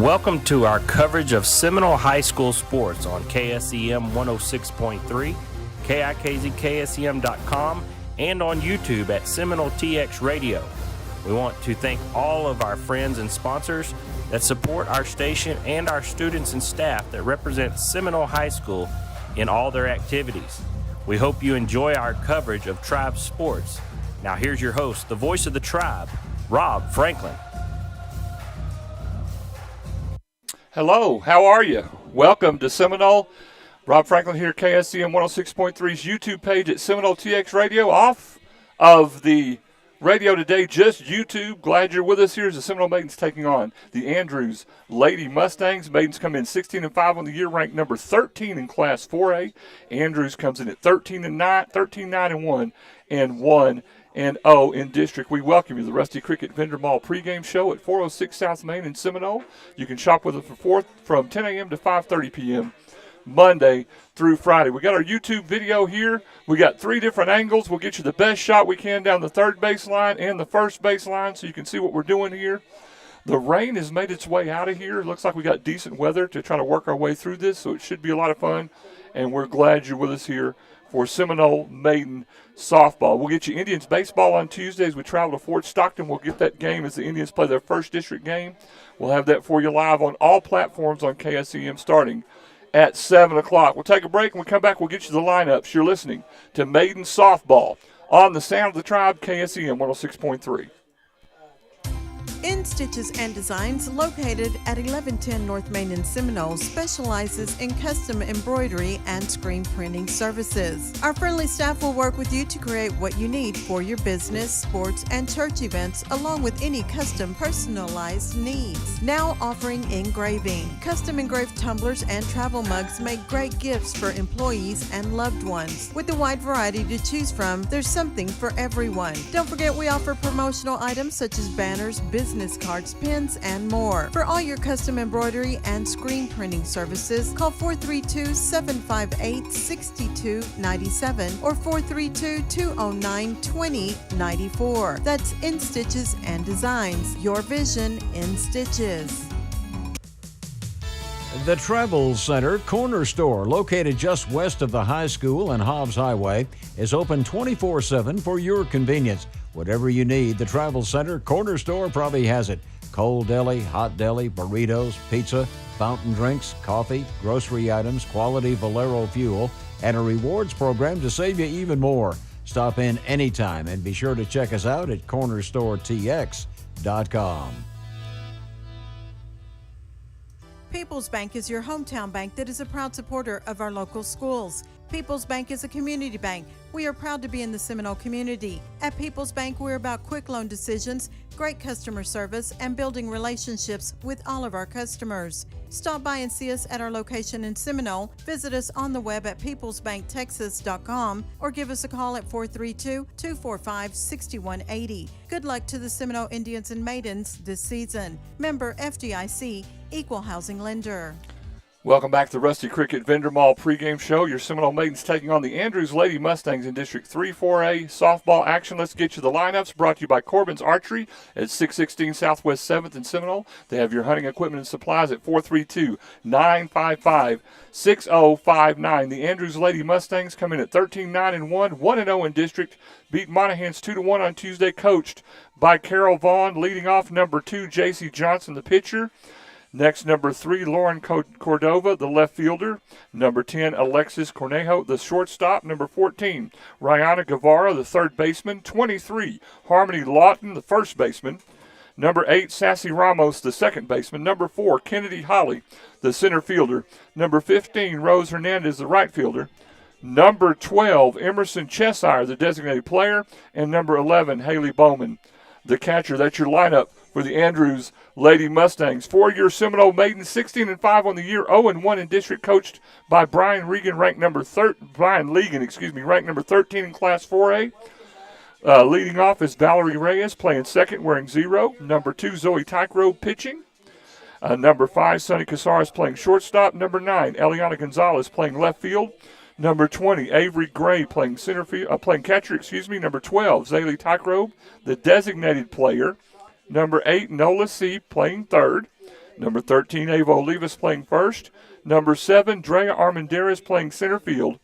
Welcome to our coverage of Seminole High School sports on KSEM 106.3, KIKZKSEM.com, and on YouTube at Seminole TX Radio. We want to thank all of our friends and sponsors that support our station and our students and staff that represent Seminole High School in all their activities. We hope you enjoy our coverage of Tribe sports. Now here's your host, the voice of the Tribe, Rob Franklin. Hello, how are you? Welcome to Seminole. Rob Franklin here, KSEM 106.3's YouTube page at Seminole TX Radio. Off of the radio today, just YouTube. Glad you're with us. Here's the Seminole Maidens taking on the Andrews Lady Mustangs. Maidens come in 16-5 on the year, ranked number 13 in Class 4A. Andrews comes in at 13-9-1 and 1-0 in district. We welcome you to the Rusty Cricket Vendor Mall pregame show at 406 South Main in Seminole. You can shop with us from 10 a.m. to 5:30 p.m. Monday through Friday. We got our YouTube video here. We got 3 different angles. We'll get you the best shot we can down the third baseline and the first baseline so you can see what we're doing here. The rain has made its way out of here. It looks like we got decent weather to try to work our way through this, so it should be a lot of fun. And we're glad you're with us here for Seminole Maiden softball. We'll get you Indians baseball on Tuesday as we travel to Fort Stockton. We'll get that game as the Indians play their first district game. We'll have that for you live on all platforms on KSEM starting at 7 o'clock. We'll take a break, and when we come back, we'll get you the lineups. You're listening to Maiden softball on the Sound of the Tribe, KSEM 106.3. In Stitches and Designs, located at 1110 North Main in Seminole, specializes in custom embroidery and screen printing services. Our friendly staff will work with you to create what you need for your business, sports, and church events, along with any custom personalized needs. Now offering engraving. Custom engraved tumblers and travel mugs make great gifts for employees and loved ones. With a wide variety to choose from, there's something for everyone. Don't forget we offer promotional items such as banners, business cards, pins, and more. For all your custom embroidery and screen printing services, call 432-758-6297 or 432-209-2094. That's In Stitches and Designs. Your vision in stitches. The Travel Center Corner Store, located just west of the high school and Hobbs Highway, is open 24/7 for your convenience. Whatever you need, the Travel Center Corner Store probably has it. Cold deli, hot deli, burritos, pizza, fountain drinks, coffee, grocery items, quality Valero fuel, and a rewards program to save you even more. Stop in anytime and be sure to check us out at cornerstoretx.com. People's Bank is your hometown bank that is a proud supporter of our local schools. People's Bank is a community bank. We are proud to be in the Seminole community. At People's Bank, we're about quick loan decisions, great customer service, and building relationships with all of our customers. Stop by and see us at our location in Seminole. Visit us on the web at peoplesbanktexas.com or give us a call at 432-245-6180. Good luck to the Seminole Indians and Maidens this season. Member FDIC, Equal Housing Lender. Welcome back to the Rusty Cricket Vendor Mall pregame show. Your Seminole Maidens taking on the Andrews Lady Mustangs in District 3-4A softball action. Let's get you the lineups brought to you by Corbin's Archery at 616 Southwest 7th in Seminole. They have your hunting equipment and supplies at 432-955-6059. The Andrews Lady Mustangs come in at 13-9-1, 1-0 in district. Beat Monahans 2-1 on Tuesday, coached by Carol Vaughn. Leading off, number 2, J.C. Johnson, the pitcher. Next, number 3, Lauren Cordova, the left fielder. Number 10, Alexis Cornejo, the shortstop. Number 14, Rihanna Guevara, the third baseman. 23, Harmony Lawton, the first baseman. Number 8, Sassy Ramos, the second baseman. Number 4, Kennedy Holly, the center fielder. Number 15, Rose Hernandez, the right fielder. Number 12, Emerson Cheshire, the designated player. And number 11, Haley Bowman, the catcher. That's your lineup for the Andrews Lady Mustangs. For your Seminole Maidens, 16-5 on the year, 0-1 in district, coached by Brian Legan, ranked number 13 in Class 4A. Leading off is Valerie Reyes, playing second, wearing 0. Number 2, Zoe Tycro, pitching. Number 5, Sonny Casares, playing shortstop. Number 9, Eliana Gonzalez, playing left field. Number 20, Avery Gray, playing playing catcher. Number 12, Zaylee Tycro, the designated player. Number 8, Nola C., playing third. Number 13, Ava Olivas playing first. Number 7, Drea Armendariz playing center field.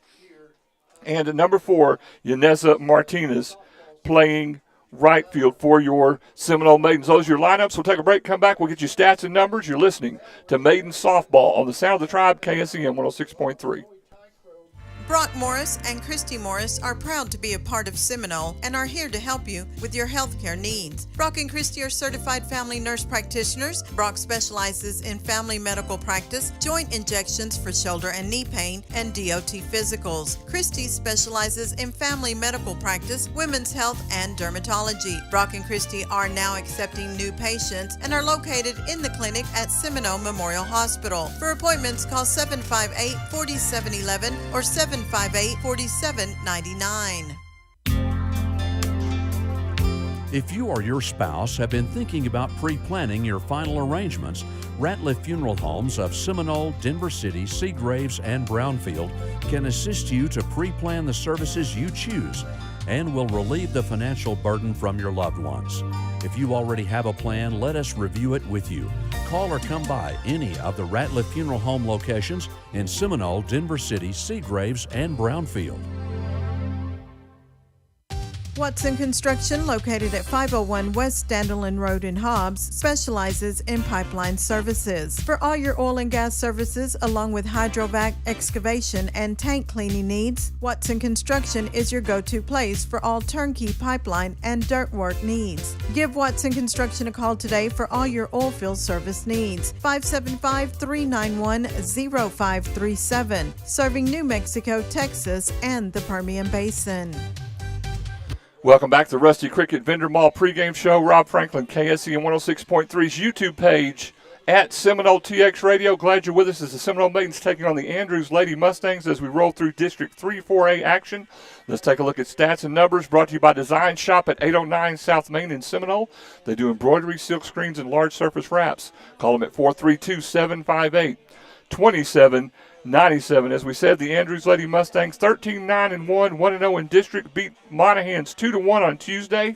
And at number 4, Yaneza Martinez playing right field for your Seminole Maidens. Those are your lineups. We'll take a break, come back. We'll get you stats and numbers. You're listening to Maidens Softball on the Sound of the Tribe, KSEM 106.3. Brock Morris and Christy Morris are proud to be a part of Seminole and are here to help you with your healthcare needs. Brock and Christy are certified family nurse practitioners. Brock specializes in family medical practice, joint injections for shoulder and knee pain, and DOT physicals. Christy specializes in family medical practice, women's health, and dermatology. Brock and Christy are now accepting new patients and are located in the clinic at Seminole Memorial Hospital. For appointments, call 758-4711 or 758-4799. If you or your spouse have been thinking about pre-planning your final arrangements, Ratliff Funeral Homes of Seminole, Denver City, Seagraves, and Brownfield can assist you to pre-plan the services you choose and will relieve the financial burden from your loved ones. If you already have a plan, let us review it with you. Call or come by any of the Ratliff Funeral Home locations in Seminole, Denver City, Seagraves, and Brownfield. Watson Construction, located at 501 West Standalone Road in Hobbs, specializes in pipeline services. For all your oil and gas services, along with hydrovac, excavation, and tank cleaning needs, Watson Construction is your go-to place for all turnkey pipeline and dirt work needs. Give Watson Construction a call today for all your oil field service needs. 575-391-0537, serving New Mexico, Texas, and the Permian Basin. Welcome back to the Rusty Cricket Vendor Mall pregame show. Rob Franklin, KSEM 106.3's YouTube page at Seminole TX Radio. Glad you're with us as the Seminole Maidens taking on the Andrews Lady Mustangs as we roll through District 3-4A action. Let's take a look at stats and numbers brought to you by Design Shop at 809 South Main in Seminole. They do embroidery, silk screens, and large surface wraps. Call them at 432-758-2797. As we said, the Andrews Lady Mustangs 13-9-1, 1-0 in district, beat Monahans 2-1 on Tuesday.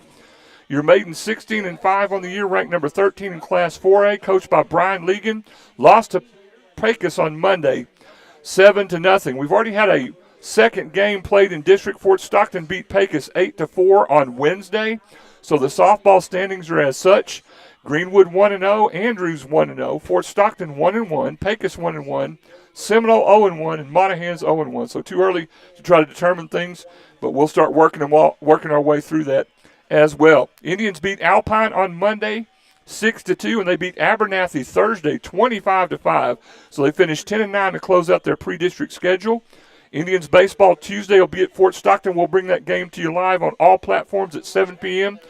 Your Maidens 16-5 on the year, ranked number 13 in Class 4A, coached by Brian Legan. Lost to Pecos on Monday, 7-0. We've already had a second game played in district. Fort Stockton beat Pecos 8-4 on Wednesday. So the softball standings are as such. Greenwood 1-0, Andrews 1-0, Fort Stockton 1-1, Pecos 1-1, Seminole 0-1, and Monahans 0-1. So too early to try to determine things, but we'll start working our way through that as well. Indians beat Alpine on Monday 6-2, and they beat Abernathy Thursday 25-5. So they finished 10-9 to close out their pre-district schedule. Indians baseball Tuesday will be at Fort Stockton. We'll bring that game to you live on all platforms at 7 p.m.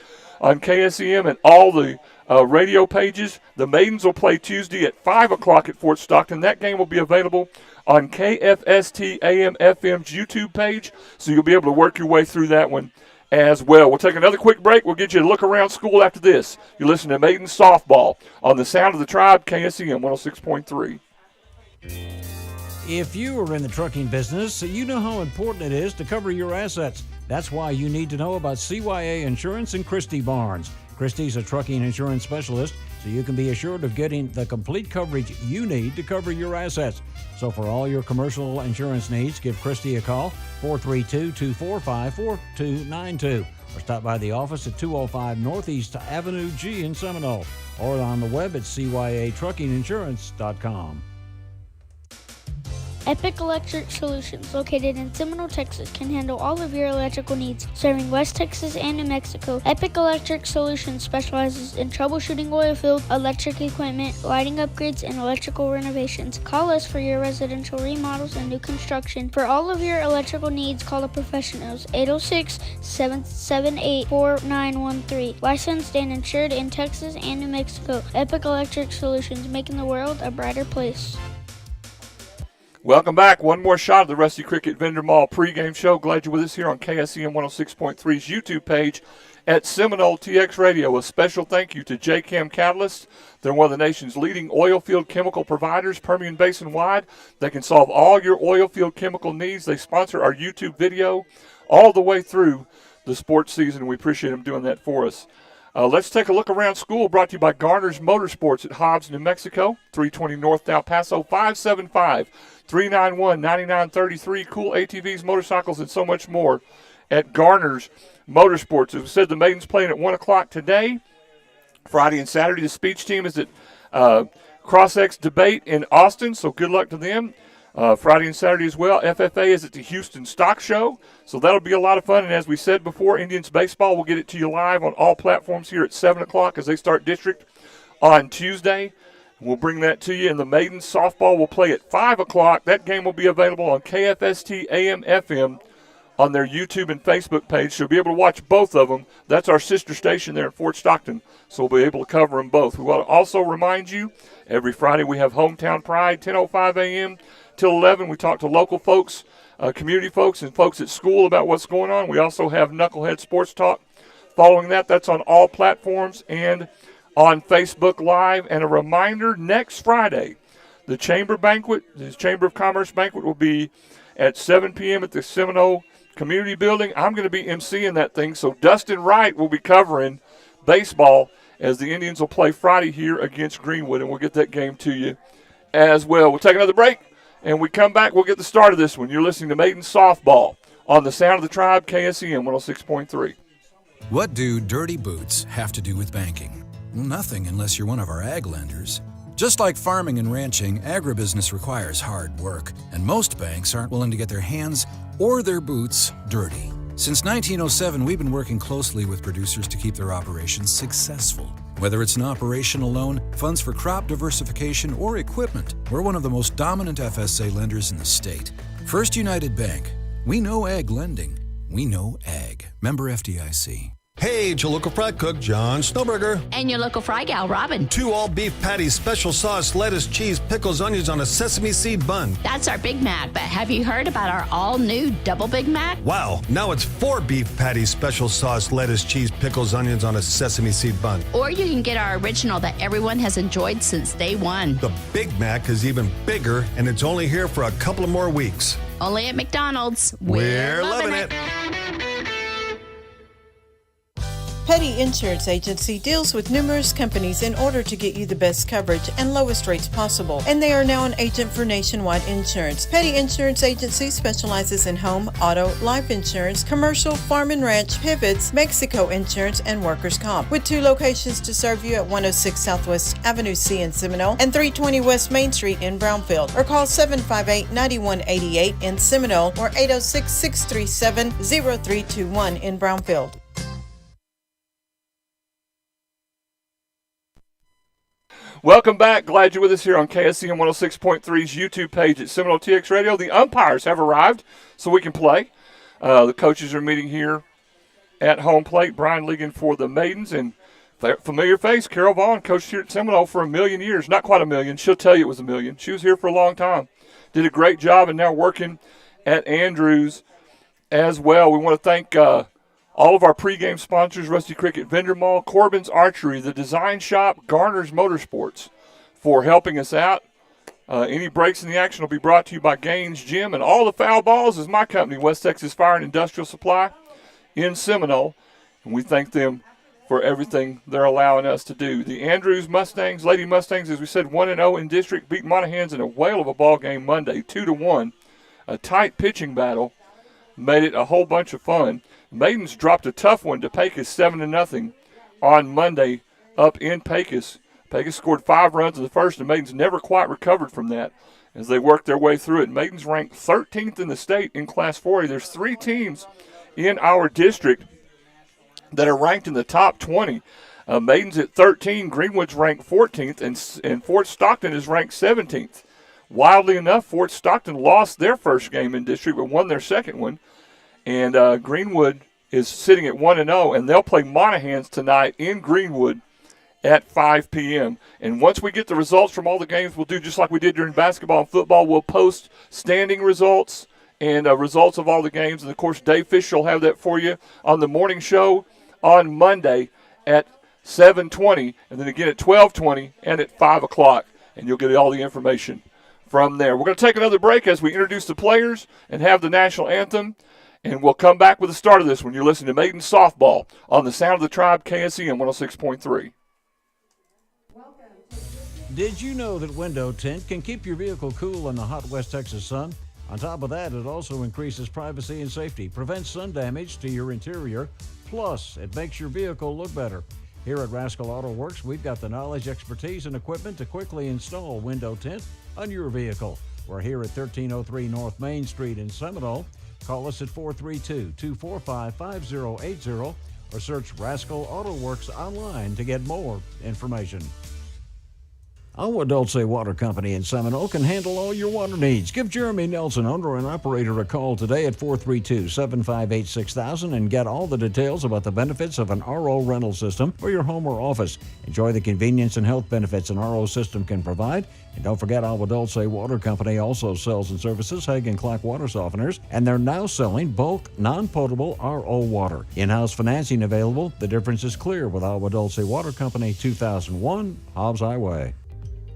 on KSEM and all the radio pages. The Maidens will play Tuesday at 5 o'clock at Fort Stockton. That game will be available on KFST AM FM's YouTube page, so you'll be able to work your way through that one as well. We'll take another quick break. We'll get you a look around school after this. You're listening to Maidens Softball on the Sound of the Tribe, KSEM 106.3. If you are in the trucking business, you know how important it is to cover your assets. That's why you need to know about CYA Insurance and Christy Barnes. Christy's a trucking insurance specialist, so you can be assured of getting the complete coverage you need to cover your assets. So for all your commercial insurance needs, give Christy a call, 432-245-4292. Or stop by the office at 205 Northeast Avenue G in Seminole. Or on the web at cyatruckinginsurance.com. Epic Electric Solutions, located in Seminole, Texas, can handle all of your electrical needs. Serving West Texas and New Mexico, Epic Electric Solutions specializes in troubleshooting oil field, electric equipment, lighting upgrades, and electrical renovations. Call us for your residential remodels and new construction. For all of your electrical needs, call the professionals, 806-778-4913. Licensed and insured in Texas and New Mexico. Epic Electric Solutions, making the world a brighter place. Welcome back. One more shot of the Rusty Cricket Vendor Mall pregame show. Glad you're with us here on KSEM 106.3's YouTube page at Seminole TX Radio. A special thank you to JChem Catalyst. They're one of the nation's leading oil field chemical providers, Permian Basin wide. They can solve all your oil field chemical needs. They sponsor our YouTube video all the way through the sports season. We appreciate them doing that for us. Let's take a look around school, brought to you by Garner's Motorsports at Hobbs, New Mexico, 320 North El Paso, 575-391-9933. Cool ATVs, motorcycles, and so much more at Garner's Motorsports. As we said, the Maidens playing at 1 o'clock today. Friday and Saturday, the speech team is at CrossX Debate in Austin, so good luck to them. Friday and Saturday as well. FFA is at the Houston Stock Show, so that'll be a lot of fun. And as we said before, Indians baseball will get it to you live on all platforms here at 7 o'clock as they start district on Tuesday. We'll bring that to you. And the Maidens softball will play at 5 o'clock. That game will be available on KFST AM FM on their YouTube and Facebook page. So you'll be able to watch both of them. That's our sister station there in Fort Stockton, so we'll be able to cover them both. We want to also remind you, every Friday we have Hometown Pride, 10:05 a.m. till 11. We talk to local folks, community folks, and folks at school about what's going on. We also have Knucklehead Sports Talk. Following that, that's on all platforms and on Facebook Live. And a reminder, next Friday, the Chamber of Commerce banquet will be at 7 p.m. at the Seminole Community Building. I'm going to be emceeing that thing, so Dustin Wright will be covering baseball as the Indians will play Friday here against Greenwood, and we'll get that game to you as well. We'll take another break. And we come back, we'll get the start of this one. You're listening to Maidens Softball on the Sound of the Tribe, KSEM 106.3. What do dirty boots have to do with banking? Well, nothing unless you're one of our ag lenders. Just like farming and ranching, agribusiness requires hard work, and most banks aren't willing to get their hands or their boots dirty. Since 1907, we've been working closely with producers to keep their operations successful. Whether it's an operational loan, funds for crop diversification, or equipment, we're one of the most dominant FSA lenders in the state. First United Bank. We know ag lending. We know ag. Member FDIC. Hey, it's your local fry cook, John Snowberger. And your local fry gal, Robin. 2 all-beef patties, special sauce, lettuce, cheese, pickles, onions on a sesame seed bun. That's our Big Mac, but have you heard about our all-new Double Big Mac? Wow, now it's 4 beef patties, special sauce, lettuce, cheese, pickles, onions on a sesame seed bun. Or you can get our original that everyone has enjoyed since day one. The Big Mac is even bigger, and it's only here for a couple of more weeks. Only at McDonald's. We're loving it. Petty Insurance Agency deals with numerous companies in order to get you the best coverage and lowest rates possible, and they are now an agent for Nationwide Insurance. Petty Insurance Agency specializes in home, auto, life insurance, commercial, farm and ranch, pivots, Mexico insurance, and workers' comp. With 2 locations to serve you at 106 Southwest Avenue C in Seminole and 320 West Main Street in Brownfield, or call 758-9188 in Seminole or 806-637-0321 in Brownfield. Welcome back. Glad you're with us here on KSCM 106.3's YouTube page at Seminole TX Radio. The umpires have arrived so we can play. The coaches are meeting here at home plate. Brian Ligon for the Maidens, and familiar face, Carol Vaughn, coached here at Seminole for 1,000,000 years. Not quite 1,000,000. She'll tell you it was 1,000,000. She was here for a long time. Did a great job, and now working at Andrews as well. We want to thank all of our pregame sponsors, Rusty Cricket Vendor Mall, Corbin's Archery, the Design Shop, Garner's Motorsports, for helping us out. Any breaks in the action will be brought to you by Gaines Gym, and all the foul balls is my company, West Texas Fire and Industrial Supply in Seminole, and we thank them for everything they're allowing us to do. The Andrews Mustangs, Lady Mustangs, as we said, 1-0 in district, beat Monahans in a whale of a ball game Monday, 2-1. A tight pitching battle made it a whole bunch of fun. Maidens dropped a tough one to Pecos, 7-0 on Monday up in Pecos. Pecos scored 5 runs in the first, and Maidens never quite recovered from that as they worked their way through it. Maidens ranked 13th in the state in Class 4A. There's 3 teams in our district that are ranked in the top 20. Maidens at 13, Greenwood's ranked 14th, and Fort Stockton is ranked 17th. Wildly enough, Fort Stockton lost their first game in district but won their second one. And Greenwood is sitting at 1-0, and they'll play Monahans tonight in Greenwood at 5 p.m. And once we get the results from all the games, we'll do just like we did during basketball and football. We'll post standing results and results of all the games. And, of course, Dave Fisher will have that for you on the morning show on Monday at 7:20, and then again at 12:20 and at 5 o'clock. And you'll get all the information from there. We're going to take another break as we introduce the players and have the national anthem. And we'll come back with the start of this when you're listening to Maidens Softball on the Sound of the Tribe, KSEM 106.3. Did you know that window tint can keep your vehicle cool in the hot West Texas sun? On top of that, it also increases privacy and safety, prevents sun damage to your interior, plus it makes your vehicle look better. Here at Rascal Auto Works, we've got the knowledge, expertise, and equipment to quickly install window tint on your vehicle. We're here at 1303 North Main Street in Seminole. Call us at 432-245-5080 or search Rascal Auto Works online to get more information. Agua Dulce Water Company in Seminole can handle all your water needs. Give Jeremy Nelson, owner and operator, a call today at 432-758-6000 and get all the details about the benefits of an RO rental system for your home or office. Enjoy the convenience and health benefits an RO system can provide. And don't forget, Agua Dulce Water Company also sells and services Hagen Clark water softeners, and they're now selling bulk, non-potable RO water. In-house financing available. The difference is clear with Agua Dulce Water Company, 2001 Hobbs Highway.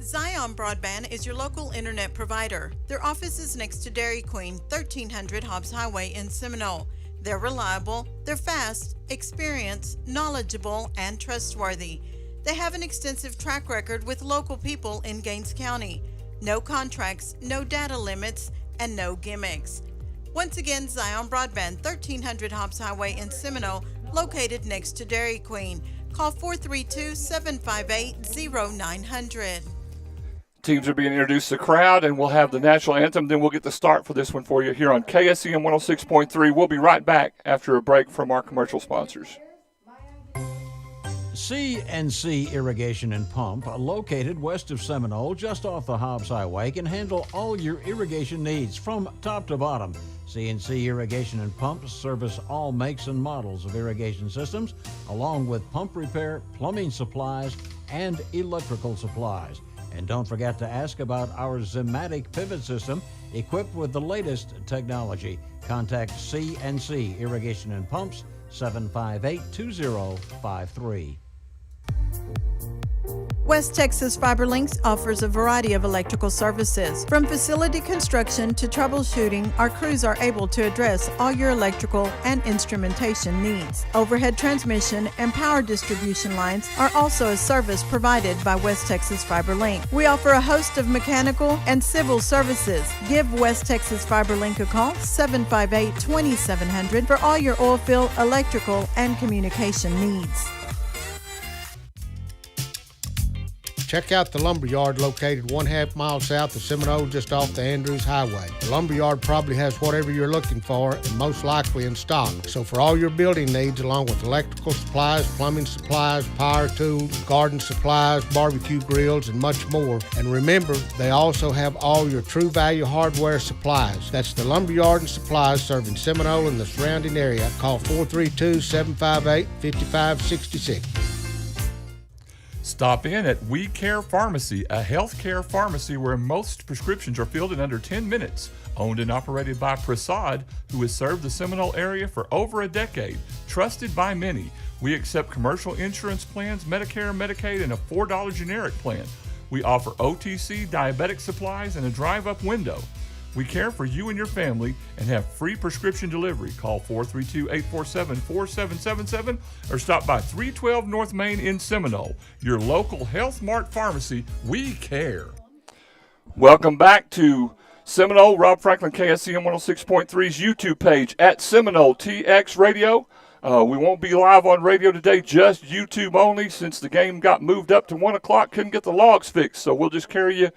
Zion Broadband is your local internet provider. Their office is next to Dairy Queen, 1300 Hobbs Highway in Seminole. They're reliable, they're fast, experienced, knowledgeable, and trustworthy. They have an extensive track record with local people in Gaines County. No contracts, no data limits, and no gimmicks. Once again, Zion Broadband, 1300 Hobbs Highway in Seminole, located next to Dairy Queen. Call 432-758-0900. Teams are being introduced to the crowd, and we'll have the national anthem. Then we'll get the start for this one for you here on KSEM 106.3. We'll be right back after a break from our commercial sponsors. C&C Irrigation and Pump, located west of Seminole, just off the Hobbs Highway, can handle all your irrigation needs from top to bottom. C&C Irrigation and Pump service all makes and models of irrigation systems, along with pump repair, plumbing supplies, and electrical supplies. And don't forget to ask about our Zimatic pivot system, equipped with the latest technology. Contact C&C Irrigation and Pumps, 758-2053. West Texas FiberLinks offers a variety of electrical services. From facility construction to troubleshooting, our crews are able to address all your electrical and instrumentation needs. Overhead transmission and power distribution lines are also a service provided by West Texas FiberLink. We offer a host of mechanical and civil services. Give West Texas FiberLink a call, 758-2700, for all your oil field, electrical, and communication needs. Check out the Lumberyard located 1/2 mile south of Seminole, just off the Andrews Highway. The Lumberyard probably has whatever you're looking for and most likely in stock. So for all your building needs, along with electrical supplies, plumbing supplies, power tools, garden supplies, barbecue grills, and much more. And remember, they also have all your True Value hardware supplies. That's the Lumberyard and Supplies serving Seminole and the surrounding area. Call 432-758-5566. Stop in at We Care Pharmacy, a healthcare pharmacy where most prescriptions are filled in under 10 minutes. Owned and operated by Prasad, who has served the Seminole area for over a decade. Trusted by many. We accept commercial insurance plans, Medicare, Medicaid, and a $4 generic plan. We offer OTC, diabetic supplies, and a drive-up window. We care for you and your family and have free prescription delivery. Call 432-847-4777 or stop by 312 North Main in Seminole. Your local Health Mart pharmacy. We care. Welcome back to Seminole. Rob Franklin, KSEM 106.3's YouTube page at Seminole TX Radio. We won't be live on radio today, just YouTube only, since the game got moved up to 1 o'clock. Couldn't get the logs fixed, so we'll just carry you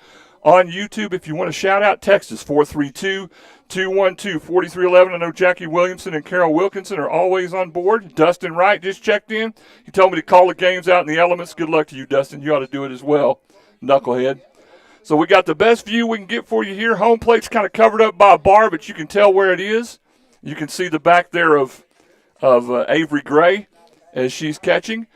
on YouTube. If you want to shout out, text us 432-212-4311. I know Jackie Williamson and Carol Wilkinson are always on board. Dustin Wright just checked in. He told me to call the games out in the elements. Good luck to you, Dustin. You ought to do it as well, knucklehead. So we got the best view we can get for you here. Home plate's kind of covered up by a bar, but you can tell where it is. You can see the back there of Avery Gray as she's catching.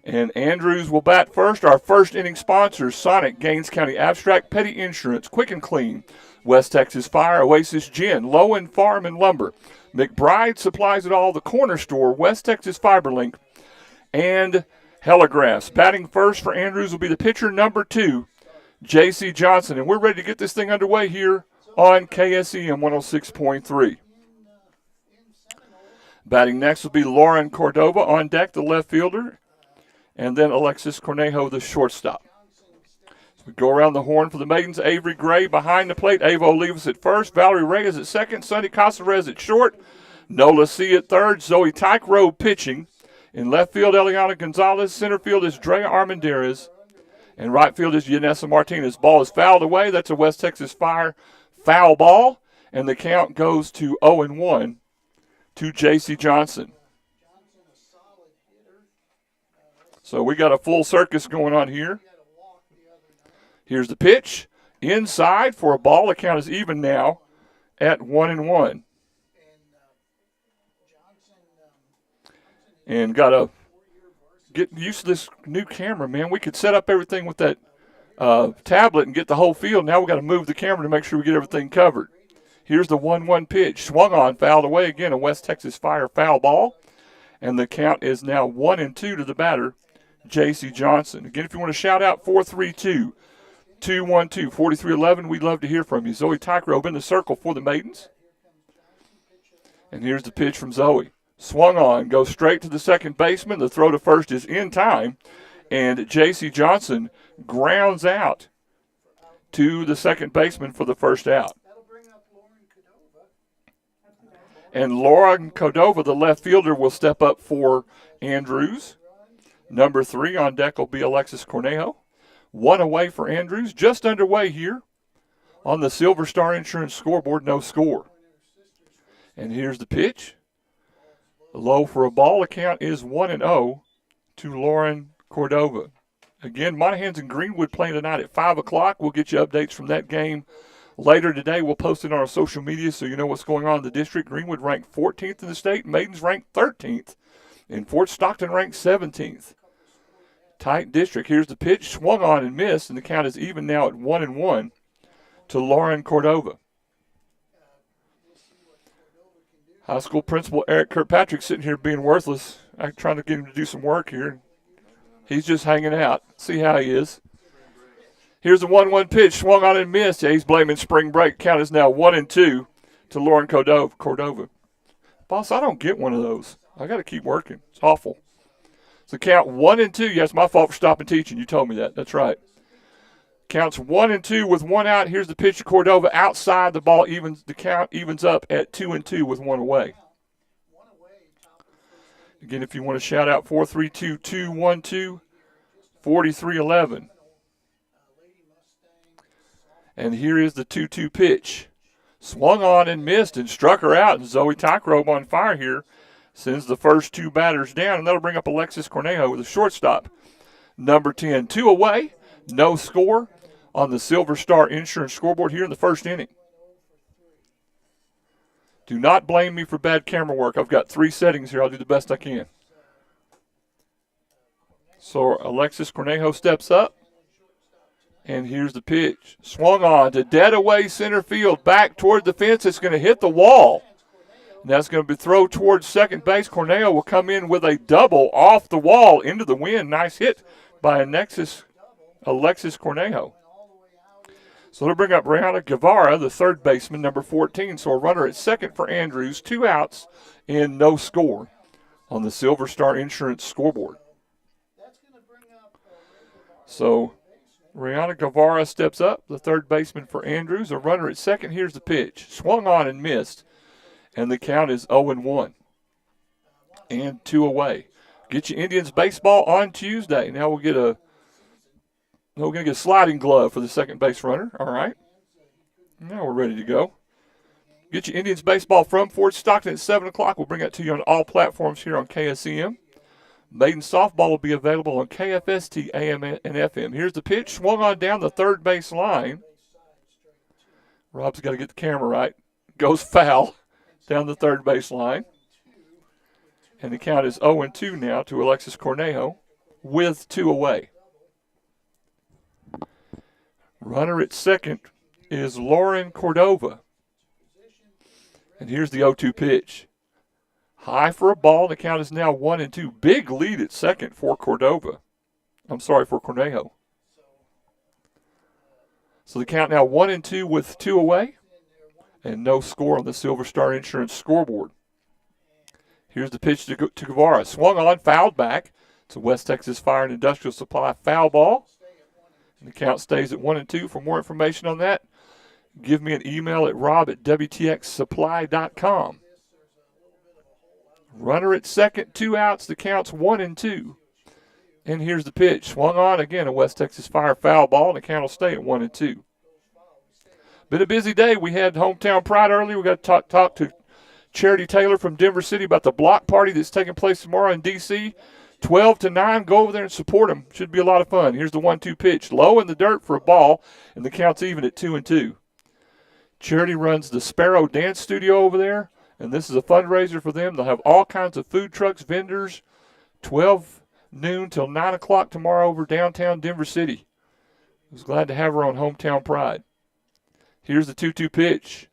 And Andrews will bat first. Our first inning sponsors: Sonic, Gaines County Abstract, Petty Insurance, Quick and Clean, West Texas Fire, Oasis Gin, Lowen Farm and Lumber, McBride Supplies It All, The Corner Store, West Texas FiberLink, and Heligraphs. Batting first for Andrews will be the pitcher number 2, J.C. Johnson. And we're ready to get this thing underway here on KSEM 106.3. Batting next will be Lauren Cordova on deck, the left fielder, and then Alexis Cornejo, the shortstop. We go around the horn for the Maidens. Avery Gray behind the plate. Ava Olivas at first. Valerie Reyes at second. Sunny Casares at short. Nola C at third. Zoe Tycrow pitching. In left field, Eliana Gonzalez. Center field is Drea Armendariz. And right field is Yanessa Martinez. Ball is fouled away. That's a West Texas Fire foul ball. And the count goes to 0-1 to J.C. Johnson. So we got a full circus going on here. Here's the pitch. Inside for a ball. The count is even now at 1-1. And got to get used to this new camera, man. We could set up everything with that tablet and get the whole field. Now we got to move the camera to make sure we get everything covered. Here's the 1-1 pitch. Swung on, fouled away again. A West Texas Fire foul ball. And the count is now 1-2 to the batter, J.C. Johnson. Again, if you want to shout out 432-212-4311, we'd love to hear from you. Zoe Tycrow in the circle for the Maidens. And here's the pitch from Zoe. Swung on, goes straight to the second baseman. The throw to first is in time. And J.C. Johnson grounds out to the second baseman for the first out. And Lauren Cordova, the left fielder, will step up for Andrews. Number 3 on deck will be Alexis Cornejo. 1 away for Andrews. Just underway here on the Silver Star Insurance scoreboard, no score. And here's the pitch. Low for a ball. The count is 1-0 to Lauren Cordova. Again, Monahans and Greenwood playing tonight at 5 o'clock. We'll get you updates from that game later today. We'll post it on our social media so you know what's going on in the district. Greenwood ranked 14th in the state. Maidens ranked 13th. And Fort Stockton ranked 17th. Tight district. Here's the pitch. Swung on and missed, and the count is even now at 1-1 to Lauren Cordova. High school principal Eric Kirkpatrick sitting here being worthless. I'm trying to get him to do some work here. He's just hanging out. See how he is. Here's the 1-1 pitch. Swung on and missed. Yeah, he's blaming spring break. Count is now 1-2 to Lauren Cordova. Boss, I don't get one of those. I got to keep working. It's awful. So count 1-2. Yeah, it's my fault for stopping teaching. You told me that. That's right. Counts 1-2 with 1 out. Here's the pitch to Cordova. Outside, the ball evens. The count evens up at 2-2 with 1 away. Again, if you want to shout out 432-212-4311. And here is the 2-2 pitch. Swung on and missed and struck her out. And Zoe Tycrow on fire here. Sends the first 2 batters down, and that'll bring up Alexis Cornejo with a shortstop. Number 10, 2 away, no score on the Silver Star Insurance scoreboard here in the first inning. Do not blame me for bad camera work. I've got 3 settings here. I'll do the best I can. So Alexis Cornejo steps up, and here's the pitch. Swung on to dead away center field, back toward the fence. It's going to hit the wall. And that's going to be thrown towards second base. Cornejo will come in with a double off the wall into the wind. Nice hit by Alexis Cornejo. So they'll bring up Brianna Guevara, the third baseman, number 14. So a runner at second for Andrews, 2 outs, and no score on the Silver Star Insurance scoreboard. So Brianna Guevara steps up, the third baseman for Andrews. A runner at second. Here's the pitch. Swung on and missed. And the count is 0-1. And 2 away. Get you Indians baseball on Tuesday. Now we're going to get a sliding glove for the second base runner. All right. Now we're ready to go. Get you Indians baseball from Fort Stockton at 7 o'clock. We'll bring that to you on all platforms here on KSEM. Maiden softball will be available on KFST, AM, and FM. Here's the pitch. Swung on down the third base line. Rob's got to get the camera right. Goes foul down the third base line. And the count is 0-2 now to Alexis Cornejo with 2 away. Runner at second is Lauren Cordova. And here's the 0-2 pitch. High for a ball. The count is now 1-2. Big lead at second for Cornejo. So the count now 1-2 with 2 away. And no score on the Silver Star Insurance scoreboard. Here's the pitch to Guevara. Swung on, fouled back. It's a West Texas Fire and Industrial Supply foul ball. And the count stays at 1-2. For more information on that, give me an email at rob@wtxsupply.com. Runner at second, 2 outs. The count's 1-2. And here's the pitch. Swung on, again, a West Texas Fire foul ball, and the count will stay at 1-2. Been a busy day. We had Hometown Pride earlier. We got to talk to Charity Taylor from Denver City about the block party that's taking place tomorrow in D.C. 12 to 9. Go over there and support them. Should be a lot of fun. Here's the 1-2 pitch. Low in the dirt for a ball, and the count's even at 2-2. Charity runs the Sparrow Dance Studio over there, and this is a fundraiser for them. They'll have all kinds of food trucks, vendors, 12 noon till 9 o'clock tomorrow over downtown Denver City. I was glad to have her on Hometown Pride. Here's the 2-2 pitch.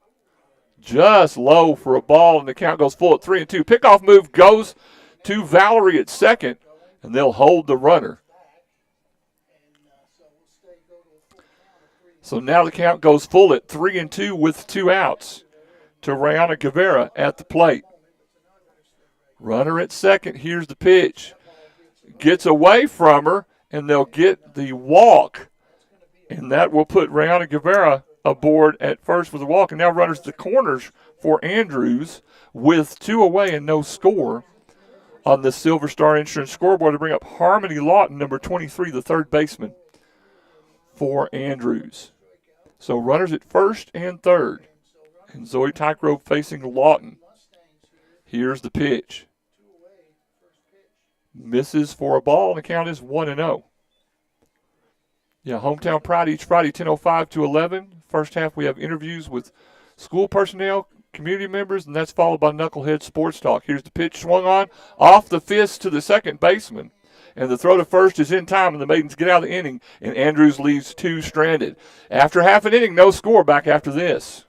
Just low for a ball, and the count goes full at 3-2. Pickoff move goes to Valerie at second, and they'll hold the runner. So now the count goes full at 3-2 with 2 outs to Rayana Guevara at the plate. Runner at second. Here's the pitch. Gets away from her, and they'll get the walk, and that will put Rayana Guevara aboard at first with a walk. And now runners to corners for Andrews with 2 away and no score on the Silver Star Insurance scoreboard to bring up Harmony Lawton, number 23, the third baseman for Andrews. So runners at first and third. And Zoe Tygrove facing Lawton. Here's the pitch. Misses for a ball, and the count is 1-0. Yeah, Hometown Pride each Friday, 10:05 to 11. First half we have interviews with school personnel, community members, and that's followed by Knucklehead Sports Talk. Here's the pitch swung on, off the fist to the second baseman. And the throw to first is in time, and the Maidens get out of the inning, and Andrews leaves 2 stranded. After half an inning, no score back after this.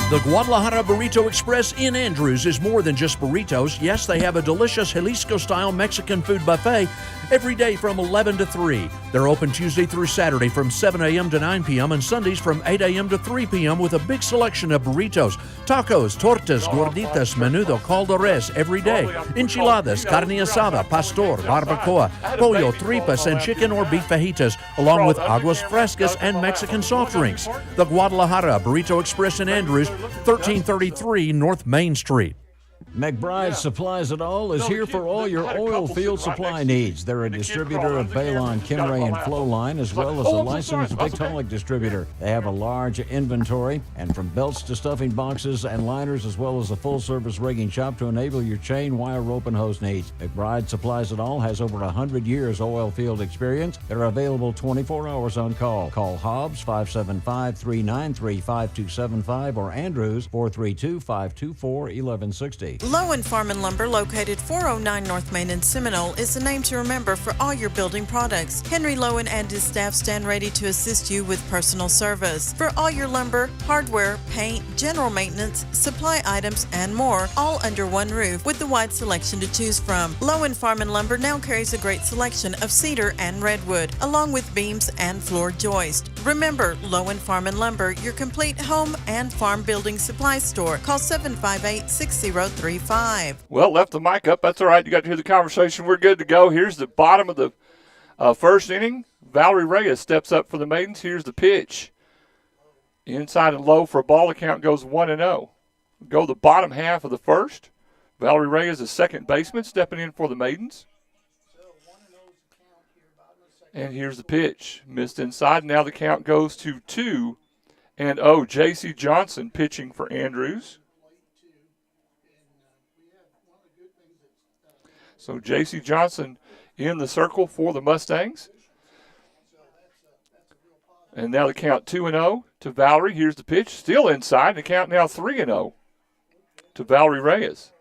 The Guadalajara Burrito Express in Andrews is more than just burritos. Yes, they have a delicious Jalisco-style Mexican food buffet every day from 11 to 3. They're open Tuesday through Saturday from 7 a.m. to 9 p.m. and Sundays from 8 a.m. to 3 p.m. with a big selection of burritos, tacos, tortas, gorditas, menudo, caldo res every day, enchiladas, carne asada, pastor, barbacoa, pollo, tripas, and chicken or beef fajitas, along with aguas frescas and Mexican soft drinks. The Guadalajara Burrito Express in Andrews, 1333 North Main Street. McBride Supplies It All is here for all your oil field supply needs. They're a distributor of Balon, Kimray, and Flowline, as well as a licensed Victolic distributor. They have a large inventory, and from belts to stuffing boxes and liners, as well as a full-service rigging shop to enable your chain, wire, rope, and hose needs. McBride Supplies It All has over 100 years oil field experience. They're available 24 hours on call. Call Hobbs 575-393-5275 or Andrews 432-524-1160. Lowen Farm and Lumber, located 409 North Main in Seminole, is the name to remember for all your building products. Henry Lowen and his staff stand ready to assist you with personal service. For all your lumber, hardware, paint, general maintenance, supply items, and more, all under one roof with the wide selection to choose from. Lowen Farm and Lumber now carries a great selection of cedar and redwood, along with beams and floor joist. Remember, Lowen Farm and Lumber, your complete home and farm building supply store. Call 758-6035. Well, left the mic up. That's all right. You got to hear the conversation. We're good to go. Here's the bottom of the first inning. Valerie Reyes steps up for the Maidens. Here's the pitch. Inside and low for a ball. The count goes 1-0. Go the bottom half of the first. Valerie Reyes is second baseman stepping in for the Maidens. And here's the pitch. Missed inside. Now the count goes to 2-0. J.C. Johnson pitching for Andrews. So J.C. Johnson in the circle for the Mustangs. And now the count 2-0 to Valerie. Here's the pitch. Still inside. The count now 3-0 to Valerie Reyes.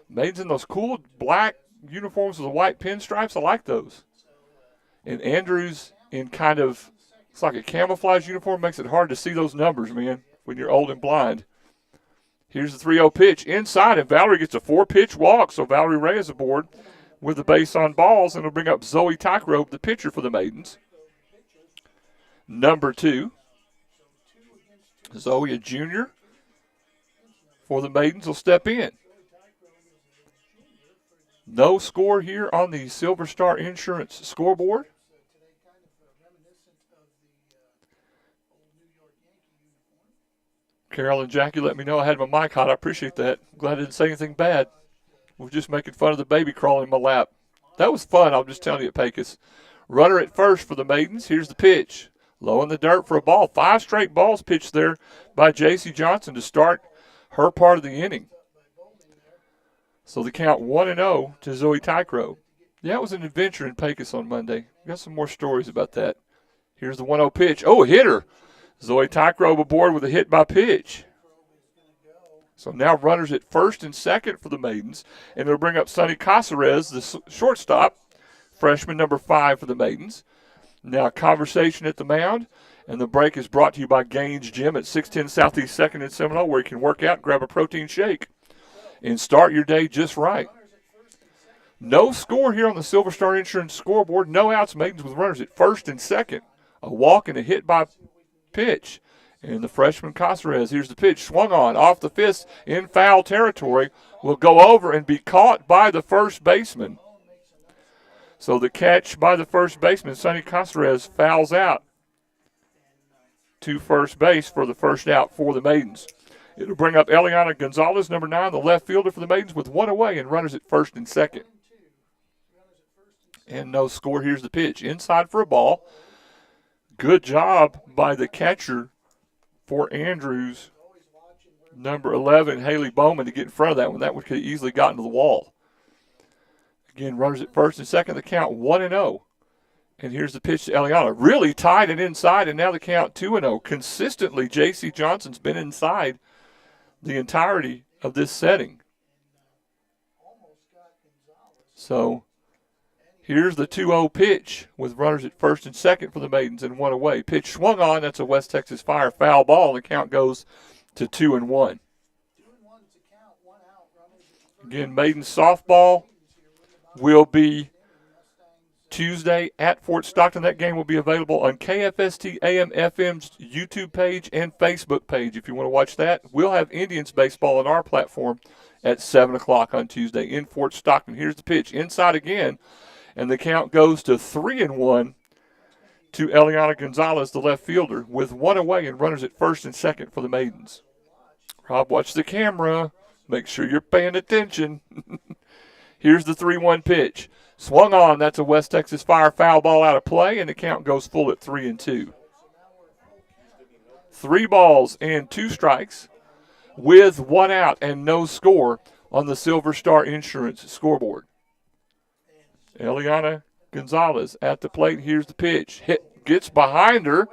Maidens in those cool black uniforms with the white pinstripes. I like those. And Andrews in kind of, it's like a camouflage uniform. Makes it hard to see those numbers, man, when you're old and blind. Here's the 3-0 pitch inside, and Valerie gets a 4-pitch walk. So Valerie Reyes aboard with the base on balls, and it'll bring up Zoe Tygrove, the pitcher for the Maidens. Number 2. Zoe, a junior for the Maidens, will step in. No score here on the Silver Star Insurance scoreboard. Carol and Jackie let me know I had my mic hot. I appreciate that. Glad I didn't say anything bad. We were just making fun of the baby crawling in my lap. That was fun, I'm just telling you at Pecos. Runner at first for the Maidens. Here's the pitch. Low in the dirt for a ball. 5 straight balls pitched there by J.C. Johnson to start her part of the inning. So the count 1-0 to Zoe Tycrow. Yeah, it was an adventure in Pecos on Monday. Got some more stories about that. Here's the 1-0 pitch. Oh, a hitter. Zoe Tycrow aboard with a hit by pitch. So now runners at first and second for the Maidens. And it'll bring up Sonny Caceres, the shortstop, freshman number 5 for the Maidens. Now conversation at the mound. And the break is brought to you by Gaines Gym at 610 Southeast 2nd in Seminole, where you can work out, grab a protein shake, and start your day just right. No score here on the Silver Star Insurance scoreboard. No outs. Maidens with runners at first and second. A walk and a hit by pitch. And the freshman Caceres, here's the pitch, swung on, off the fist in foul territory, will go over and be caught by the first baseman. So the catch by the first baseman, Sonny Caceres, fouls out to first base for the first out for the Maidens. It'll bring up Eliana Gonzalez, number 9, the left fielder for the Maidens, with 1 away and runners at first and second. And no score. Here's the pitch. Inside for a ball. Good job by the catcher for Andrews, number 11, Haley Bowman, to get in front of that one. That one could have easily gotten to the wall. Again, runners at first and second. The count 1-0. And here's the pitch to Eliana. Really tight and inside, and now the count 2-0. Consistently, J.C. Johnson's been inside the entirety of this setting. So here's the 2-0 pitch with runners at first and second for the Maidens and 1 away. Pitch swung on. That's a West Texas Fire foul ball. The count goes to 2-1. Again, Maidens softball will be Tuesday at Fort Stockton. That game will be available on KFST AM FM's YouTube page and Facebook page if you want to watch that. We'll have Indians baseball on our platform at 7 o'clock on Tuesday in Fort Stockton. Here's the pitch. Inside again, and the count goes to 3-1 to Eliana Gonzalez, the left fielder, with 1 away and runners at first and second for the Maidens. Rob, watch the camera. Make sure you're paying attention. Here's the 3-1 pitch. Swung on. That's a West Texas Fire foul ball out of play, and the count goes full at 3-2. 3 balls and 2 strikes with 1 out and no score on the Silver Star Insurance scoreboard. Eliana Gonzalez at the plate. Here's the pitch. Gets behind her.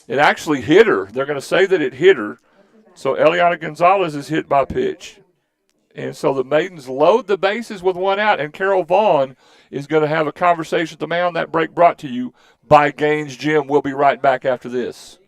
It actually hit her. They're going to say that it hit her. So Eliana Gonzalez is hit by pitch. And so the Maidens load the bases with 1 out, and Carol Vaughn is going to have a conversation at the mound. That break brought to you by Gaines Gym. We'll be right back after this.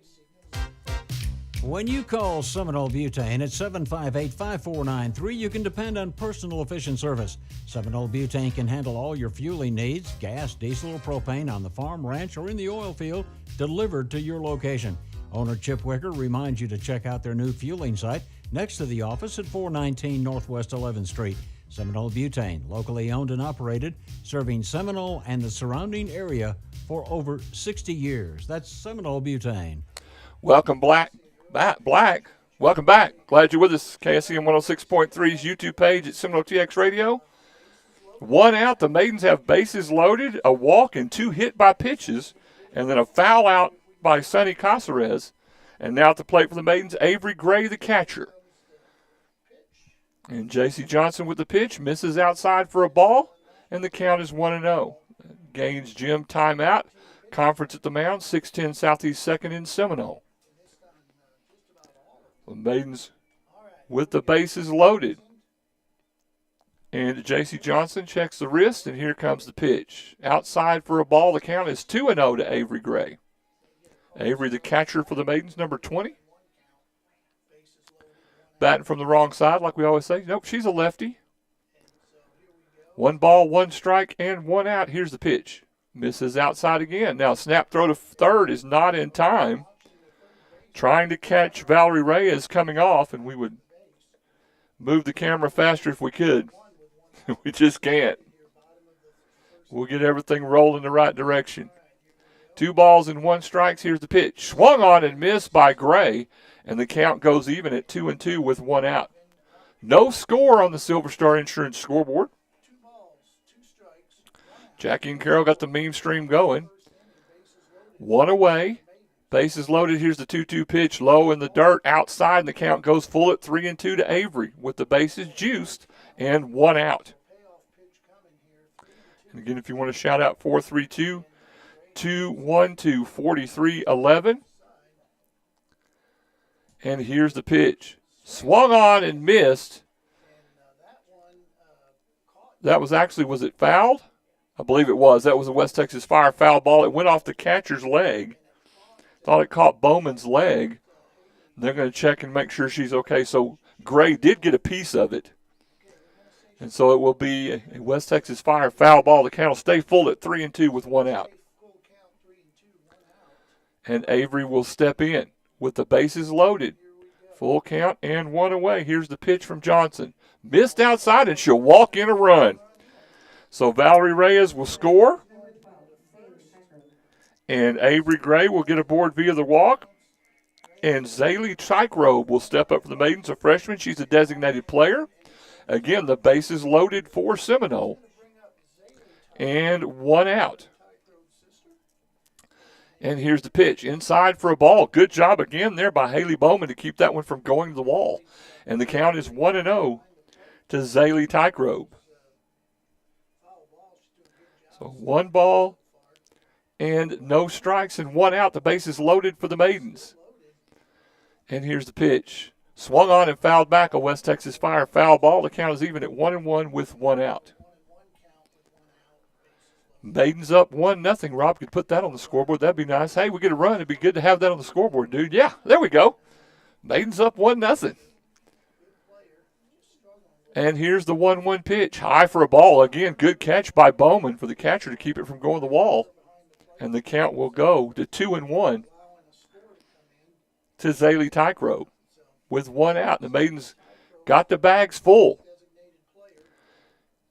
When you call Seminole Butane at 758-5493, you can depend on personal efficient service. Seminole Butane can handle all your fueling needs, gas, diesel, or propane on the farm, ranch, or in the oil field, delivered to your location. Owner Chip Wicker reminds you to check out their new fueling site next to the office at 419 Northwest 11th Street. Seminole Butane, locally owned and operated, serving Seminole and the surrounding area for over 60 years. That's Seminole Butane. Welcome, Black. Welcome back. Glad you're with us. KSCM 106.3's YouTube page at Seminole TX Radio. 1 out. The Maidens have bases loaded, a walk, and 2 hit by pitches, and then a foul out by Sonny Caceres. And now at the plate for the Maidens, Avery Gray, the catcher. And J.C. Johnson with the pitch, misses outside for a ball, and the count is 1-0. Gaines Gym timeout. Conference at the mound, 610 Southeast 2nd in Seminole. The Maidens with the bases loaded. And J.C. Johnson checks the wrist, and here comes the pitch. Outside for a ball. The count is 2-0 to Avery Gray. Avery, the catcher for the Maidens, number 20. Batting from the wrong side, like we always say. Nope, she's a lefty. 1 ball, 1 strike, and 1 out. Here's the pitch. Misses outside again. Now, snap throw to third is not in time. Trying to catch Valerie Reyes coming off, and we would move the camera faster if we could. We just can't. We'll get everything rolling the right direction. 2 balls and 1 strike. Here's the pitch. Swung on and missed by Gray, and the count goes even at 2-2 with 1 out. No score on the Silver Star Insurance scoreboard. Jackie and Carol got the meme stream going. 1 away. Bases loaded. Here's the 2-2 pitch. Low in the dirt outside, and the count goes full at 3-2 to Avery with the bases juiced and 1 out. And again, if you want to shout out 432-212-4311. And here's the pitch. Swung on and missed. That was it fouled? I believe it was. That was a West Texas Fire foul ball. It went off the catcher's leg. Thought it caught Bowman's leg. They're going to check and make sure she's okay. So Gray did get a piece of it. And so it will be a West Texas Fire foul ball. The count will stay full at 3-2 with 1 out. And Avery will step in with the bases loaded. Full count and 1 away. Here's the pitch from Johnson. Missed outside, and she'll walk in a run. So Valerie Reyes will score. And Avery Gray will get aboard via the walk. And Zaylee Tykerobe will step up for the Maidens, a freshman. She's a designated player. Again, the bases loaded for Seminole. And 1 out. And here's the pitch. Inside for a ball. Good job again there by Haley Bowman to keep that one from going to the wall. And the count is 1-0 to Zaylee Tykerobe. So 1 ball and no strikes and 1 out. The bases loaded for the Maidens. And here's the pitch. Swung on and fouled back, a West Texas Fire foul ball. The count is even at 1-1 with 1 out. Maidens up 1-0. Rob could put that on the scoreboard. That'd be nice. Hey, we get a run. It'd be good to have that on the scoreboard, dude. Yeah, there we go. Maidens up 1-0. And here's the 1-1 pitch. High for a ball. Again, good catch by Bowman for the catcher to keep it from going to the wall. And the count will go to 2-1 to Zaylee Tykerobe with 1 out. The Maidens got the bags full.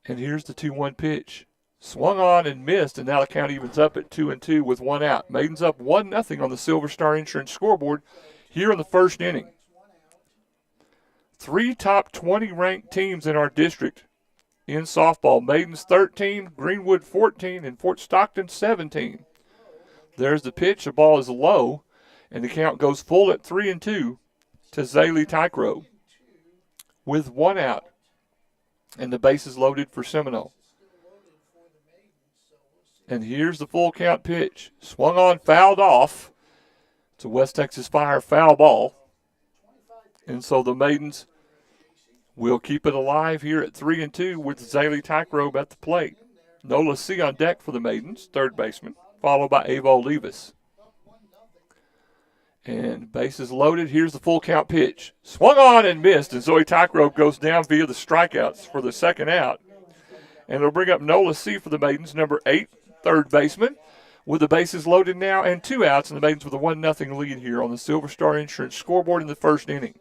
And here's the 2-1 pitch. Swung on and missed, and now the count evens up at 2-2 with 1 out. Maidens up 1-0 on the Silver Star Insurance scoreboard here in the first inning. 3 top 20 ranked teams in our district in softball. Maidens 13, Greenwood 14, and Fort Stockton 17. There's the pitch. The ball is low, and the count goes full at 3-2 to Zaylee Tykerobe with 1 out. And the bases loaded for Seminole. And here's the full count pitch. Swung on, fouled off. It's a West Texas Fire foul ball. And so the Maidens will keep it alive here at 3-2 with Zaylee Tykerobe at the plate. Nola C on deck for the Maidens, third baseman, followed by Ava Olivas. And bases loaded. Here's the full count pitch. Swung on and missed, and Zoe Tykerobe goes down via the strikeouts for the 2nd out. And it'll bring up Nola C for the Maidens, number 8, third baseman, with the bases loaded now and 2 outs, and the Maidens with a 1-0 lead here on the Silver Star Insurance scoreboard in the first inning.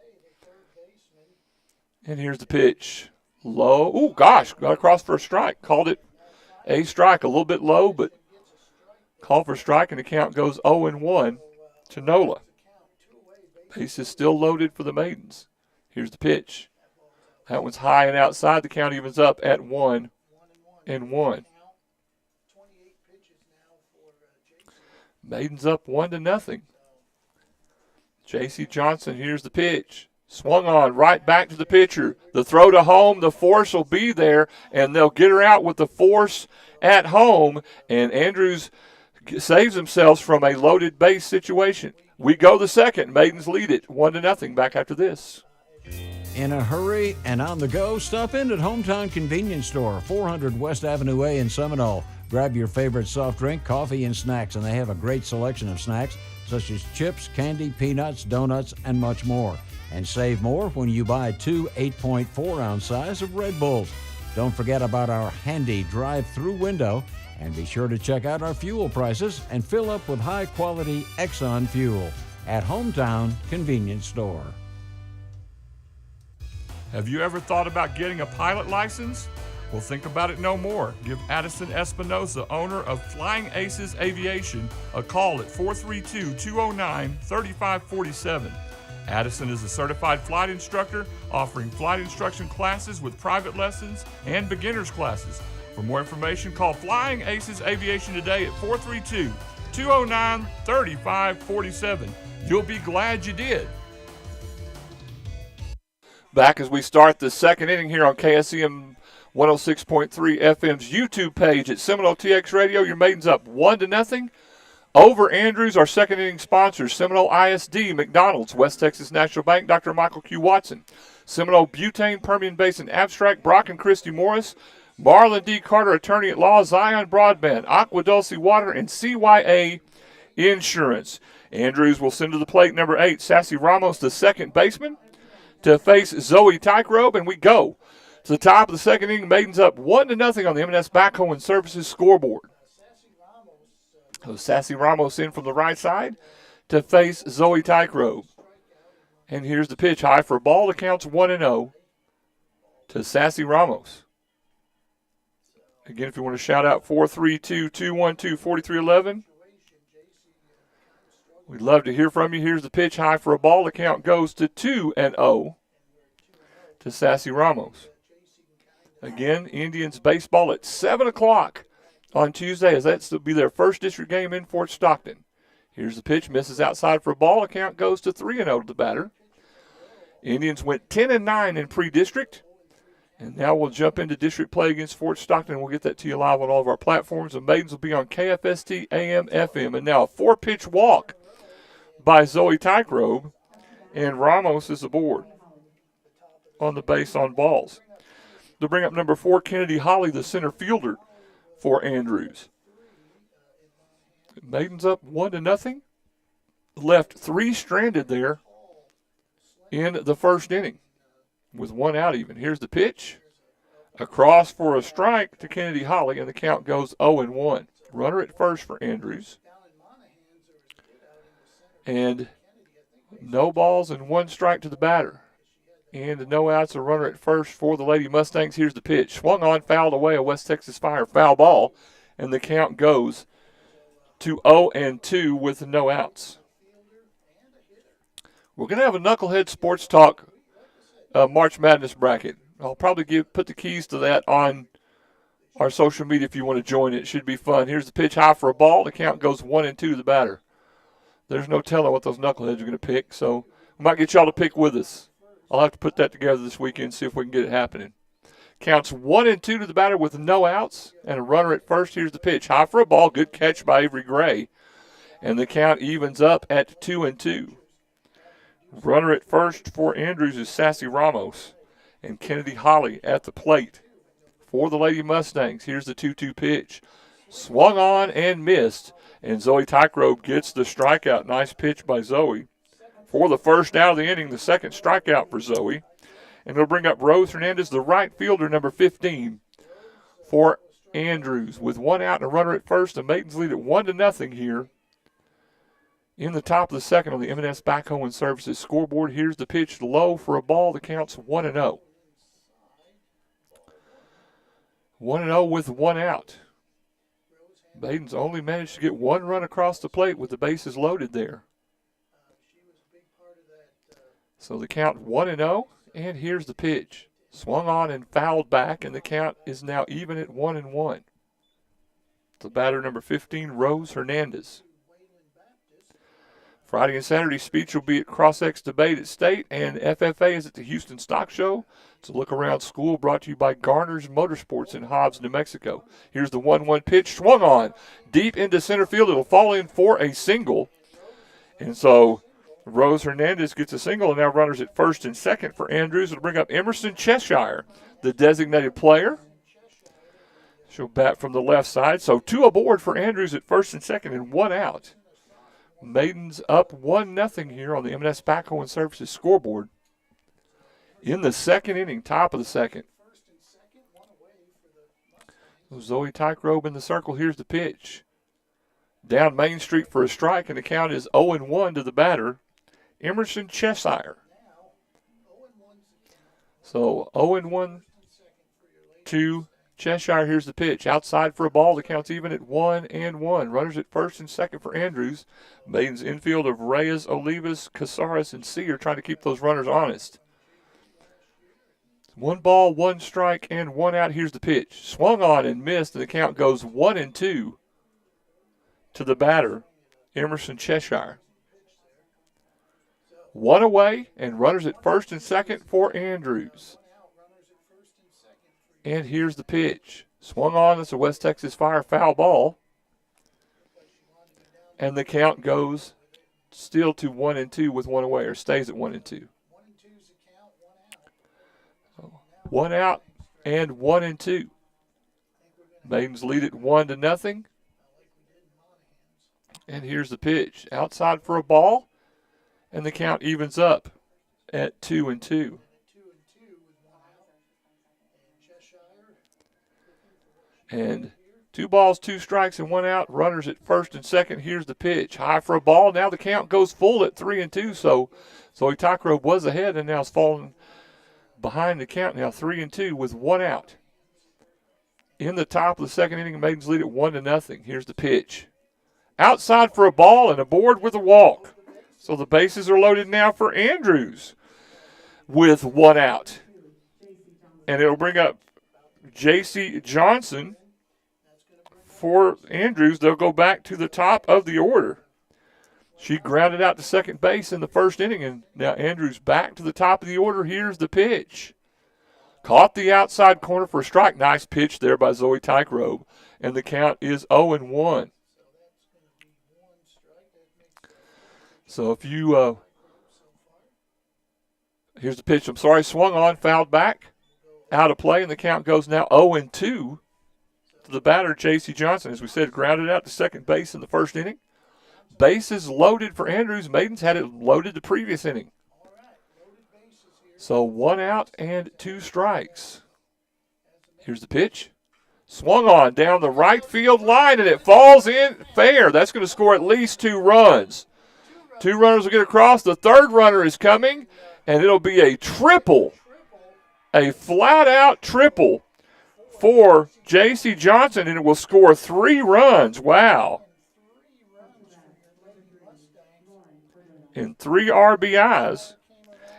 And here's the pitch. Low. Oh, gosh, got across for a strike. Called it a strike, a little bit low, but called for a strike, and the count goes 0-1 to Nola. Base is still loaded for the Maidens. Here's the pitch. That one's high and outside. The count evens up at 1-1. Maidens up 1-0. J.C. Johnson, here's the pitch. Swung on, right back to the pitcher. The throw to home, the force will be there, and they'll get her out with the force at home, and Andrews saves themselves from a loaded base situation. We go the second. Maidens lead it 1-0 back after this. In a hurry and on the go, stop in at Hometown Convenience Store, 400 West Avenue A in Seminole. Grab your favorite soft drink, coffee, and snacks, and they have a great selection of snacks such as chips, candy, peanuts, donuts, and much more. And save more when you buy 2 8.4-ounce size of Red Bulls. Don't forget about our handy drive-through window, and be sure to check out our fuel prices and fill up with high-quality Exxon fuel at Hometown Convenience Store. Have you ever thought about getting a pilot license? Well, think about it no more. Give Addison Espinosa, owner of Flying Aces Aviation, a call at 432-209-3547. Addison is a certified flight instructor offering flight instruction classes with private lessons and beginners classes. For more information, call Flying Aces Aviation today at 432-209-3547. You'll be glad you did. Back as we start the second inning here on KSEM 106.3 FM's YouTube page at Seminole TX Radio. Your Maidens up 1-0 over Andrews. Our second inning sponsors: Seminole ISD, McDonald's, West Texas National Bank, Dr. Michael Q. Watson, Seminole Butane, Permian Basin Abstract, Brock and Christy Morris, Marlon D. Carter, Attorney at Law, Zion Broadband, Aqua Dulce Water, and CYA Insurance. Andrews will send to the plate number 8, Sassy Ramos, the second baseman, to face Zoe Tykerobe, and we go to the top of the second inning. Maidens up 1-0 on the M&S Backhoe and Services scoreboard. So Sassy Ramos in from the right side to face Zoe Tykerobe. And here's the pitch, high for a ball. The count's 1-0 to Sassy Ramos. Again, if you want to shout out 432-212-4311, we'd love to hear from you. Here's the pitch, high for a ball. The count goes to 2-0 to Sassy Ramos. Again, Indians baseball at 7 o'clock on Tuesday, as that's to be their first district game in Fort Stockton. Here's the pitch, misses outside for a ball. The count goes to 3-0 to the batter. Indians went 10-9 in pre-district, and now we'll jump into district play against Fort Stockton. We'll get that to you live on all of our platforms. The Maidens will be on KFST AM FM. And now a 4-pitch walk by Zoe Tykerobe, and Ramos is aboard on the base on balls. They'll bring up number 4, Kennedy Holly, the center fielder for Andrews. Maidens up 1-0. Left 3 stranded there in the first inning with 1 out even. Here's the pitch. Across for a strike to Kennedy Holly, and the count goes 0-1. Runner at first for Andrews. And no balls and 1 strike to the batter. And no outs, a runner at first for the Lady Mustangs. Here's the pitch. Swung on, fouled away, a West Texas Fire foul ball. And the count goes to 0-2 with no outs. We're going to have a Knucklehead Sports Talk March Madness bracket. I'll probably put the keys to that on our social media if you want to join it. It should be fun. Here's the pitch, high for a ball. The count goes 1-2 to the batter. There's no telling what those knuckleheads are going to pick, so we might get y'all to pick with us. I'll have to put that together this weekend and see if we can get it happening. Counts 1-2 to the batter with no outs and a runner at first. Here's the pitch, high for a ball. Good catch by Avery Gray. And the count evens up at 2-2. Runner at first for Andrews is Sassy Ramos. And Kennedy Holly at the plate for the Lady Mustangs. Here's the 2-2 pitch. Swung on and missed. And Zoe Tykerobe gets the strikeout. Nice pitch by Zoe. For the first out of the inning, the second strikeout for Zoe. And we'll bring up Rose Hernandez, the right fielder, number 15, for Andrews. With 1 out and a runner at first, the Maidens lead at 1-0 here in the top of the second on the M&S Backhoe and Services scoreboard. Here's the pitch, low for a ball. The count's 1-0. 1-0 with 1 out. Maidens only managed to get 1 run across the plate with the bases loaded there. So the count 1-0, and here's the pitch. Swung on and fouled back, and the count is now even at 1-1. The batter, number 15, Rose Hernandez. Friday and Saturday speech will be at CrossX Debate at State, and FFA is at the Houston Stock Show. It's a look around school brought to you by Garner's Motorsports in Hobbs, New Mexico. Here's the 1-1 pitch, swung on deep into center field. It'll fall in for a single. And so Rose Hernandez gets a single, and now runners at first and second for Andrews. It'll bring up Emerson Cheshire, the designated player. She'll bat from the left side. So 2 aboard for Andrews at first and second and 1 out. Maidens up 1-0 here on the M&S Backhoe and Services scoreboard in the second inning, top of the second. Zoe Tykerobe in the circle. Here's the pitch. Down Main Street for a strike, and the count is 0-1 to the batter, Emerson Cheshire. So 0-1 to Cheshire, here's the pitch. Outside for a ball. The count's even at 1-1. Runners at first and second for Andrews. Maidens infield of Reyes, Olivas, Casares, and Sear trying to keep those runners honest. 1 ball, 1 strike, and 1 out. Here's the pitch. Swung on and missed, and the count goes 1-2 to the batter, Emerson Cheshire. 1 away, and runners at first and second for Andrews. And here's the pitch. Swung on. It's a West Texas Fire foul ball. And the count goes still to 1-2 with 1 away, or stays at 1-2. 1 out and 1-2. Maidens lead it 1-0. And here's the pitch. Outside for a ball. And the count evens up at 2-2. And 2 balls, 2 strikes, and 1 out. Runners at first and second. Here's the pitch. High for a ball. Now the count goes full at 3-2. So Itakro was ahead and now is falling behind the count now, 3-2 with 1 out. In the top of the second inning, Maidens lead at 1-0. Here's the pitch. Outside for a ball and aboard with a walk. So the bases are loaded now for Andrews with 1 out. And it'll bring up J.C. Johnson for Andrews. They'll go back to the top of the order. She grounded out to second base in the first inning, and now Andrews back to the top of the order. Here's the pitch. Caught the outside corner for a strike. Nice pitch there by Zoe Tykerobe, and the count is 0-1. So if you here's the pitch. I'm sorry, swung on, fouled back, out of play, and the count goes now 0-2 to the batter, J.C. Johnson. As we said, grounded out to second base in the first inning. Bases loaded for Andrews. Maidens had it loaded the previous inning. So 1 out and 2 strikes. Here's the pitch. Swung on down the right field line, and it falls in fair. That's going to score at least 2 runs. 2 runners will get across. The third runner is coming, and it'll be a triple. A flat-out triple for J.C. Johnson, and it will score 3 runs. Wow. And 3 RBIs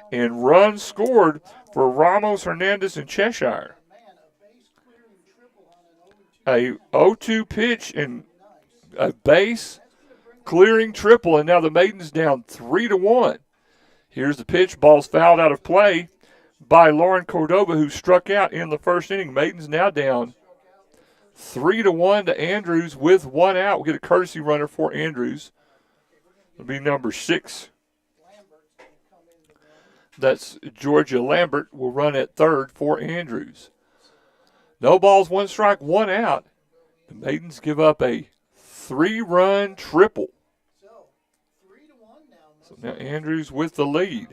and runs scored for Ramos, Hernandez, and Cheshire. A 0-2 pitch and a base clearing triple, and now the Maidens down 3-1. Here's the pitch. Ball's fouled out of play by Lauren Cordova, who struck out in the first inning. Maidens now down 3-1 to Andrews with 1 out. We'll get a courtesy runner for Andrews. It'll be number 6. That's Georgia Lambert will run at third for Andrews. No balls, 1 strike, 1 out. The Maidens give up a 3-run triple. So now Andrews with the lead.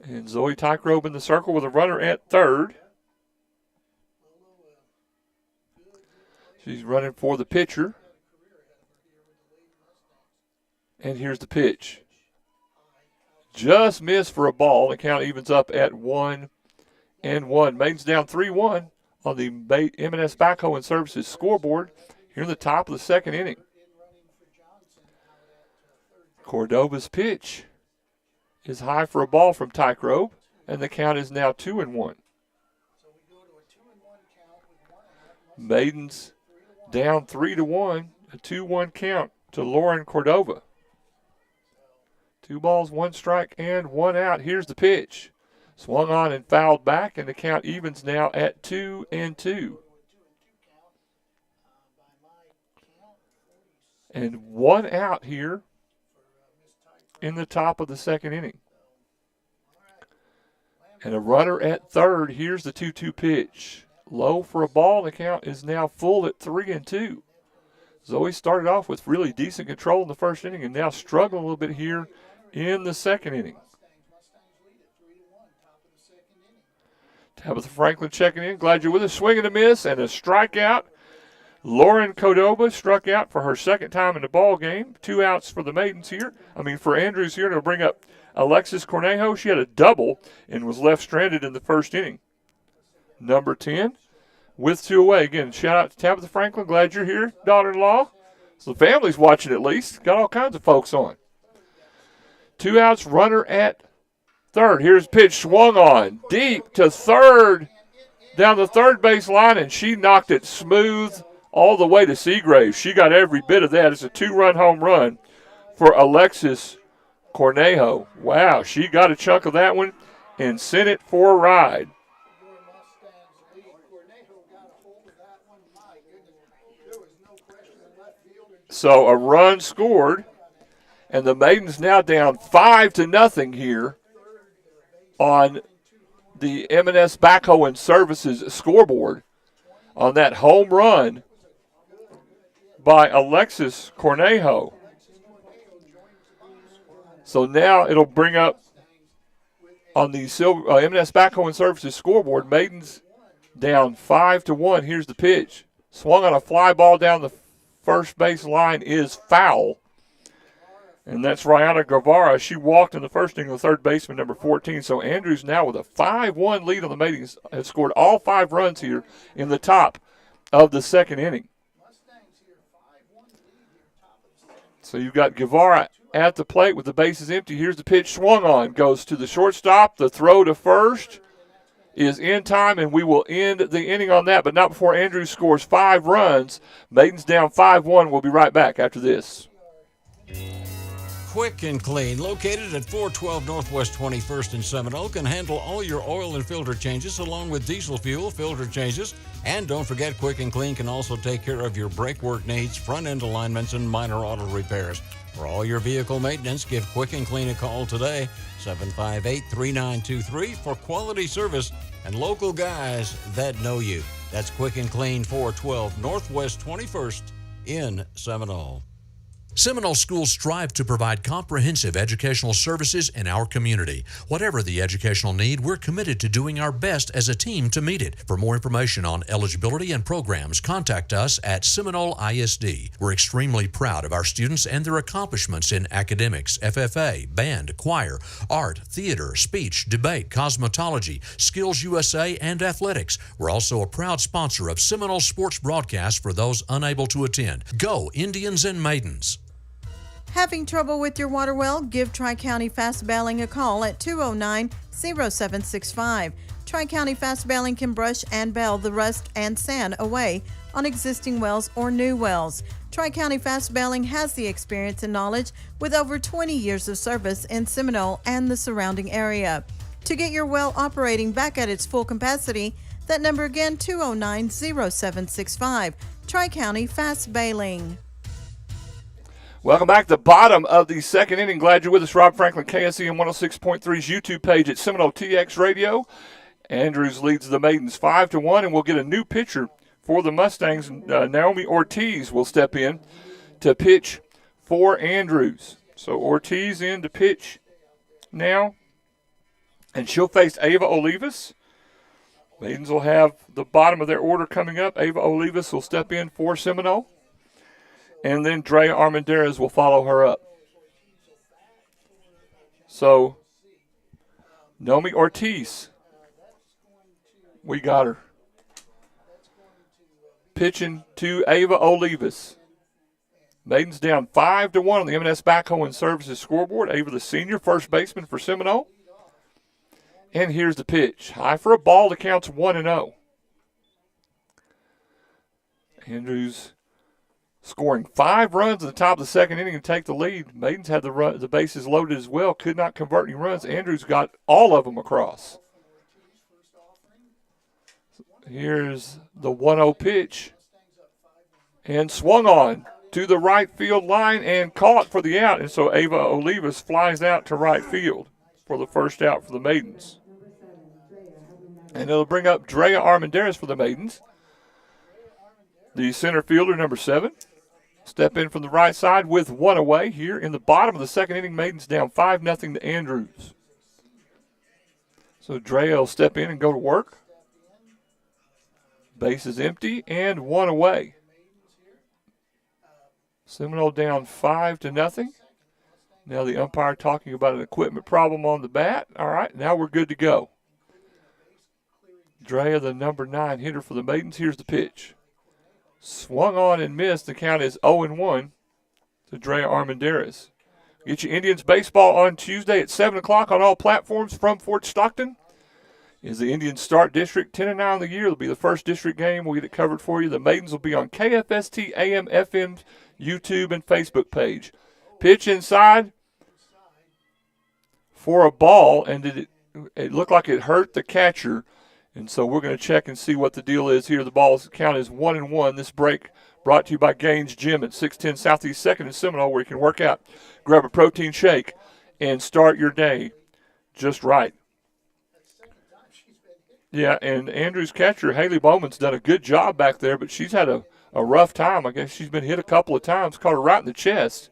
And Zoe Tykerobe in the circle with a runner at third. She's running for the pitcher. And here's the pitch. Just missed for a ball. The count evens up at 1-1. Maidens down 3-1 on the M&S Backhoe and Services scoreboard here in the top of the second inning. Cordova's pitch is high for a ball from Tykerobe, and the count is now 2-1. Maidens down 3-1, a 2-1 count to Lauren Cordova. 2 balls, 1 strike, and 1 out. Here's the pitch. Swung on and fouled back, and the count evens now at 2-2. And 1 out here in the top of the second inning. And a runner at third. Here's the 2-2 pitch. Low for a ball. The count is now full at 3-2. Zoe started off with really decent control in the first inning and now struggling a little bit here in the second inning. Tabitha Franklin checking in. Glad you're with us. Swing and a miss and a strikeout. Lauren Cordova struck out for her second time in the ball game. 2 outs for the Maidens here. For Andrews here. And it'll bring up Alexis Cornejo. She had a double and was left stranded in the first inning. number 10, with 2 away. Again, shout out to Tabitha Franklin. Glad you're here, daughter-in-law. So the family's watching at least. Got all kinds of folks on. 2 outs, runner at third. Here's pitch swung on. Deep to third, down the third base line, and she knocked it smooth all the way to Seagraves. She got every bit of that. It's a 2-run home run for Alexis Cornejo. Wow, she got a chunk of that one and sent it for a ride. So a run scored, and the Maidens now down 5-0 here on the M&S Backhoe and Services scoreboard on that home run by Alexis Cornejo. So now it'll bring up on the M&S Backhoe and Services scoreboard, Maidens down 5-1. Here's the pitch. Swung on a fly ball down the first base line is foul. And that's Rihanna Guevara. She walked in the first inning of the third baseman, number 14. So Andrews now with a 5-1 lead on the Maidens have scored all 5 runs here in the top of the second inning. So you've got Guevara at the plate with the bases empty. Here's the pitch swung on. Goes to the shortstop. The throw to first is in time, and we will end the inning on that, but not before Andrews scores 5 runs. Maidens down 5-1. We'll be right back after this. Quick and Clean, located at 412 Northwest 21st in Seminole, can handle all your oil and filter changes along with diesel fuel, filter changes. And don't forget, Quick and Clean can also take care of your brake work needs, front end alignments, and minor auto repairs. For all your vehicle maintenance, give Quick and Clean a call today, 758-3923, for quality service and local guys that know you. That's Quick and Clean, 412 Northwest 21st in Seminole. Seminole schools strive to provide comprehensive educational services in our community. Whatever the educational need, we're committed to doing our best as a team to meet it. For more information on eligibility and programs, contact us at Seminole ISD. We're extremely proud of our students and their accomplishments in academics, FFA, band, choir, art, theater, speech, debate, cosmetology, Skills USA, and athletics. We're also a proud sponsor of Seminole sports broadcasts for those unable to attend. Go Indians and Maidens! Having trouble with your water well? Give Tri-County Fast Bailing a call at 209-0765. Tri-County Fast Bailing can brush and bail the rust and sand away on existing wells or new wells. Tri-County Fast Bailing has the experience and knowledge with over 20 years of service in Seminole and the surrounding area. To get your well operating back at its full capacity, that number again, 209-0765. Tri-County Fast Bailing. Welcome back to the bottom of the second inning. Glad you're with us. Rob Franklin, KSEM 106.3's YouTube page at Seminole TX Radio. Andrews leads the Maidens 5-1, and we'll get a new pitcher for the Mustangs. Naomi Ortiz will step in to pitch for Andrews. So Ortiz in to pitch now, and she'll face Ava Olivas. Maidens will have the bottom of their order coming up. Ava Olivas will step in for Seminole. And then Drea Armendariz will follow her up. So, Naomi Ortiz, we got her. Pitching to Ava Olivas. Maidens down 5-1 on the M&S Backhoe and Services scoreboard. Ava, the senior, first baseman for Seminole. And here's the pitch. High for a ball. The count's 1-0. Andrews scoring 5 runs at the top of the second inning and take the lead. Maidens had the bases loaded as well, could not convert any runs. Andrews got all of them across. Here's the 1-0 pitch. And swung on to the right field line and caught for the out. And so Ava Olivas flies out to right field for the first out for the Maidens. And it'll bring up Drea Armendariz for the Maidens. The center fielder, number 7. Step in from the right side with 1 away here in the bottom of the second inning. Maidens down 5-0 to Andrews. So Drea will step in and go to work. Base is empty and 1 away. Seminole down 5-0. Now the umpire talking about an equipment problem on the bat. All right, now we're good to go. Drea, the number 9 hitter for the Maidens. Here's the pitch. Swung on and missed. The count is 0-1 to Drea Armendariz. Get your Indians baseball on Tuesday at 7 o'clock on all platforms from Fort Stockton. Is the Indians start district 10-9 of the year. It'll be the first district game. We'll get it covered for you. The Maidens will be on KFST AM FM's YouTube and Facebook page. Pitch inside for a ball, and it looked like it hurt the catcher. And so we're going to check and see what the deal is here. The ball's count is 1-1. This break brought to you by Gaines Gym at 610 Southeast 2nd in Seminole, where you can work out, grab a protein shake, and start your day just right. Yeah, and Andrew's catcher, Haley Bowman's done a good job back there, but she's had a rough time. I guess she's been hit a couple of times, caught her right in the chest.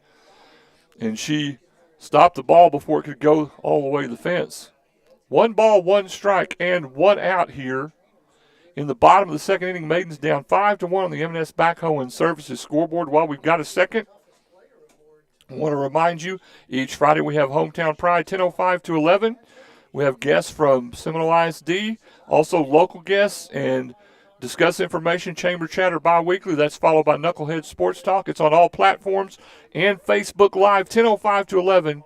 And she stopped the ball before it could go all the way to the fence. 1 ball, 1 strike, and 1 out here in the bottom of the second inning. Maidens down 5-1 on the M&S Backhoe and Services scoreboard. While we've got a second, I want to remind you, each Friday we have Hometown Pride, 10:05 to 11. We have guests from Seminole ISD, also local guests, and discuss information, chamber chatter bi-weekly. That's followed by Knucklehead Sports Talk. It's on all platforms and Facebook Live, 10:05 to 11,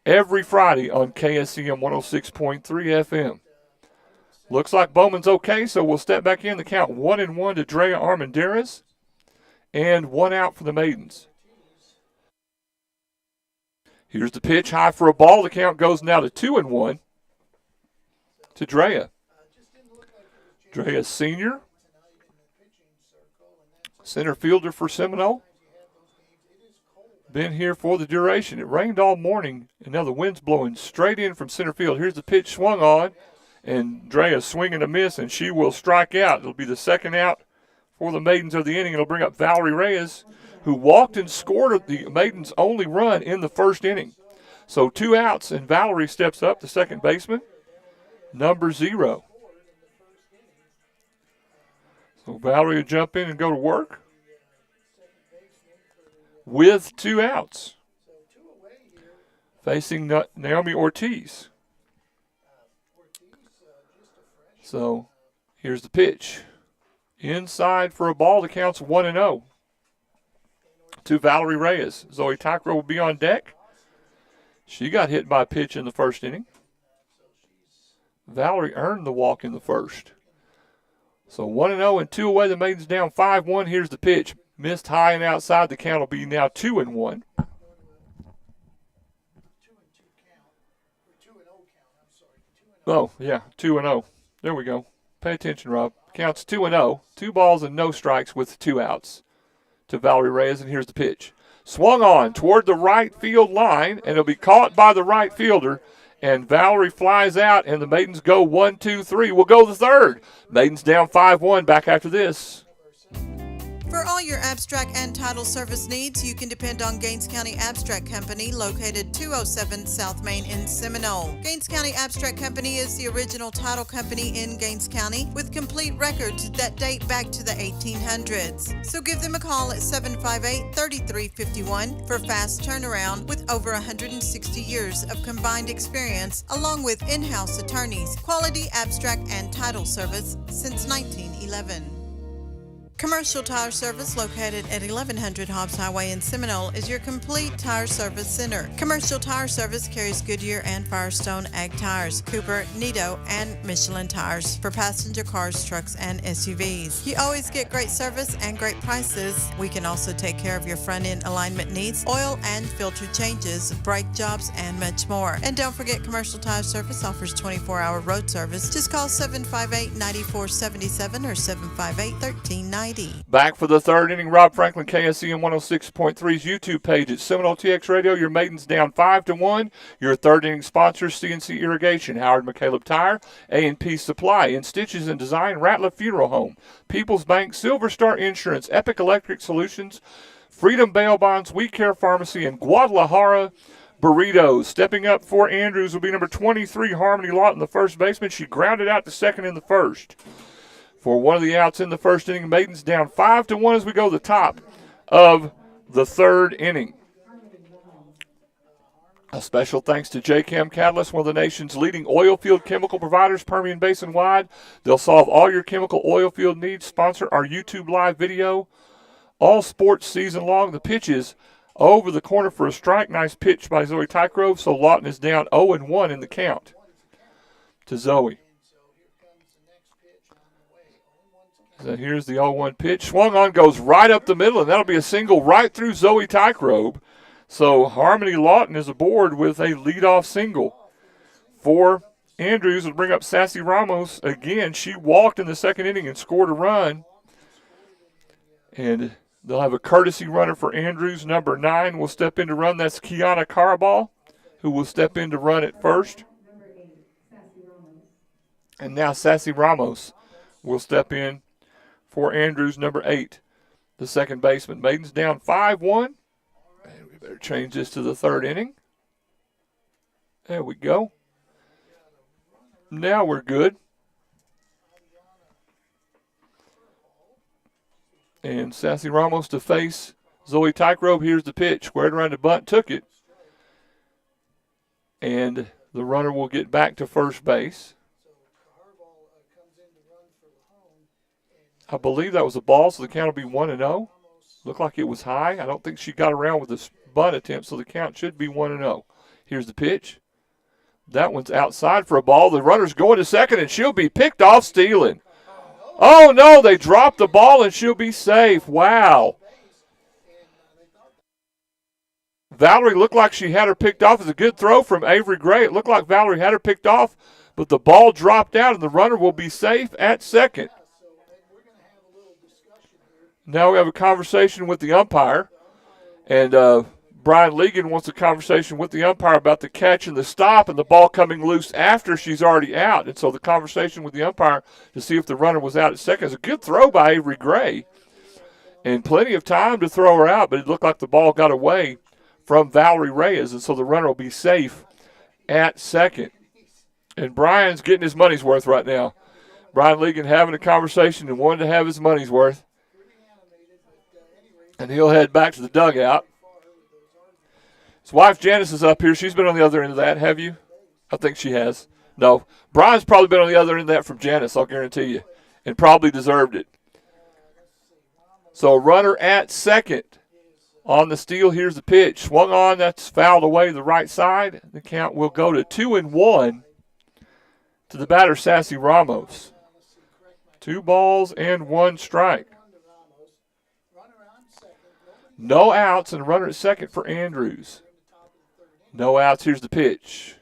every Friday on KSCM 106.3 FM. Looks like Bowman's okay, so we'll step back in. The count 1-1 to Drea Armendariz, and 1 out for the Maidens. Here's the pitch, high for a ball. The count goes now to 2-1 to Drea. Drea, senior, center fielder for Seminole. Been here for the duration. It rained all morning, and now the wind's blowing straight in from center field. Here's the pitch swung on, and Drea swinging a miss, and she will strike out. It'll be the second out for the Maidens of the inning. It'll bring up Valerie Reyes, who walked and scored the Maidens' only run in the first inning. So 2 outs, and Valerie steps up, the second baseman, number 0. So Valerie will jump in and go to work with 2 outs, facing Naomi Ortiz. So here's the pitch. Inside for a ball. The count's 1-0 to Valerie Reyes. Zoe Tycro will be on deck. She got hit by a pitch in the first inning. Valerie earned the walk in the first. So 1-0 and 2 away. The Maidens down 5-1. Here's the pitch. Missed high and outside. The count will be now 2-1. Oh, yeah, 2-0. There we go. Pay attention, Rob. Counts 2-0. 2 balls and no strikes with 2 outs to Valerie Reyes. And here's the pitch. Swung on toward the right field line, and it'll be caught by the right fielder. And Valerie flies out, and the Maidens go 1, 2, 3. We'll go the third. Maidens down 5-1. Back after this. For all your abstract and title service needs, you can depend on Gaines County Abstract Company, located 207 South Main in Seminole. Gaines County Abstract Company is the original title company in Gaines County with complete records that date back to the 1800s. So give them a call at 758-3351 for fast turnaround with over 160 years of combined experience, along with in-house attorneys, quality abstract and title service since 1911. Commercial Tire Service, located at 1100 Hobbs Highway in Seminole, is your complete tire service center. Commercial Tire Service carries Goodyear and Firestone Ag tires, Cooper, Nito, and Michelin tires for passenger cars, trucks, and SUVs. You always get great service and great prices. We can also take care of your front-end alignment needs, oil and filter changes, brake jobs, and much more. And don't forget, Commercial Tire Service offers 24-hour road service. Just call 758-9477 or 758-1390. Back for the third inning. Rob Franklin, KSCM 106.3's YouTube page at Seminole TX Radio. Your Maidens down 5-1. Your third inning sponsors: CNC Irrigation, Howard McCaleb Tire, A&P Supply, In Stitches and Design, Ratliff Funeral Home, People's Bank, Silver Star Insurance, Epic Electric Solutions, Freedom Bail Bonds, We Care Pharmacy, and Guadalajara Burritos. Stepping up for Andrews will be number 23, Harmony Lawton, the first baseman. She grounded out to second in the first. For one of the outs in the first inning, Maidens down 5-1 as we go to the top of the third inning. A special thanks to J-Chem Catalyst, one of the nation's leading oil field chemical providers, Permian Basin wide. They'll solve all your chemical oil field needs. Sponsor our YouTube live video all sports season long. The pitch is over the corner for a strike. Nice pitch by Zoe Tygrove. So Lawton is down 0-1 in the count to Zoe. So here's the 0-1 pitch. Swung on, goes right up the middle, and that'll be a single right through Zoe Tygrove. So Harmony Lawton is aboard with a leadoff single for Andrews. Will bring up Sassy Ramos again. She walked in the second inning and scored a run. And they'll have a courtesy runner for Andrews. Number 9 will step in to run. That's Kiana Carabal, who will step in to run at first. And now Sassy Ramos will step in for Andrews, number 8, the second baseman. Maidens down 5-1. And we better change this to the third inning. There we go. Now we're good. And Sassy Ramos to face Zoe Tygrove. Here's the pitch. Squared around the bunt, took it. And the runner will get back to first base. I believe that was a ball, so the count will be 1-0. Looked like it was high. I don't think she got around with this bunt attempt, so the count should be 1-0. Here's the pitch. That one's outside for a ball. The runner's going to second, and she'll be picked off stealing. Oh, no, they dropped the ball, and she'll be safe. Wow. Valerie looked like she had her picked off. It's a good throw from Avery Gray. It looked like Valerie had her picked off, but the ball dropped out, and the runner will be safe at second. Now we have a conversation with the umpire, and Brian Legan wants a conversation with the umpire about the catch and the stop and the ball coming loose after she's already out. And so the conversation with the umpire to see if the runner was out at second is a good throw by Avery Gray, and plenty of time to throw her out, but it looked like the ball got away from Valerie Reyes, and so the runner will be safe at second. And Brian's getting his money's worth right now. Brian Legan having a conversation and wanted to have his money's worth. And he'll head back to the dugout. His wife Janice is up here. She's been on the other end of that, have you? I think she has. No. Brian's probably been on the other end of that from Janice, I'll guarantee you. And probably deserved it. So a runner at second on the steal. Here's the pitch. Swung on. That's fouled away to the right side. The count will go to 2-1 to the batter, Sassy Ramos. 2 balls and 1 strike. No outs and a runner at second for Andrews. No outs. Here's the pitch.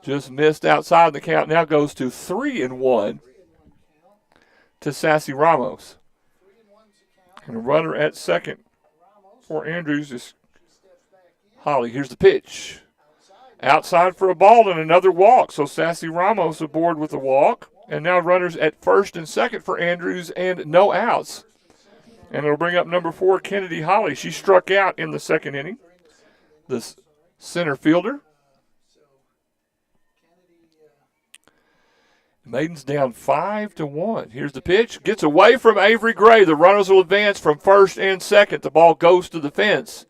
Just missed outside. The count now goes to 3-1 to Sassy Ramos. And a runner at second for Andrews is Holly. Here's the pitch. Outside for a ball and another walk. So Sassy Ramos aboard with a walk. And now runners at first and second for Andrews and no outs. And it'll bring up number 4, Kennedy Holly. She struck out in the second inning. The center fielder. Maidens down 5-1. Here's the pitch. Gets away from Avery Gray. The runners will advance from first and second. The ball goes to the fence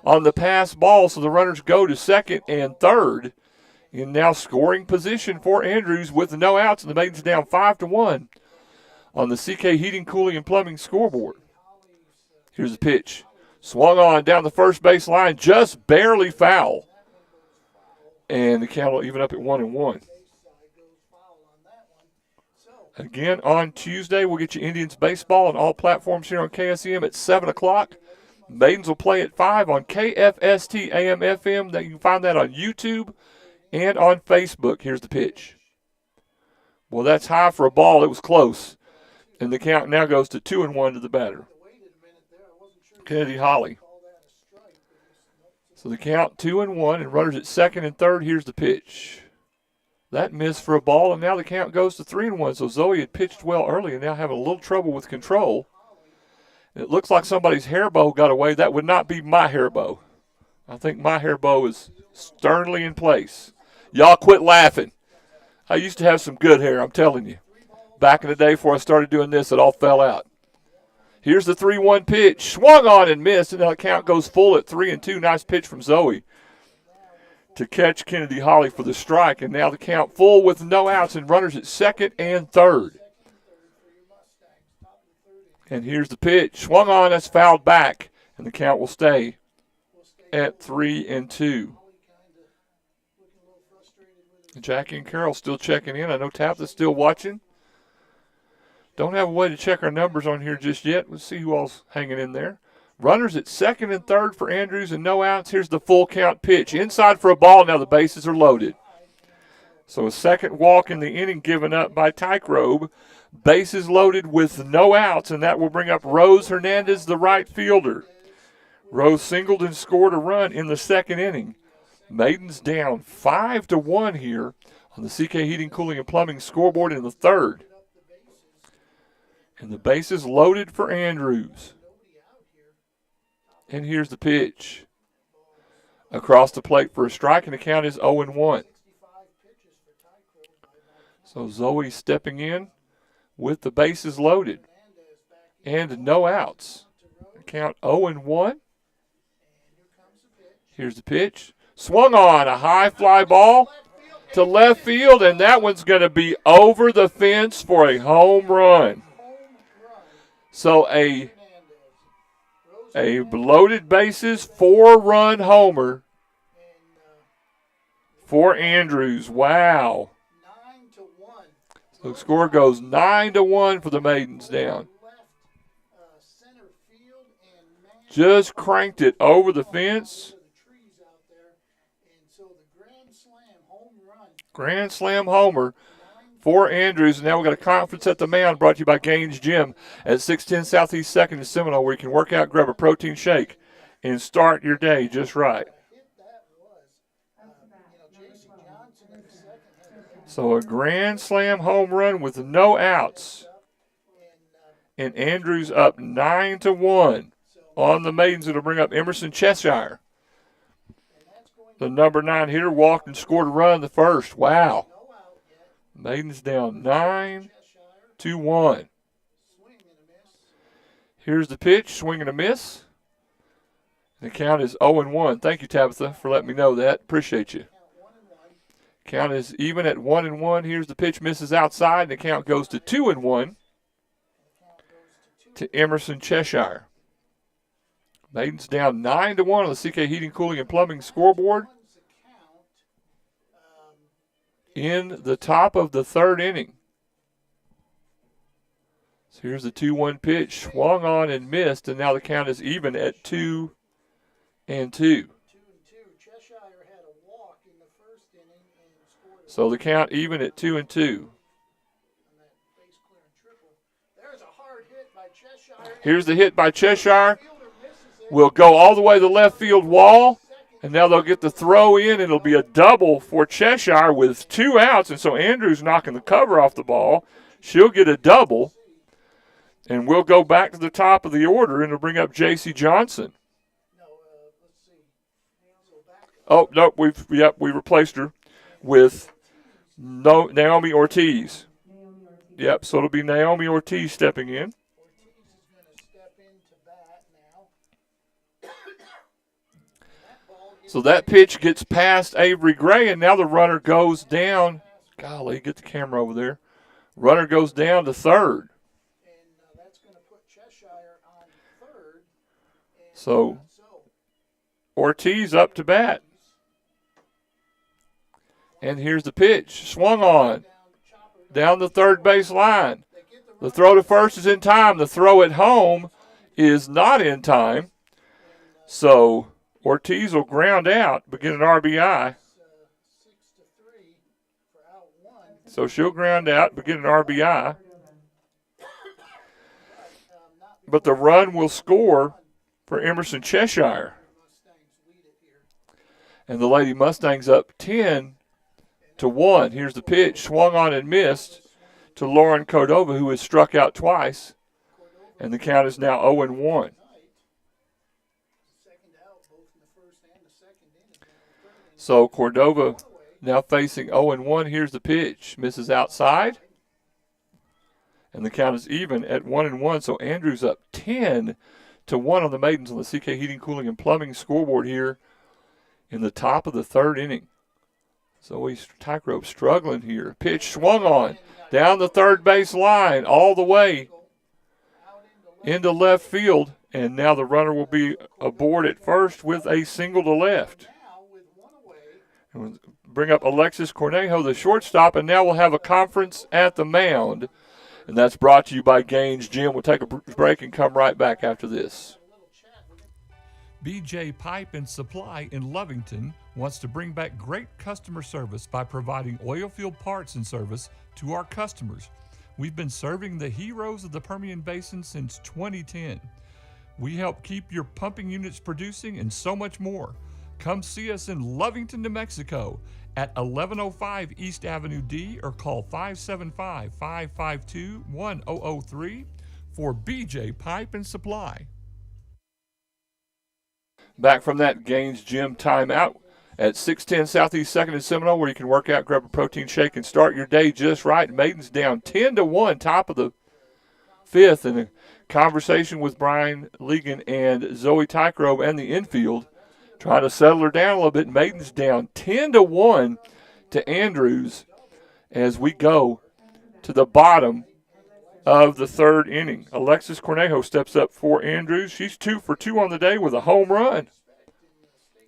on the pass ball, so the runners go to second and third. In now scoring position for Andrews with no outs, and the Maidens down 5-1 on the CK Heating, Cooling, and Plumbing scoreboard. Here's the pitch. Swung on down the first base line, just barely foul. And the count will even up at 1-1. Again, on Tuesday, we'll get you Indians baseball on all platforms here on KSEM at 7 o'clock. Maidens will play at 5 on KFST AM FM. You can find that on YouTube and on Facebook. Here's the pitch. Well, that's high for a ball. It was close. And the count now goes to 2-1 to the batter, Kennedy Holly. So the count 2-1, and runners at second and third. Here's the pitch. That missed for a ball, and now the count goes to 3-1. So Zoe had pitched well early and now having a little trouble with control. It looks like somebody's hair bow got away. That would not be my hair bow. I think my hair bow is sternly in place. Y'all quit laughing. I used to have some good hair, I'm telling you. Back in the day before I started doing this, it all fell out. Here's the 3-1 pitch. Swung on and missed, and now the count goes full at 3-2. Nice pitch from Zoe. to catch Kennedy Holly for the strike. And now the count full with no outs and runners at second and third. And here's the pitch. Swung on, that's fouled back. And the count will stay at 3-2. Jackie and Carol still checking in. I know Tabitha's still watching. Don't have a way to check our numbers on here just yet. Let's see who all's hanging in there. Runners at second and third for Andrews and no outs. Here's the full count pitch. Inside for a ball. Now the bases are loaded. So a second walk in the inning given up by Tykerobe. Bases loaded with no outs, and that will bring up Rose Hernandez, the right fielder. Rose singled and scored a run in the second inning. Maidens down 5-1 here on the CK Heating, Cooling, and Plumbing scoreboard in the third. And the bases loaded for Andrews. And here's the pitch. Across the plate for a strike, and the count is 0-1. So Zoe stepping in with the bases loaded and no outs. Count 0-1. Here's the pitch. Swung on, a high fly ball to left field, and that one's going to be over the fence for a home run. So a loaded bases, 4-run homer for Andrews. Wow. So the score goes 9-1 for the Maidens down. Just cranked it over the fence. Grand slam homer for Andrews. And now we've got a conference at the mound brought to you by Gaines Gym at 610 Southeast 2nd in Seminole, where you can work out, grab a protein shake, and start your day just right. So a grand slam home run with no outs. And Andrews up 9-1 on the Maidens. It'll bring up Emerson Cheshire. The number 9 hitter walked and scored a run in the first. Wow. Maidens down 9-1. Here's the pitch, swing and a miss. The count is 0-1. Thank you, Tabitha, for letting me know that. Appreciate you. Count is even at 1-1. Here's the pitch, misses outside, and the count goes to 2-1 to Emerson Cheshire. Maidens down 9-1 on the CK Heating, Cooling, and Plumbing scoreboard in the top of the third inning. So here's the 2-1 pitch, swung on and missed, and now the count is even at 2-2. So the count even at 2-2. Here's the hit by Cheshire. Will go all the way to the left field wall, and now they'll get the throw in. It'll be a double for Cheshire with 2 outs, and so Andrews knocking the cover off the ball. She'll get a double, and we'll go back to the top of the order, and it'll bring up J.C. Johnson. Oh, no, we replaced her with Naomi Ortiz. Yep, so it'll be Naomi Ortiz stepping in. So that pitch gets past Avery Gray, and now the runner goes down. Golly, get the camera over there. Runner goes down to third. So Ortiz up to bat. And here's the pitch. Swung on. Down the third base line. The throw to first is in time. The throw at home is not in time. So Ortiz will ground out, but get an RBI. So she'll ground out, but get an RBI. But the run will score for Emerson Cheshire. And the Lady Mustangs up 10-1. Here's the pitch, swung on and missed to Lauren Cordova, who has struck out twice. And the count is now 0-1. So Cordova now facing 0-1. Here's the pitch. Misses outside. And the count is even at 1-1. So Andrews up 10-1 on the Maidens on the CK Heating, Cooling, and Plumbing scoreboard here in the top of the third inning. Zoe Tygrove struggling here. Pitch swung on down the third base line all the way into left field. And now the runner will be aboard at first with a single to left. And we'll bring up Alexis Cornejo, the shortstop, and now we'll have a conference at the mound. And that's brought to you by Gaines Gym. We'll take a break and come right back after this. BJ Pipe and Supply in Lovington wants to bring back great customer service by providing oil field parts and service to our customers. We've been serving the heroes of the Permian Basin since 2010. We help keep your pumping units producing and so much more. Come see us in Lovington, New Mexico at 1105 East Avenue D or call 575-552-1003 for BJ Pipe and Supply. Back from that Gaines Gym timeout at 610 Southeast 2nd and Seminole, where you can work out, grab a protein shake, and start your day just right. Maidens down 10-1, top of the fifth, and a conversation with Brian Legan and Zoe Tygrove and the infield, trying to settle her down a little bit. Maidens down 10-1 to Andrews as we go to the bottom of the third inning. Alexis Cornejo steps up for Andrews. She's 2 for 2 on the day with a home run.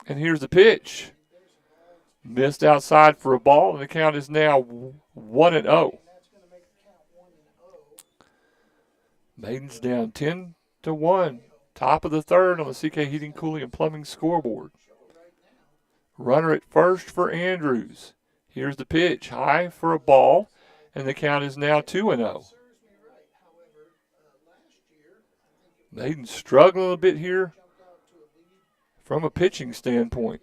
And here's the pitch. Missed outside for a ball, and the count is now 1-0. Maidens down 10-1. Top of the third on the CK Heating, Cooling, and Plumbing scoreboard. Runner at first for Andrews. Here's the pitch. High for a ball, and the count is now 2-0. Maidens struggling a bit here from a pitching standpoint.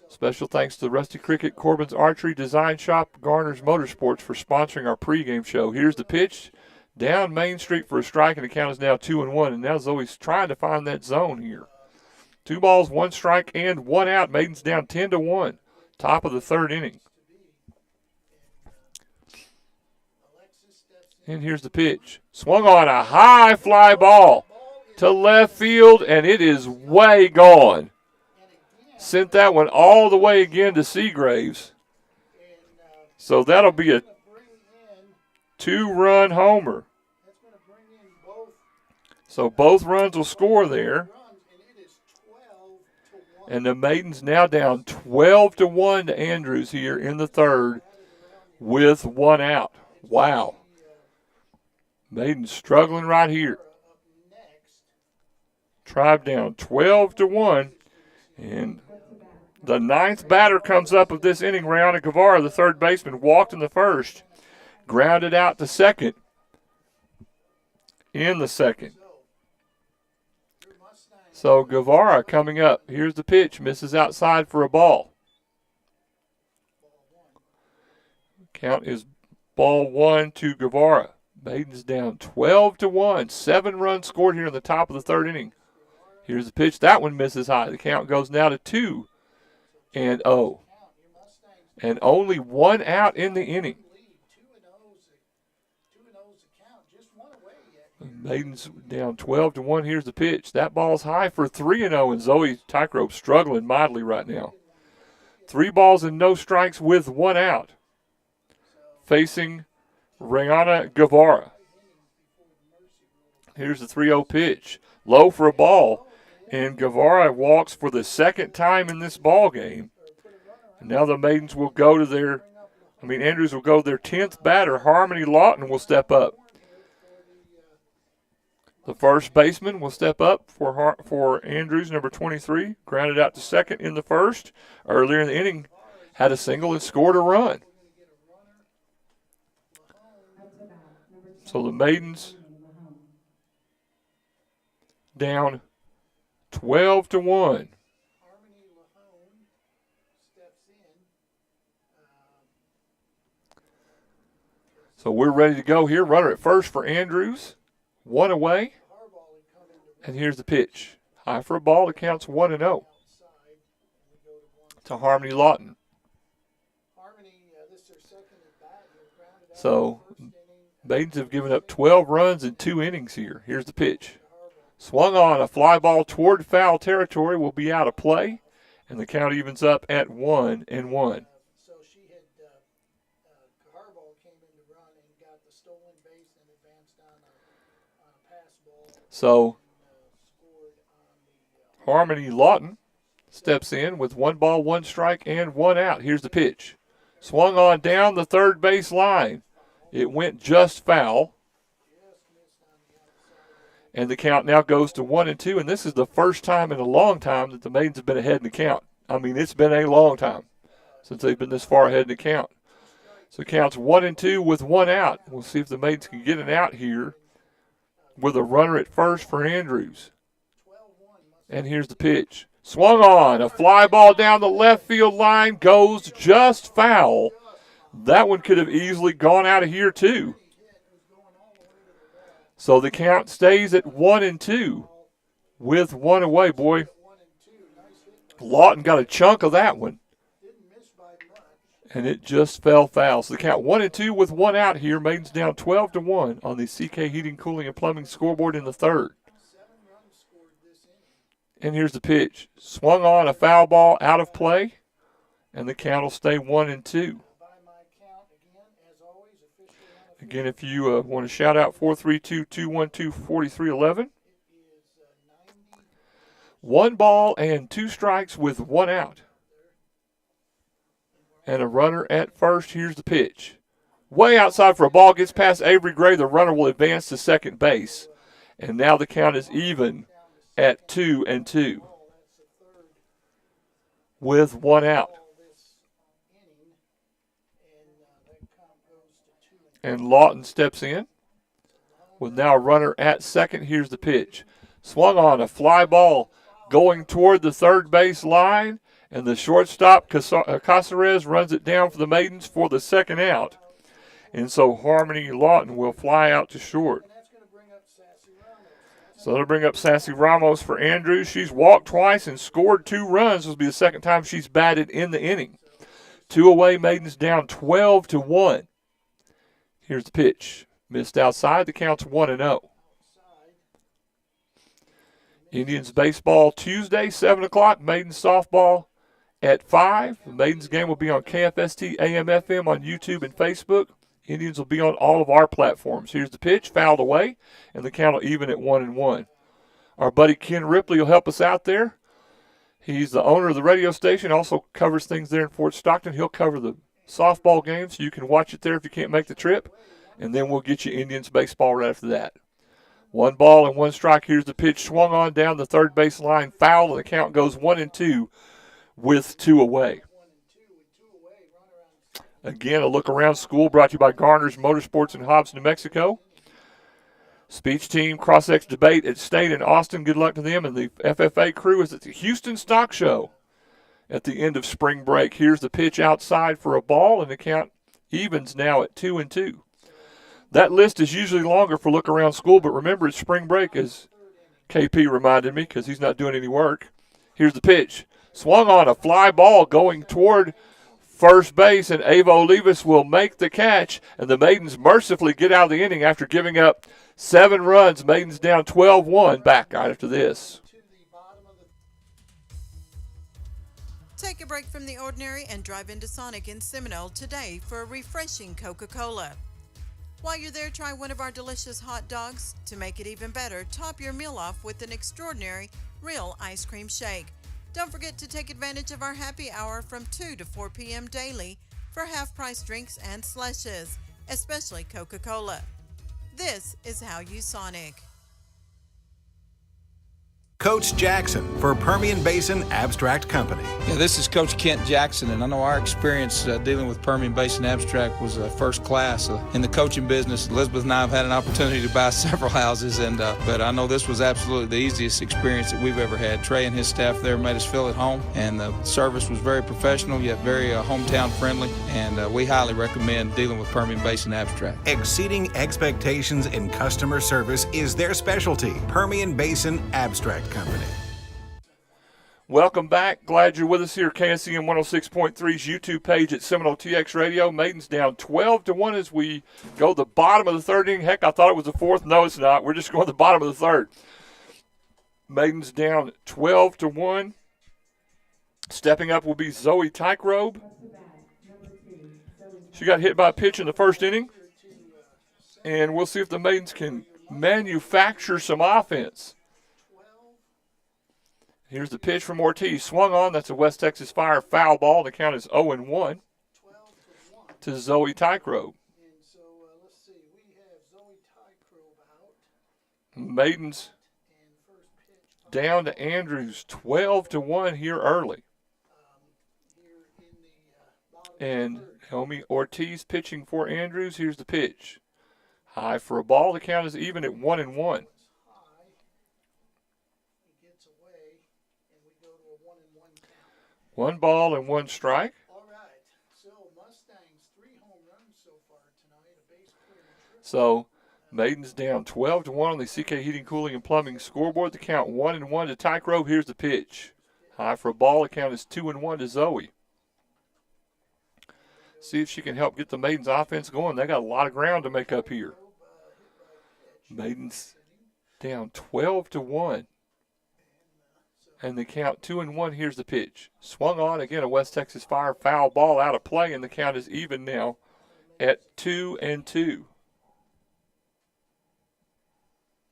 Special thanks to Rusty Cricket, Corbin's Archery Design Shop, Garner's Motorsports for sponsoring our pregame show. Here's the pitch down Main Street for a strike, and the count is now 2-1. And now Zoe's trying to find that zone here. 2 balls, 1 strike, and 1 out. Maidens down 10-1. Top of the third inning. And here's the pitch. Swung on a high fly ball to left field, and it is way gone. Sent that one all the way again to Seagraves. So that'll be a 2-run homer. So both runs will score there. And the Maidens now down 12-1 to Andrews here in the third with 1 out. Wow. Maidens struggling right here. Tribe down 12-1. And the 9th batter comes up of this inning. Rihanna Guevara, the third baseman, walked in the first. Grounded out to second in the second. So Guevara coming up. Here's the pitch. Misses outside for a ball. Count is ball 1 to Guevara. Maidens down 12-1. 7 runs scored here in the top of the third inning. Here's the pitch. That one misses high. The count goes now to 2-0. And only 1 out in the inning. Maidens down 12-1. Here's the pitch. That ball's high for 3-0, and Zoe Tygrove struggling mightily right now. 3 balls and no strikes with 1 out. Facing Rihanna Guevara. Here's the 3-0 pitch. Low for a ball, and Guevara walks for the second time in this ball game. And now the Maidens will go to Andrews will go to their 10th batter. Harmony Lawton will step up. The first baseman will step up for Andrews, number 23. Grounded out to second in the first. Earlier in the inning, had a single and scored a run. So the Maidens down 12-1. So we're ready to go here. Runner at first for Andrews. 1 away. And here's the pitch. High for a ball. It counts 1-0 to Harmony Lawton. So Maidens have given up 12 runs in 2 innings here. Here's the pitch. Swung on, a fly ball toward foul territory, will be out of play, and the count evens up at 1-1. So she had, Harbaugh came in to run and got the stolen base and advanced on a pass ball. So Harmony Lawton steps in with 1 ball, 1 strike, and 1 out. Here's the pitch. Swung on down the third base line. It went just foul. And the count now goes to 1-2, and this is the first time in a long time that the Maidens have been ahead in the count. I mean, it's been a long time since they've been this far ahead in the count. So it counts 1-2 with 1 out. We'll see if the Maidens can get an out here with a runner at first for Andrews. And here's the pitch. Swung on, a fly ball down the left field line, goes just foul. That one could have easily gone out of here too. So the count stays at 1-2 with 1 away, boy. Lawton got a chunk of that one. And it just fell foul. So the count 1-2 with 1 out here. Maidens down 12-1 on the CK Heating, Cooling, and Plumbing scoreboard in the third. And here's the pitch. Swung on, a foul ball out of play. And the count will stay 1-2. Again, if you want to shout out 432-212-4311. 1 ball and 2 strikes with 1 out. And a runner at first. Here's the pitch. Way outside for a ball. Gets past Avery Gray. The runner will advance to second base. And now the count is even at 2-2 with 1 out. And Lawton steps in with now a runner at second. Here's the pitch. Swung on, a fly ball going toward the third base line, and the shortstop, Caceres, runs it down for the Maidens for the second out. And so Harmony Lawton will fly out to short. So that'll bring up Sassy Ramos for Andrews. She's walked twice and scored 2 runs. This will be the second time she's batted in the inning. 2 away, Maidens down 12-1. Here's the pitch. Missed outside. The count's 1-0. Indians baseball Tuesday, 7 o'clock. Maidens softball at 5. The Maidens game will be on KFST AM/FM on YouTube and Facebook. Indians will be on all of our platforms. Here's the pitch. Fouled away, and the count will even at 1-1. Our buddy Ken Ripley will help us out there. He's the owner of the radio station, also covers things there in Fort Stockton. He'll cover the softball game, so you can watch it there if you can't make the trip. And then we'll get you Indians baseball right after that. 1 ball and 1 strike. Here's the pitch. Swung on down the third base line. Foul, and the count goes 1-2 with 2 away. Again, a look around school brought to you by Garner's Motorsports in Hobbs, New Mexico. Speech team, cross-ex debate at State in Austin. Good luck to them. And the FFA crew is at the Houston Stock Show at the end of spring break. Here's the pitch outside for a ball, and the count evens now at 2-2. That list is usually longer for look around school, but remember it's spring break, as KP reminded me, because he's not doing any work. Here's the pitch. Swung on, a fly ball going toward first base, and Ava Olivas will make the catch, and the Maidens mercifully get out of the inning after giving up 7 runs. Maidens down 12-1. Back right after this. Take a break from the ordinary and drive into Sonic in Seminole today for a refreshing Coca-Cola. While you're there, try one of our delicious hot dogs. To make it even better, top your meal off with an extraordinary real ice cream shake. Don't forget to take advantage of our happy hour from 2 to 4 p.m. daily for half-price drinks and slushes, especially Coca-Cola. This is how you Sonic. Coach Jackson for Permian Basin Abstract Company. Yeah, this is Coach Kent Jackson, and I know our experience dealing with Permian Basin Abstract was first class. In the coaching business, Elizabeth and I have had an opportunity to buy several houses, but I know this was absolutely the easiest experience that we've ever had. Trey and his staff there made us feel at home, and the service was very professional, yet very hometown friendly, and we highly recommend dealing with Permian Basin Abstract. Exceeding expectations in customer service is their specialty. Permian Basin Abstract Company. Welcome back. Glad you're with us here. KSCM 106.3's YouTube page at Seminole TX Radio. Maidens down 12-1 as we go the bottom of the third inning. Heck, I thought it was the fourth. No, it's not. We're just going to the bottom of the third. Maidens down 12-1. Stepping up will be Zoe Tykerobe. She got hit by a pitch in the first inning. And we'll see if the Maidens can manufacture some offense. Here's the pitch from Ortiz. Swung on. That's a West Texas Fire foul ball. The count is 0-1 to Zoe Tykerobe. Maidens down to Andrews 12-1 here early. And Naomi Ortiz pitching for Andrews. Here's the pitch. High for a ball. The count is even at 1-1. One ball and one strike. So Maidens down 12-1 on the CK Heating, Cooling, and Plumbing scoreboard. The count 1-1 to Tykerobe. Here's the pitch. High for a ball. The count is 2-1 to Zoe. See if she can help get the Maidens offense going. They got a lot of ground to make up here. Maidens down 12-1. And the count 2-1. Here's the pitch. Swung on again, a West Texas Fire foul ball out of play, and the count is even now at 2-2.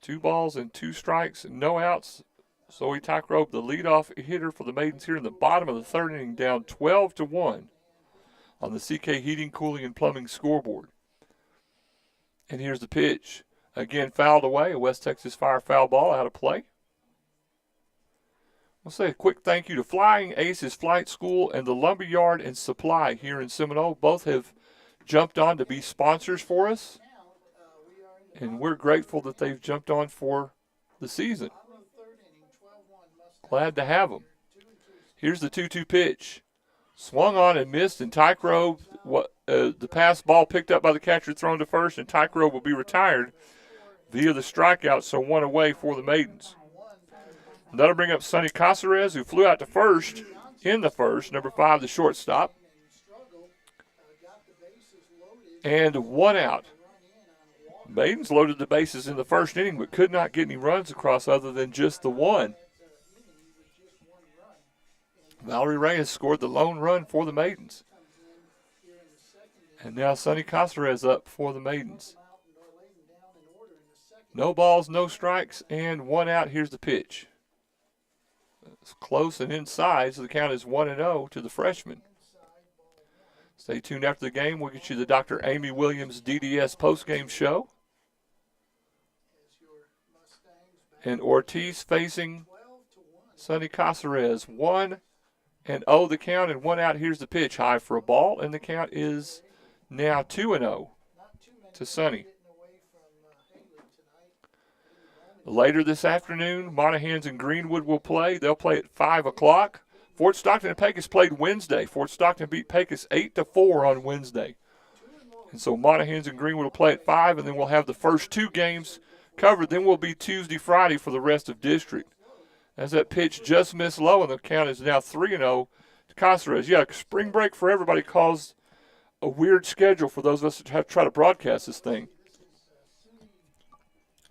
2 balls and 2 strikes, no outs. Zoe Tykerobe, the leadoff hitter for the Maidens here in the bottom of the third inning, down 12-1 on the CK Heating, Cooling, and Plumbing scoreboard. And here's the pitch. Again, fouled away, a West Texas Fire foul ball out of play. I'll say a quick thank you to Flying Aces Flight School and the Lumberyard and Supply here in Seminole. Both have jumped on to be sponsors for us, and we're grateful that they've jumped on for the season. Glad to have them. Here's the 2-2 pitch. Swung on and missed, and Tykerobe, the pass ball picked up by the catcher, thrown to first, and Tykerobe will be retired via the strikeout, so 1 away for the Maidens. And that'll bring up Sonny Caceres, who flew out to first in the first, number 5, the shortstop. And 1 out. Maidens loaded the bases in the first inning, but could not get any runs across other than just the 1. Valerie Reyes scored the lone run for the Maidens. And now Sonny Caceres up for the Maidens. No balls, no strikes, and 1 out. Here's the pitch. It's close and inside, so the count is 1-0 to the freshman. Stay tuned after the game. We'll get you the Dr. Amy Williams DDS postgame show. And Ortiz facing Sonny Caceres. 1-0 the count, and 1 out. Here's the pitch. High for a ball, and the count is now 2-0 to Sonny. Later this afternoon, Monahans and Greenwood will play. They'll play at 5 o'clock. Fort Stockton and Pecos played Wednesday. Fort Stockton beat Pecos 8-4 on Wednesday. And so Monahans and Greenwood will play at 5, and then we'll have the first 2 games covered. Then we'll be Tuesday, Friday for the rest of district. As that pitch just missed low, and the count is now 3-0 to Caceres. Yeah, spring break for everybody caused a weird schedule for those of us that have to try to broadcast this thing.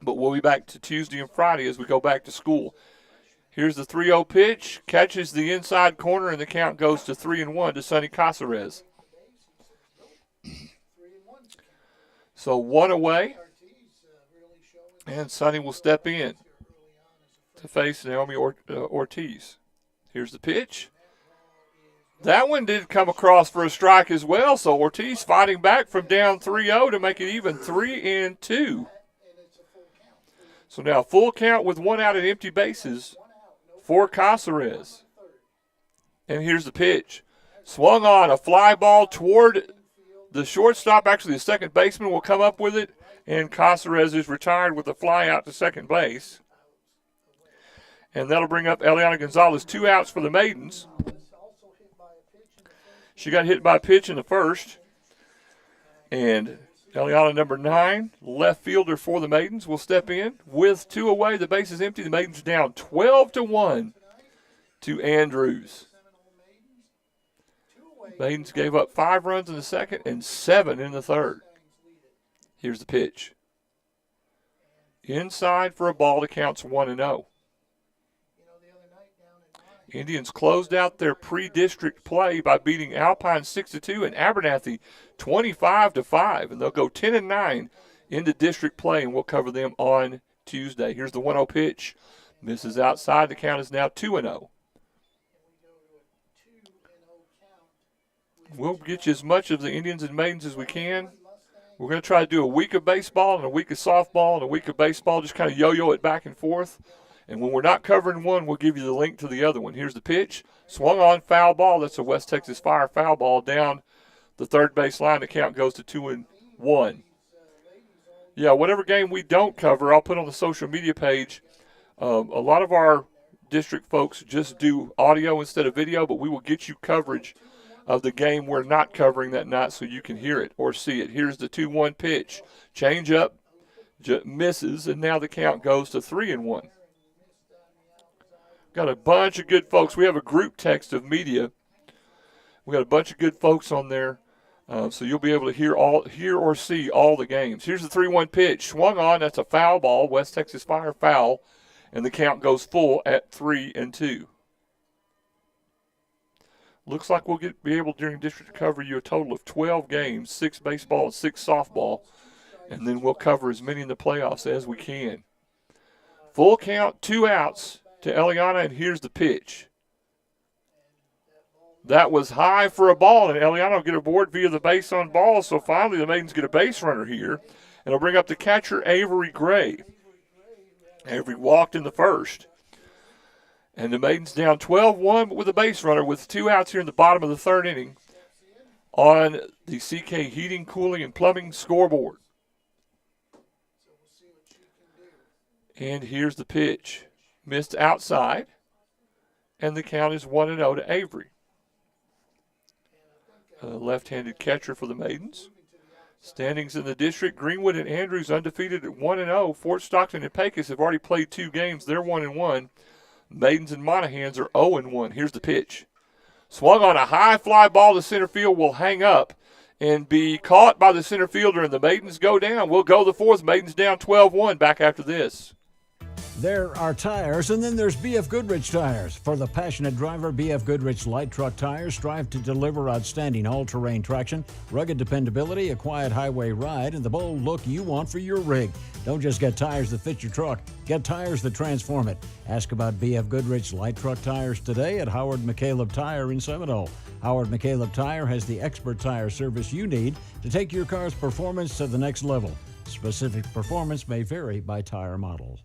But we'll be back to Tuesday and Friday as we go back to school. Here's the 3-0 pitch. Catches the inside corner, and the count goes to 3-1 to Sonny Caceres. So 1 away. And Sonny will step in to face Naomi Ortiz. Here's the pitch. That one did come across for a strike as well, so Ortiz fighting back from down 3-0 to make it even 3-2. So now full count with 1 out and empty bases for Caceres. And here's the pitch. Swung on, a fly ball toward the shortstop. Actually, the second baseman will come up with it, and Caceres is retired with a fly out to second base. And that'll bring up Eliana Gonzalez. 2 outs for the Maidens. She got hit by a pitch in the first. And Eliana, number 9, left fielder for the Maidens, will step in. With 2 away, the base is empty. The Maidens down 12-1 to Andrews. Maidens gave up 5 runs in the second and 7 in the third. Here's the pitch. Inside for a ball that counts 1-0. Indians closed out their pre-district play by beating Alpine 6-2 and Abernathy 25-5, and they'll go 10-9 into district play, and we'll cover them on Tuesday. Here's the 1-0 pitch. Misses outside. The count is now 2-0. We'll get you as much of the Indians and Maidens as we can. We're going to try to do a week of baseball and a week of softball and a week of baseball, just kind of yo-yo it back and forth. And when we're not covering one, we'll give you the link to the other one. Here's the pitch. Swung on, foul ball. That's a West Texas Fire foul ball down the third base line. The count goes to 2-1. Yeah, whatever game we don't cover, I'll put on the social media page. A lot of our district folks just do audio instead of video, but we will get you coverage of the game we're not covering that night so you can hear it or see it. Here's the 2-1 pitch. Change up, misses, and now the count goes to 3-1. Got a bunch of good folks. We have a group text of media. We got a bunch of good folks on there, so you'll be able to hear or see all the games. Here's the 3-1 pitch. Swung on. That's a foul ball. West Texas Fire foul, and the count goes full at 3-2. Looks like we'll be able during district to cover you a total of 12 games, 6 baseball and 6 softball, and then we'll cover as many in the playoffs as we can. Full count, 2 outs to Eliana, and here's the pitch. That was high for a ball, and Eliana will get aboard via the base on ball, so finally the Maidens get a base runner here, and it'll bring up the catcher, Avery Gray. Avery walked in the first. And the Maidens down 12-1 with a base runner with 2 outs here in the bottom of the third inning on the CK Heating, Cooling, and Plumbing scoreboard. And here's the pitch. Missed outside, and the count is 1-0 to Avery. Left-handed catcher for the Maidens. Standings in the district, Greenwood and Andrews undefeated at 1-0. Fort Stockton and Pecos have already played 2 games. They're 1-1. Maidens and Monahans are 0-1. Here's the pitch. Swung on a high fly ball to center field, will hang up and be caught by the center fielder, and the Maidens go down. We'll go the fourth. Maidens down 12-1 back after this. There are tires, and then there's B.F. Goodrich tires. For the passionate driver, B.F. Goodrich light truck tires strive to deliver outstanding all-terrain traction, rugged dependability, a quiet highway ride, and the bold look you want for your rig. Don't just get tires that fit your truck. Get tires that transform it. Ask about B.F. Goodrich light truck tires today at Howard McCaleb Tire in Seminole. Howard McCaleb Tire has the expert tire service you need to take your car's performance to the next level. Specific performance may vary by tire model.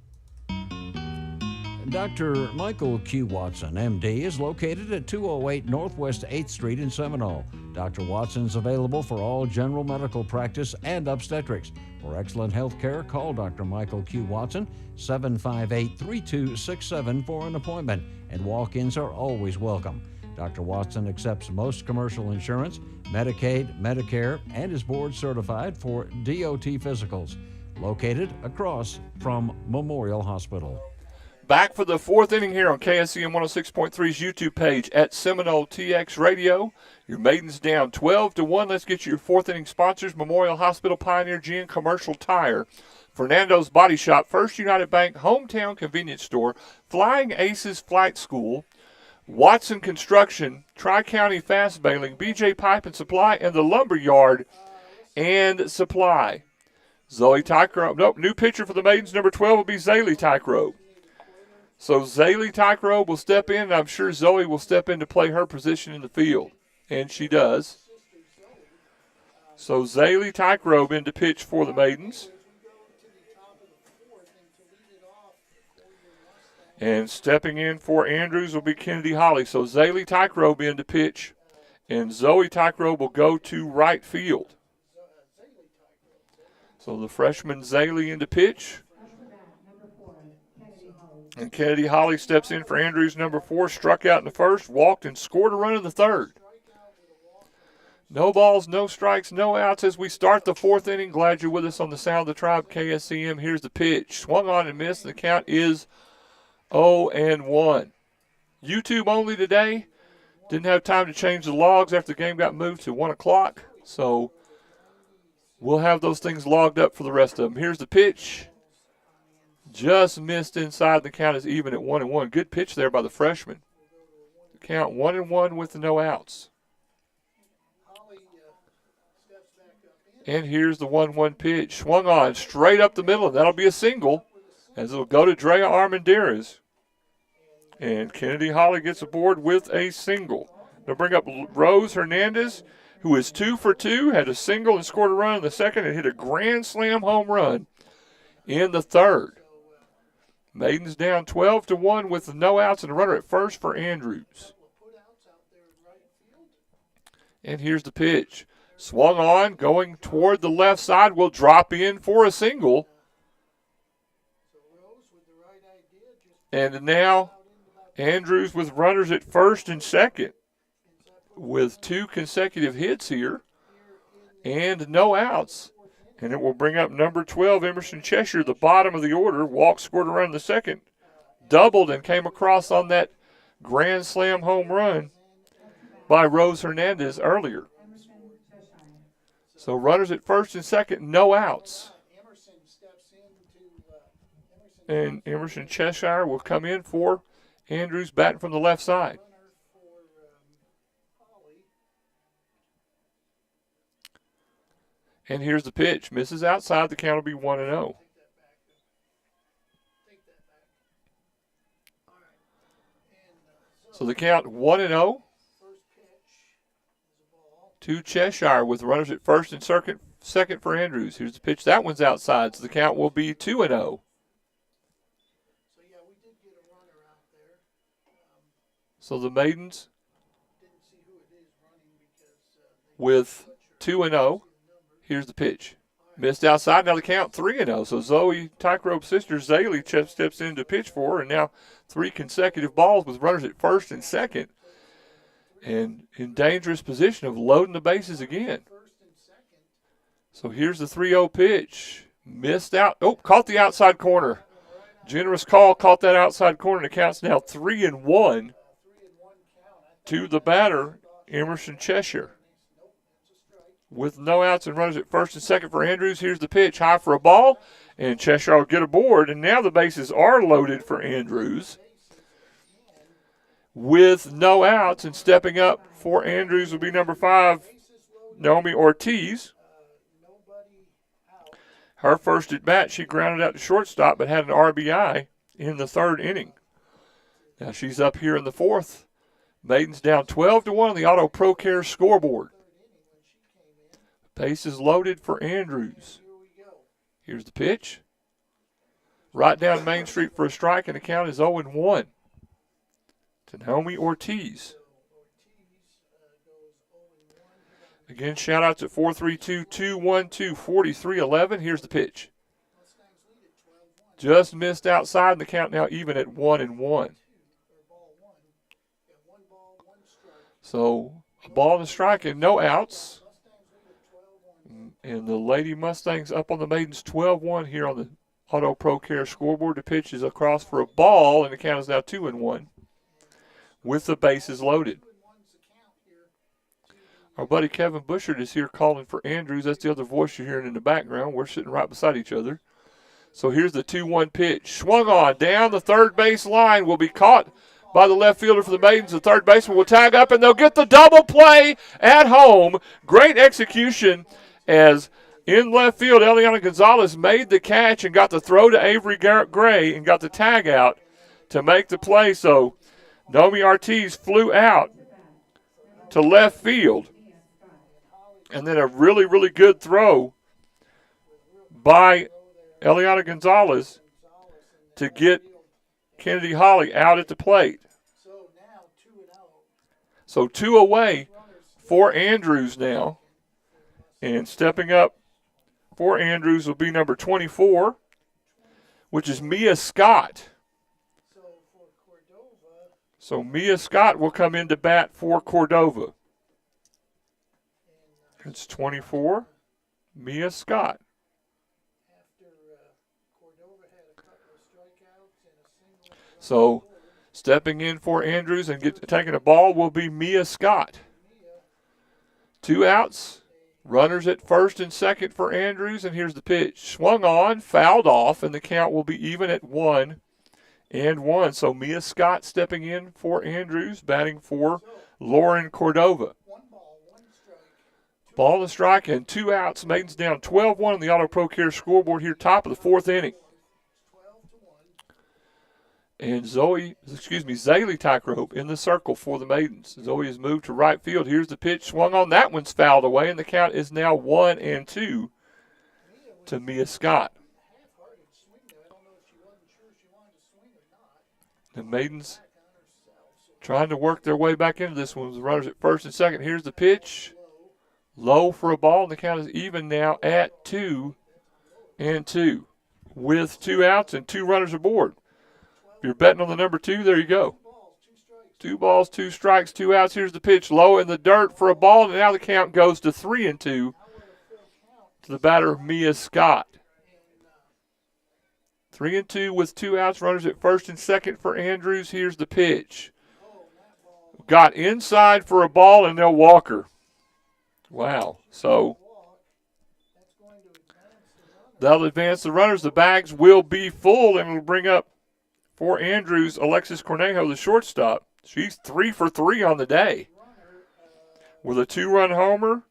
Dr. Michael Q. Watson, M.D., is located at 208 Northwest 8th Street in Seminole. Dr. Watson's available for all general medical practice and obstetrics. For excellent health care, call Dr. Michael Q. Watson, 758-3267 for an appointment, and walk-ins are always welcome. Dr. Watson accepts most commercial insurance, Medicaid, Medicare, and is board certified for DOT physicals. Located across from Memorial Hospital. Back for the fourth inning here on KSCM 106.3's YouTube page at Seminole TX Radio. Your Maidens down 12-1. Let's get your fourth inning sponsors: Memorial Hospital, Pioneer Gin, Commercial Tire, Fernando's Body Shop, First United Bank, Hometown Convenience Store, Flying Aces Flight School, Watson Construction, Tri-County Fast Bailing, BJ Pipe and Supply, and the Lumber Yard and Supply. Zoe Tycrow, new pitcher for the Maidens, number 12 will be Zaylee Tycrow. So Zaylee Tycrow will step in, and I'm sure Zoe will step in to play her position in the field. And she does. So Zaylee Tycrow in to pitch for the Maidens. And stepping in for Andrews will be Kennedy Holly. So Zaylee Tycrow in to pitch, and Zoe Tycrow will go to right field. So the freshman Zaylee in to pitch. And Kennedy Holly steps in for Andrews, number 4, struck out in the first, walked, and scored a run in the third. No balls, no strikes, no outs as we start the fourth inning. Glad you're with us on the Sound of the Tribe, KSCM. Here's the pitch. Swung on and missed. The count is 0-1. YouTube only today. Didn't have time to change the logs after the game got moved to 1 o'clock. So we'll have those things logged up for the rest of them. Here's the pitch. Just missed inside. The count is even at 1-1. Good pitch there by the freshman. Count 1-1 with the no outs. And here's the 1-1 pitch. Swung on straight up the middle, and that'll be a single as it'll go to Drea Armendariz. And Kennedy Holly gets aboard with a single. They'll bring up Rose Hernandez, who is 2 for 2, had a single and scored a run in the second and hit a grand slam home run in the third. Maidens down 12-1 with no outs and a runner at first for Andrews. And here's the pitch. Swung on, going toward the left side, will drop in for a single. And now Andrews with runners at first and second with 2 consecutive hits here and no outs. And it will bring up number 12, Emerson Cheshire, the bottom of the order. Walk, scored a run in the second. Doubled and came across on that grand slam home run by Rose Hernandez earlier. So runners at first and second, no outs. And Emerson Cheshire will come in for Andrews batting from the left side. And here's the pitch. Misses outside. The count will be 1-0. So the count 1-0 to Cheshire with runners at first and second for Andrews. Here's the pitch. That one's outside, so the count will be 2-0. So the Maidens with 2-0. Here's the pitch. Missed outside. Now the count 3-0. So Zoe Tykerope's sister Zaylee steps in to pitch for her, and now 3 consecutive balls with runners at first and second. And in dangerous position of loading the bases again. So here's the 3-0 pitch. Missed out. Oh, caught the outside corner. Generous call, caught that outside corner. The count's now 3-1 to the batter, Emerson Cheshire. With no outs and runners at first and second for Andrews, here's the pitch. High for a ball, and Cheshire will get aboard. And now the bases are loaded for Andrews. With no outs, and stepping up for Andrews will be number 5, Naomi Ortiz. Her first at bat, she grounded out to shortstop, but had an RBI in the third inning. Now she's up here in the fourth. Maidens down 12-1 on the Auto Pro Care scoreboard. Bases loaded for Andrews. Here's the pitch. Right down Main Street for a strike, and the count is 0-1 to Naomi Ortiz. Again, shout-outs at 432-212-4311. Here's the pitch. Just missed outside, and the count now even at 1-1. So a ball and a strike and no outs. And the Lady Mustangs up on the Maidens 12-1 here on the Auto Pro Care scoreboard. The pitch is across for a ball, and the count is now 2-1 with the bases loaded. Our buddy Kevin Bushard is here calling for Andrews. That's the other voice you're hearing in the background. We're sitting right beside each other. So here's the 2-1 pitch. Swung on down the third base line. Will be caught by the left fielder for the Maidens. The third baseman will tag up, and they'll get the double play at home. Great execution as in left field, Eliana Gonzalez made the catch and got the throw to Avery Gray and got the tag out to make the play. So Naomi Ortiz flew out to left field. And then a really, really good throw by Eliana Gonzalez to get Kennedy Holly out at the plate. So 2 away for Andrews now. And stepping up for Andrews will be number 24, which is Mia Scott. So Mia Scott will come in to bat for Cordova. It's 24, Mia Scott. So stepping in for Andrews and taking a ball will be Mia Scott. 2 outs. Runners at first and second for Andrews, and here's the pitch. Swung on, fouled off, and the count will be even at 1. and 1. So Mia Scott stepping in for Andrews, batting for Lauren Cordova. Ball and strike and 2 outs. Maidens down 12-1 on the Auto Pro Care scoreboard here, top of the 4th inning. And Zaylee Tycrope in the circle for the Maidens. Zoe has moved to right field. Here's the pitch. Swung on. That one's fouled away, and the count is now 1-2 to Mia Scott. The Maidens trying to work their way back into this one with the runners at first and second. Here's the pitch. Low for a ball, and the count is even now at 2-2 with 2 outs and 2 runners aboard. If you're betting on the number 2, there you go. 2 balls, 2 strikes, 2 outs. Here's the pitch. Low in the dirt for a ball, and now the count goes to 3-2 to the batter, Mia Scott. 3-2 with 2 outs, runners at first and second for Andrews. Here's the pitch. Got inside for a ball, and they'll walk her. Wow. So they'll advance the runners. The bags will be full, and will bring up for Andrews Alexis Cornejo, the shortstop. She's 3 for 3 on the day with a 2-run homer.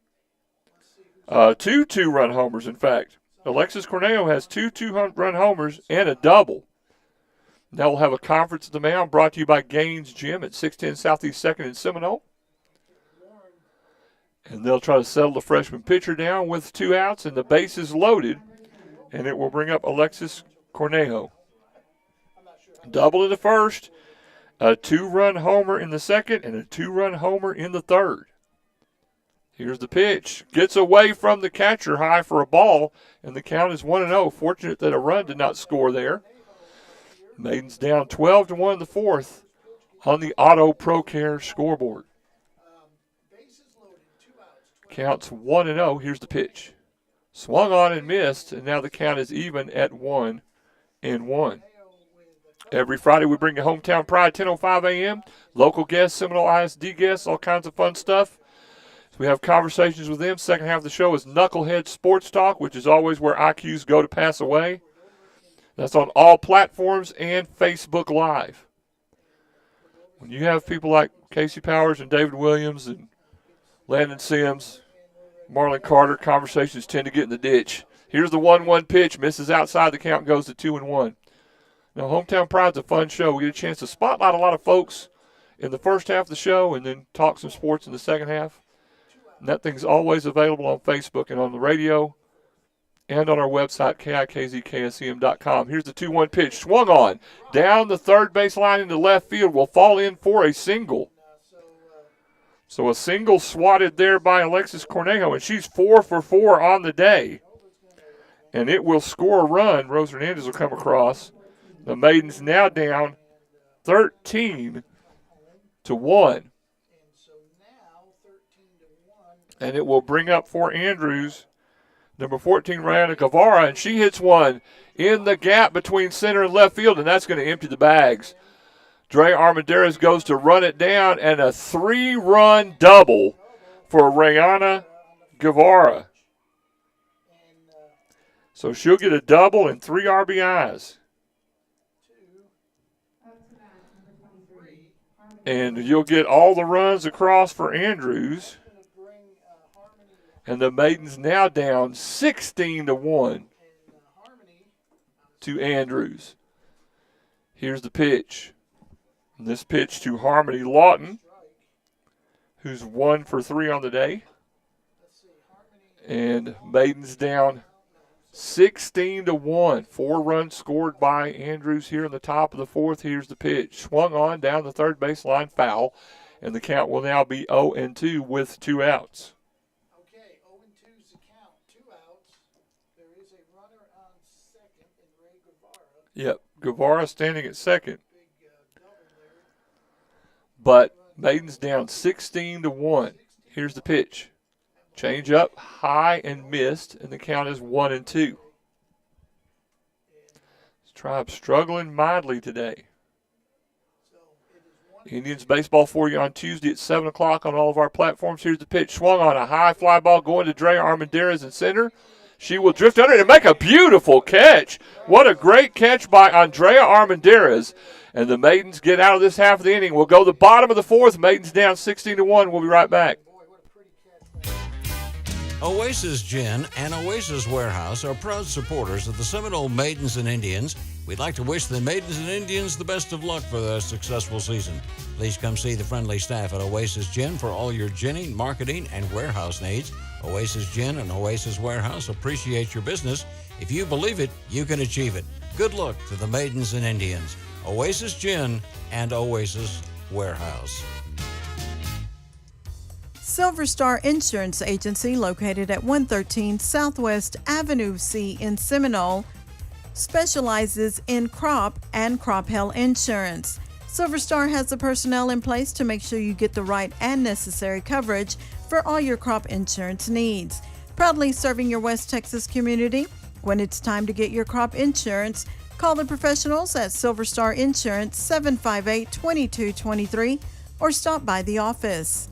2 2-run homers, in fact. Alexis Cornejo has 2 2-run homers and a double. Now we'll have a conference at the mound brought to you by Gaines Gym at 610 Southeast 2nd in Seminole. And they'll try to settle the freshman pitcher down with 2 outs, and the base is loaded. And it will bring up Alexis Cornejo. Double in the first, a 2-run homer in the second, and a 2-run homer in the third. Here's the pitch. Gets away from the catcher, high for a ball, and the count is 1-0. Fortunate that a run did not score there. Maidens down 12-1 in the 4th on the Auto Pro Care scoreboard. Counts 1-0. Here's the pitch. Swung on and missed, and now the count is even at 1-1. Every Friday we bring you Hometown Pride, 10:05 a.m. Local guests, Seminole ISD guests, all kinds of fun stuff. So we have conversations with them. Second half of the show is Knucklehead Sports Talk, which is always where IQs go to pass away. That's on all platforms and Facebook Live. When you have people like Casey Powers and David Williams and Landon Sims, Marlon Carter, conversations tend to get in the ditch. Here's the 1-1 pitch. Misses outside. The count goes to 2-1. Now, Hometown Pride's a fun show. We get a chance to spotlight a lot of folks in the first half of the show and then talk some sports in the second half. And that thing's always available on Facebook and on the radio and on our website, KIKZKSEM.com. Here's the 2-1 pitch. Swung on. Down the third base line into left field. Will fall in for a single. So a single swatted there by Alexis Cornejo, and she's 4 for 4 on the day. And it will score a run. Rose Hernandez will come across. The Maidens now down 13-1. And it will bring up for Andrews number 14, Rihanna Guevara, and she hits one in the gap between center and left field, and that's going to empty the bags. Dre Armendariz goes to run it down, and a 3-run double for Rihanna Guevara. So she'll get a double and 3 RBIs. And you'll get all the runs across for Andrews. And the Maidens now down 16-1 to Andrews. Here's the pitch. And this pitch to Harmony Lawton, who's 1 for 3 on the day. And Maidens down 16-1. 4 runs scored by Andrews here in the top of the 4th. Here's the pitch. Swung on down the third baseline, foul. And the count will now be 0-2 with 2 outs. Okay, 0-2 is the count. 2 outs. There is a runner on second in Ray Guevara. Yep, Guevara standing at second. But Maidens down 16-1. Here's the pitch. Change up, high and missed, and the count is 1-2. This Tribe struggling mightily today. Indians baseball for you on Tuesday at 7 o'clock on all of our platforms. Here's the pitch. Swung on a high fly ball going to Dre Armendariz in center. She will drift under it and make a beautiful catch. What a great catch by Andrea Armendariz. And the Maidens get out of this half of the inning. We'll go to the bottom of the fourth. Maidens down 16-1. We'll be right back. Oasis Gin and Oasis Warehouse are proud supporters of the Seminole Maidens and Indians. We'd like to wish the Maidens and Indians the best of luck for their successful season. Please come see the friendly staff at Oasis Gin for all your ginning, marketing, and warehouse needs. Oasis Gin and Oasis Warehouse appreciate your business. If you believe it, you can achieve it. Good luck to the Maidens and Indians. Oasis Gin and Oasis Warehouse. Silver Star Insurance Agency, located at 113 Southwest Avenue C in Seminole, specializes in crop and crop hail insurance. Silver Star has the personnel in place to make sure you get the right and necessary coverage for all your crop insurance needs. Proudly serving your West Texas community. When it's time to get your crop insurance, call the professionals at Silver Star Insurance 758-2223 or stop by the office.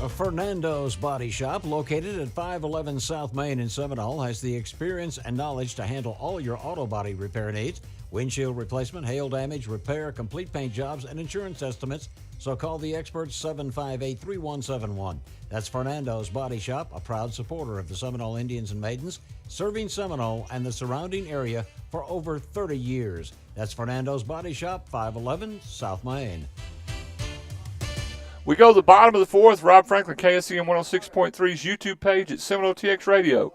Fernando's Body Shop, located at 511 South Main in Seminole, has the experience and knowledge to handle all your auto body repair needs. Windshield replacement, hail damage, repair, complete paint jobs, and insurance estimates. So call the experts 758-3171. That's Fernando's Body Shop, a proud supporter of the Seminole Indians and Maidens, serving Seminole and the surrounding area for over 30 years. That's Fernando's Body Shop, 511 South Main. We go to the bottom of the fourth. Rob Franklin, KSCM 106.3's YouTube page at Seminole TX Radio.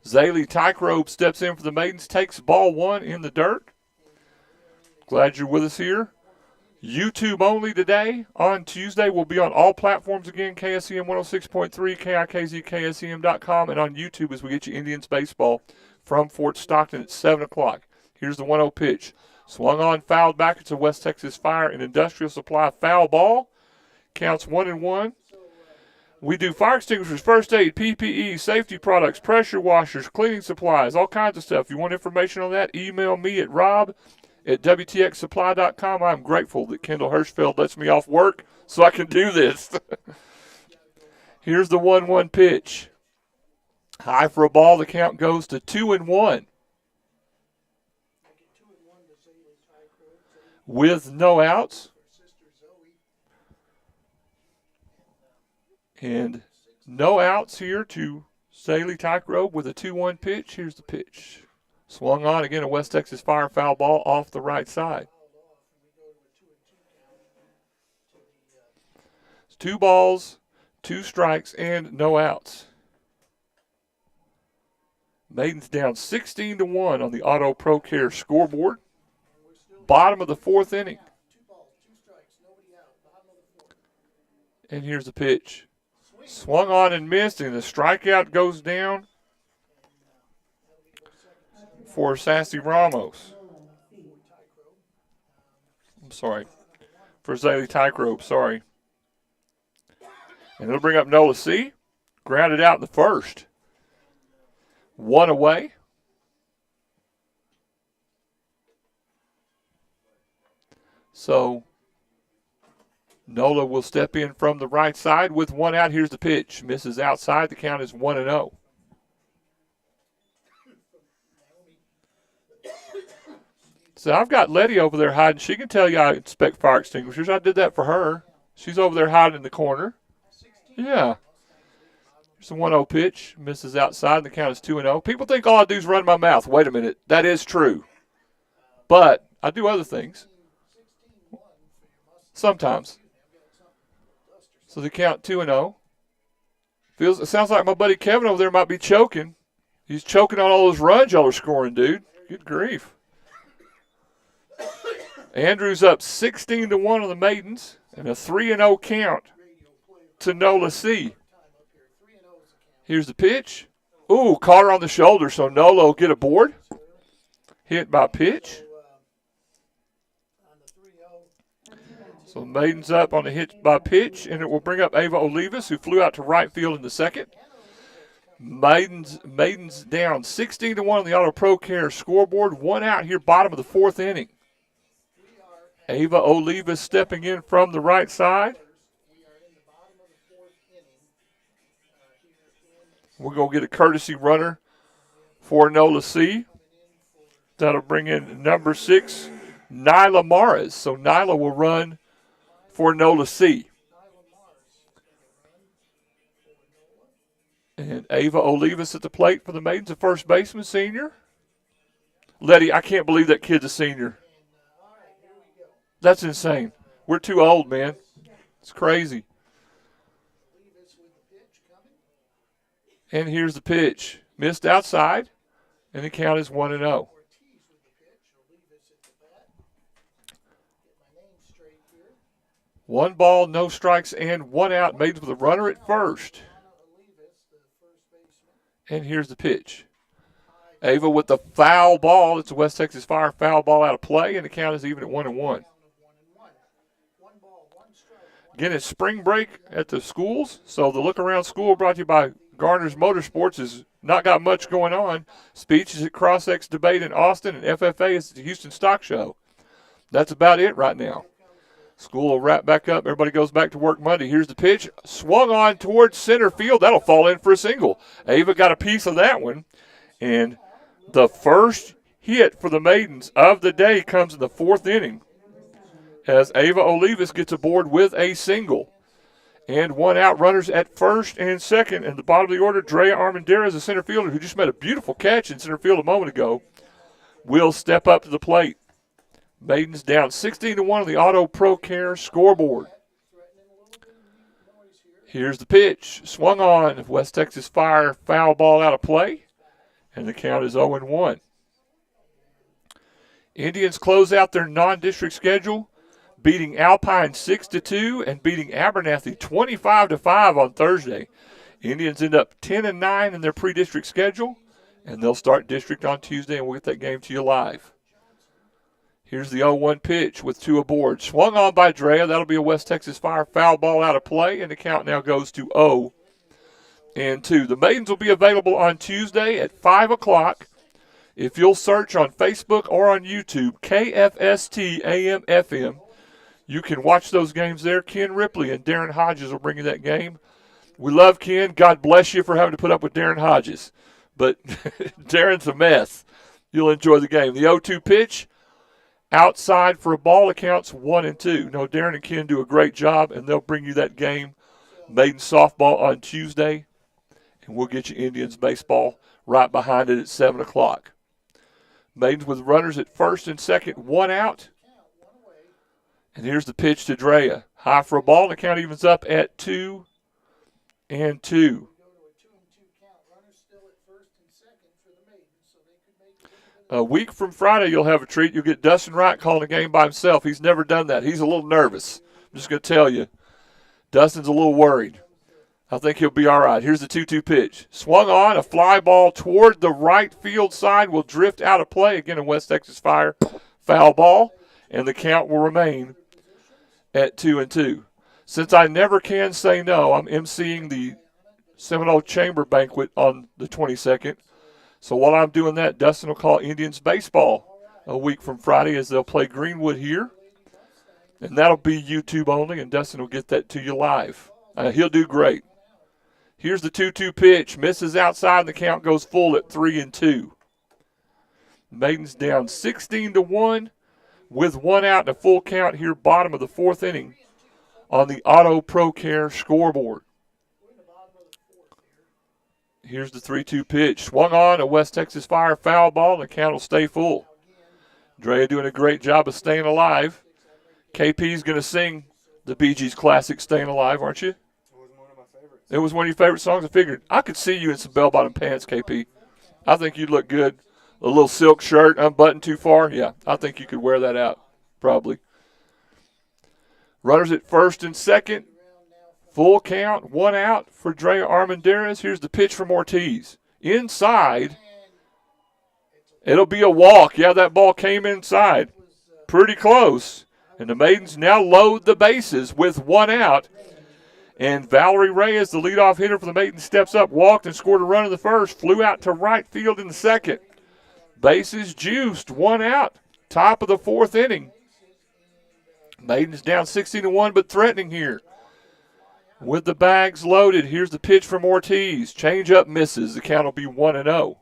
Zaylee Tykerobe steps in for the Maidens, takes ball one in the dirt. Glad you're with us here. YouTube only today. On Tuesday, we'll be on all platforms again, KSCM 106.3, KIKZ, KSCM.com, and on YouTube as we get you Indians baseball from Fort Stockton at 7 o'clock. Here's the 1-0 pitch. Swung on, fouled back. It's a West Texas Fire and Industrial Supply foul ball. Counts 1-1. We do fire extinguishers, first aid, PPE, safety products, pressure washers, cleaning supplies, all kinds of stuff. If you want information on that, email me at rob@wtxsupply.com. I'm grateful that Kendall Hirschfeld lets me off work so I can do this. Here's the 1-1 pitch. High for a ball. The count goes to 2-1. With no outs. And no outs here to Zaylee Tykerobe with a 2-1 pitch. Here's the pitch. Swung on again, a West Texas Fire foul ball off the right side. It's 2 balls, 2 strikes, and no outs. Maidens down 16-1 on the Auto Pro Care scoreboard. Bottom of the fourth inning. And here's the pitch. Swung on and missed, and the strikeout goes down for Sassy Ramos. I'm sorry. For Zaylee Tykerobe, sorry. And it'll bring up Nola C. Grounded out in the first. 1 away. So Nola will step in from the right side with 1 out. Here's the pitch. Misses outside. The count is 1-0. So I've got Letty over there hiding. She can tell you I inspect fire extinguishers. I did that for her. She's over there hiding in the corner. Yeah. Here's the 1-0 pitch. Misses outside. The count is 2-0. People think all I do is run my mouth. Wait a minute. That is true. But I do other things. Sometimes. So the count 2-0. It sounds like my buddy Kevin over there might be choking. He's choking on all those runs y'all are scoring, dude. Good grief. Andrews up 16-1 on the Maidens, and a 3-0 count to Nola C. Here's the pitch. Ooh, caught her on the shoulder, so Nola will get a board. Hit by pitch. So Maidens up on a hit by pitch, and it will bring up Ava Olivas, who flew out to right field in the second. Maidens down 16-1 on the Auto Pro Care scoreboard. 1 out here, bottom of the fourth inning. Ava Olivas stepping in from the right side. We're going to get a courtesy runner for Nola C. That'll bring in number 6, Nyla Morris. So Nyla will run for Nola C. And Ava Olivas at the plate for the Maidens, a first baseman, senior. Letty, I can't believe that kid's a senior. That's insane. We're too old, man. It's crazy. And here's the pitch. Missed outside, and the count is 1-0. One ball, no strikes, and 1 out. Maidens with a runner at first. And here's the pitch. Ava with the foul ball. It's a West Texas Fire foul ball out of play, and the count is even at 1-1. Again, it's spring break at the schools, so the Look Around School brought to you by Garner's Motorsports has not got much going on. Speech is at CrossX Debate in Austin, and FFA is at the Houston Stock Show. That's about it right now. School will wrap back up. Everybody goes back to work Monday. Here's the pitch. Swung on towards center field. That'll fall in for a single. Ava got a piece of that one. And the first hit for the Maidens of the day comes in the 4th inning as Ava Olivas gets aboard with a single. And 1 out, runners at first and second. In the bottom of the order, Drea Armendariz, a center fielder who just made a beautiful catch in center field a moment ago, will step up to the plate. Maidens down 16-1 on the Auto Pro Care scoreboard. Here's the pitch. Swung on. West Texas Fire foul ball out of play. And the count is 0-1. Indians close out their non-district schedule, beating Alpine 6-2 and beating Abernathy 25-5 on Thursday. Indians end up 10-9 in their pre-district schedule, and they'll start district on Tuesday, and we'll get that game to you live. Here's the 0-1 pitch with 2 aboard. Swung on by Drea. That'll be a West Texas Fire foul ball out of play, and the count now goes to 0-2. The Maidens will be available on Tuesday at 5 o'clock. If you'll search on Facebook or on YouTube, KFST AM FM, you can watch those games there. Ken Ripley and Darren Hodges will bring you that game. We love Ken. God bless you for having to put up with Darren Hodges. But Darren's a mess. You'll enjoy the game. The 0-2 pitch. Outside for a ball, accounts 1-2. No, Darren and Ken do a great job, and they'll bring you that game. Maiden softball on Tuesday, and we'll get you Indians baseball right behind it at 7 o'clock. Maidens with runners at first and second, 1 out. And here's the pitch to Drea. High for a ball, and the count evens up at 2-2. A week from Friday, you'll have a treat. You'll get Dustin Wright calling a game by himself. He's never done that. He's a little nervous. I'm just going to tell you. Dustin's a little worried. I think he'll be all right. Here's the 2-2 pitch. Swung on, a fly ball toward the right field side will drift out of play. Again, a West Texas Fire foul ball, and the count will remain at 2-2. Since I never can say no, I'm emceeing the Seminole Chamber Banquet on the 22nd. So while I'm doing that, Dustin will call Indians baseball a week from Friday as they'll play Greenwood here. And that'll be YouTube only, and Dustin will get that to you live. He'll do great. Here's the 2-2 pitch. Misses outside, and the count goes full at 3-2. Maidens down 16-1 with 1 out and a full count here, bottom of the 4th inning on the Auto Pro Care scoreboard. Here's the 3-2 pitch. Swung on, a West Texas Fire foul ball, and the count will stay full. Drea doing a great job of staying alive. KP's going to sing the Bee Gees classic, Staying Alive, aren't you? It was one of your favorite songs. I figured I could see you in some bell-bottom pants, KP. I think you'd look good. A little silk shirt, unbuttoned too far. Yeah, I think you could wear that out, probably. Runners at first and second. Full count, 1 out for Drea Armendariz. Here's the pitch from Ortiz. Inside. It'll be a walk. Yeah, that ball came inside. Pretty close. And the Maidens now load the bases with 1 out. And Valerie Reyes, the leadoff hitter for the Maidens, steps up, walked, and scored a run in the first. Flew out to right field in the second. Bases juiced, 1 out. Top of the 4th inning. Maidens down 16-1, but threatening here. with the bags loaded. Here's the pitch from Ortiz. Change up misses. The count will be 1-0.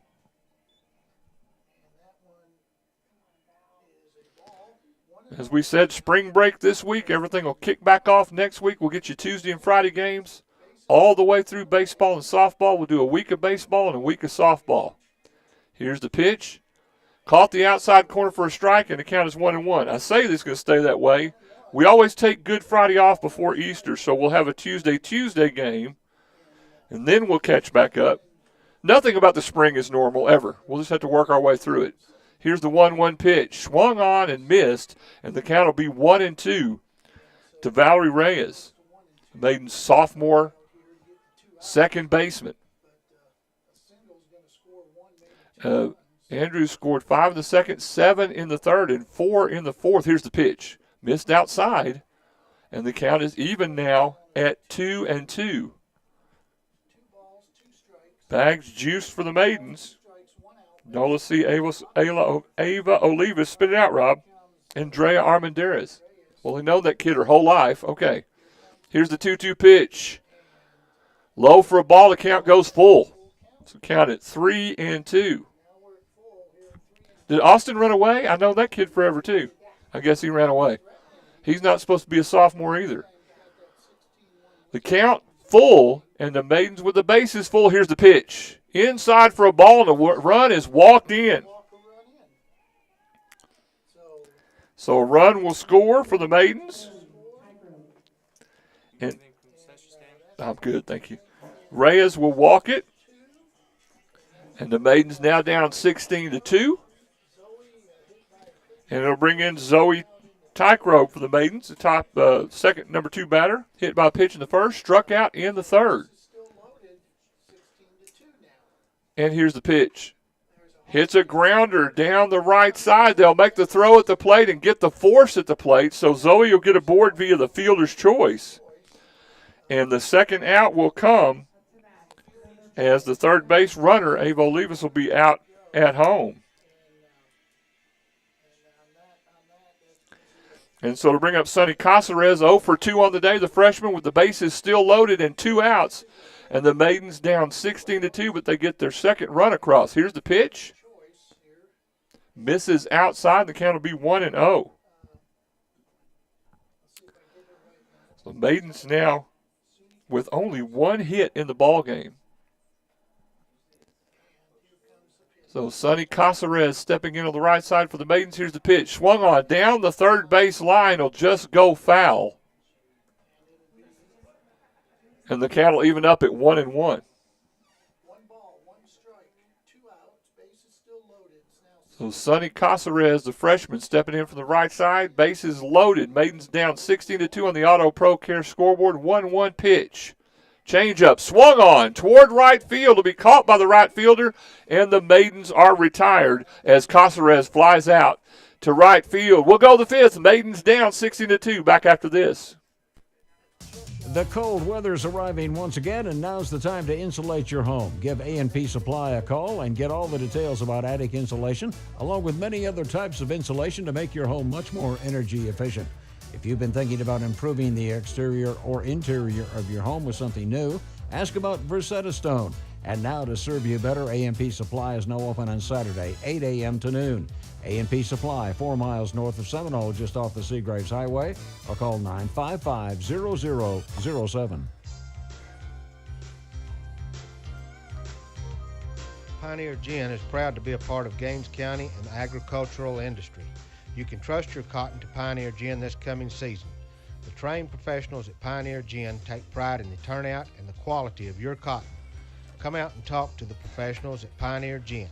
As we said, spring break this week. Everything will kick back off next week. We'll get you Tuesday and Friday games all the way through baseball and softball. We'll do a week of baseball and a week of softball. Here's the pitch. Caught the outside corner for a strike, and the count is 1-1. I say this is going to stay that way. We always take Good Friday off before Easter, so we'll have a Tuesday game, and then we'll catch back up. Nothing about the spring is normal ever. We'll just have to work our way through it. Here's the 1-1 pitch. Swung on and missed, and the count will be 1-2 to Valerie Reyes, Maidens sophomore second baseman. Andrews scored 5 in the second, 7 in the third, and 4 in the fourth. Here's the pitch. Missed outside, and the count is even now at 2-2. Bags juiced for the Maidens. Now let's see Ava Olivas spit it out, Rob. Andrea Armendariz. Well, we know that kid her whole life. Okay. Here's the 2-2 pitch. Low for a ball. The count goes full. So count it 3-2. Did Austin run away? I know that kid forever, too. I guess he ran away. He's not supposed to be a sophomore either. The count full, and the Maidens with the bases full. Here's the pitch. Inside for a ball, and the run is walked in. So a run will score for the Maidens. And I'm good, thank you. Reyes will walk it. And the Maidens now down 16-2. And it'll bring in Zoe Tycrow for the Maidens, the top second number 2 batter. Hit by a pitch in the first, struck out in the third. And here's the pitch. Hits a grounder down the right side. They'll make the throw at the plate and get the force at the plate, so Zoe will get aboard via the fielder's choice. And the second out will come as the third base runner, Ava Olivas, will be out at home. And so to bring up Sonny Caceres, 0 for 2 on the day, the freshman with the bases still loaded and 2 outs. And the Maidens down 16-2, but they get their second run across. Here's the pitch. Misses outside. The count will be 1-0. So Maidens now with only 1 hit in the ball game. So Sonny Caceres stepping in on the right side for the Maidens. Here's the pitch. Swung on down the third base line. Will just go foul. And the count will even up at 1-1. So Sonny Caceres, the freshman, stepping in from the right side. Bases loaded. Maidens down 16-2 on the Auto Pro Care scoreboard. 1-1 pitch. Change up. Swung on toward right field. To be caught by the right fielder. And the Maidens are retired as Caceres flies out to right field. We'll go the fifth. Maidens down 16-2. Back after this. The cold weather's arriving once again, and now's the time to insulate your home. Give A&P Supply a call and get all the details about attic insulation, along with many other types of insulation to make your home much more energy efficient. If you've been thinking about improving the exterior or interior of your home with something new, ask about Versetta Stone. And now to serve you better, A&P Supply is now open on Saturday, 8 a.m. to noon. A&P Supply, 4 miles north of Seminole, just off the Seagraves Highway, or call 955-0007. Pioneer Gin is proud to be a part of Gaines County and the agricultural industry. You can trust your cotton to Pioneer Gin this coming season. The trained professionals at Pioneer Gin take pride in the turnout and the quality of your cotton. Come out and talk to the professionals at Pioneer Gin.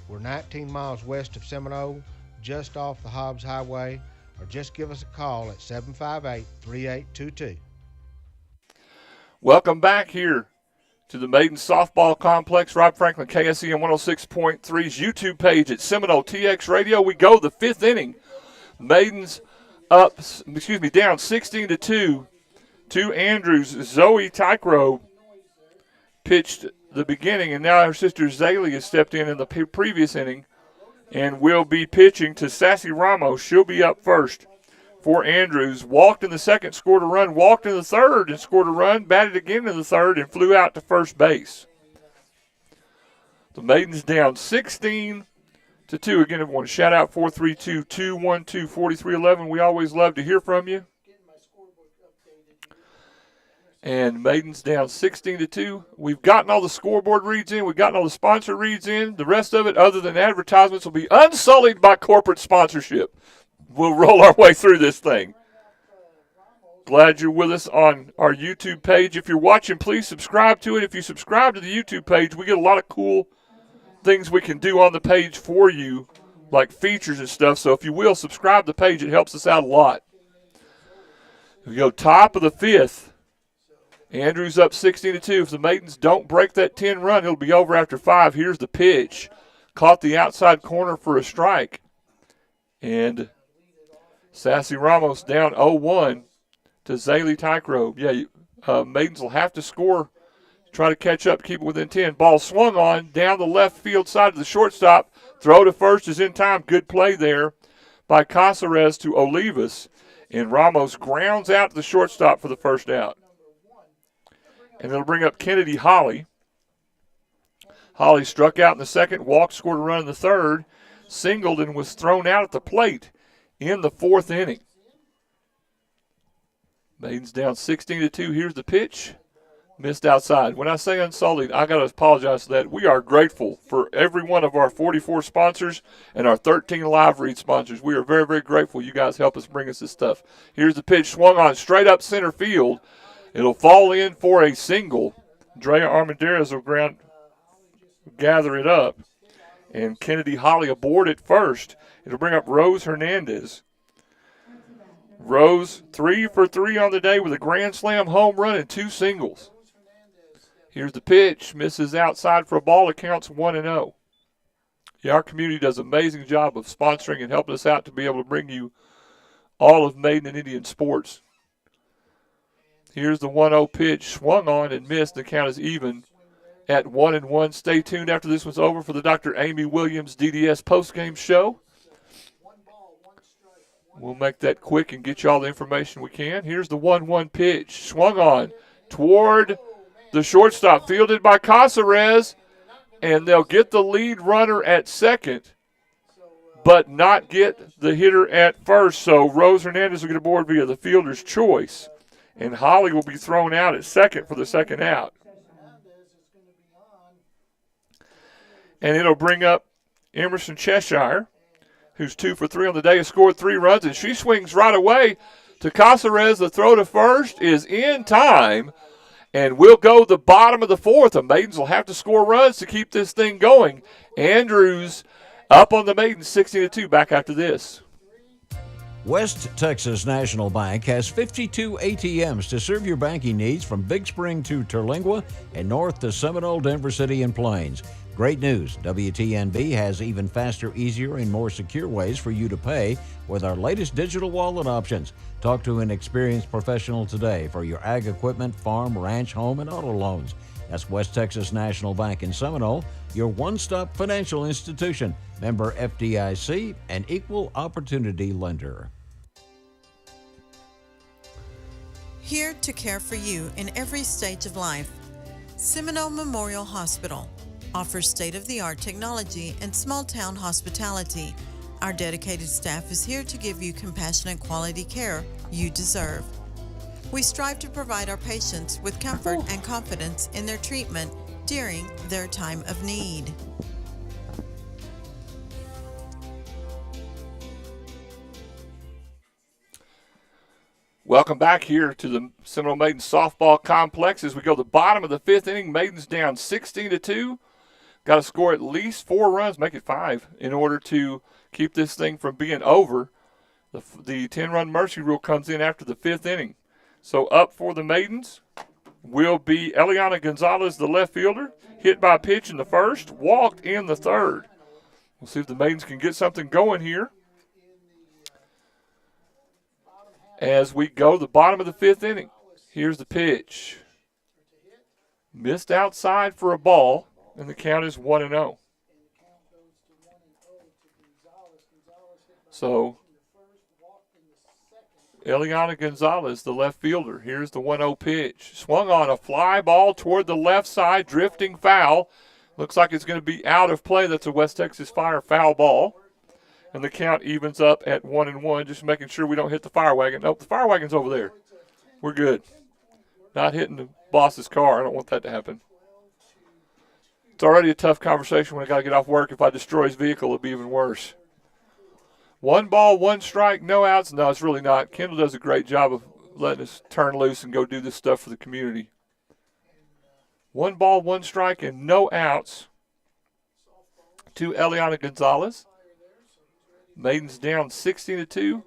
We're 19 miles west of Seminole, just off the Hobbs Highway, or just give us a call at 758-3822. Welcome back here to the Maidens Softball Complex. Rob Franklin, KSEM 106.3's YouTube page at Seminole TX Radio. We go the fifth inning. Maidens down 16-2 to Andrews. Zoe Tycrow pitched the beginning, and now her sister Zaylee has stepped in the previous inning and will be pitching to Sassy Ramos. She'll be up first for Andrews. Walked in the second, scored a run. Walked in the third and scored a run. Batted again in the third and flew out to first base. The Maidens down 16-2. Again, I want to shout out 432-212-4311. We always love to hear from you. And Maidens down 16-2. We've gotten all the scoreboard reads in. We've gotten all the sponsor reads in. The rest of it, other than advertisements, will be unsullied by corporate sponsorship. We'll roll our way through this thing. Glad you're with us on our YouTube page. If you're watching, please subscribe to it. If you subscribe to the YouTube page, we get a lot of cool things we can do on the page for you, like features and stuff. So if you will, subscribe to the page. It helps us out a lot. We go top of the fifth. Andrews up 16-2. If the Maidens don't break that 10 run, it'll be over after 5. Here's the pitch. Caught the outside corner for a strike. And Sassy Ramos down 0-1 to Zaylee Tycrobe. Yeah, Maidens will have to score, try to catch up, keep it within 10. Ball swung on down the left field side of the shortstop. Throw to first is in time. Good play there by Casares to Olivas. And Ramos grounds out to the shortstop for the first out. And it'll bring up Kennedy Holly. Holly struck out in the second, walked, scored a run in the third, singled, and was thrown out at the plate in the fourth inning. Maidens down 16-2. Here's the pitch. Missed outside. When I say unsullied, I got to apologize for that. We are grateful for every one of our 44 sponsors and our 13 live read sponsors. We are very, very grateful. You guys help us bring us this stuff. Here's the pitch swung on straight up center field. It'll fall in for a single. Drea Armendariz will gather it up. And Kennedy Holly aboard at first. It'll bring up Rose Hernandez. Rose 3 for 3 on the day with a grand slam home run and 2 singles. Here's the pitch. Misses outside for a ball. It counts 1-0. Yeah, our community does an amazing job of sponsoring and helping us out to be able to bring you all of Maiden and Indian sports. Here's the 1-0 pitch. Swung on and missed. The count is even at 1-1. Stay tuned after this one's over for the Dr. Amy Williams DDS postgame show. We'll make that quick and get you all the information we can. Here's the 1-1 pitch. Swung on toward the shortstop. Fielded by Casares. And they'll get the lead runner at second, but not get the hitter at first. So Rose Hernandez will get aboard via the fielder's choice. And Holly will be thrown out at second for the second out. And it'll bring up Emerson Cheshire, who's 2 for 3 on the day, has scored 3 runs, and she swings right away to Casares. The throw to first is in time, and we'll go the bottom of the fourth. The Maidens will have to score runs to keep this thing going. Andrews up on the Maidens 16-2. Back after this. West Texas National Bank has 52 ATMs to serve your banking needs from Big Spring to Terlingua and north to Seminole, Denver City, and Plains. Great news, WTNB has even faster, easier, and more secure ways for you to pay with our latest digital wallet options. Talk to an experienced professional today for your ag equipment, farm, ranch, home, and auto loans. That's West Texas National Bank in Seminole, your one-stop financial institution, member FDIC, and equal opportunity lender. Here to care for you in every stage of life. Seminole Memorial Hospital offers state-of-the-art technology and small-town hospitality. Our dedicated staff is here to give you compassionate quality care you deserve. We strive to provide our patients with comfort and confidence in their treatment during their time of need. Welcome back here to the Seminole Maidens softball complex as we go to the bottom of the fifth inning. Maidens down 16-2. Got to score at least 4 runs, make it 5, in order to keep this thing from being over. The 10-run mercy rule comes in after the 5th inning. So up for the Maidens will be Eliana Gonzalez, the left fielder. Hit by a pitch in the first, walked in the third. We'll see if the Maidens can get something going here as we go to the bottom of the 5th inning. Here's the pitch. Missed outside for a ball, and the count is 1-0. So Eliana Gonzalez, the left fielder. Here's the 1-0 pitch. Swung on a fly ball toward the left side, drifting foul. Looks like it's going to be out of play. That's a West Texas Fire foul ball. And the count evens up at 1-1, just making sure we don't hit the fire wagon. Nope, the fire wagon's over there. We're good. Not hitting the boss's car. I don't want that to happen. It's already a tough conversation when I got to get off work. If I destroy his vehicle, it'll be even worse. 1 ball, 1 strike, no outs. No, it's really not. Kendall does a great job of letting us turn loose and go do this stuff for the community. 1 ball, 1 strike, and no outs to Eliana Gonzalez. Maidens down 16-2.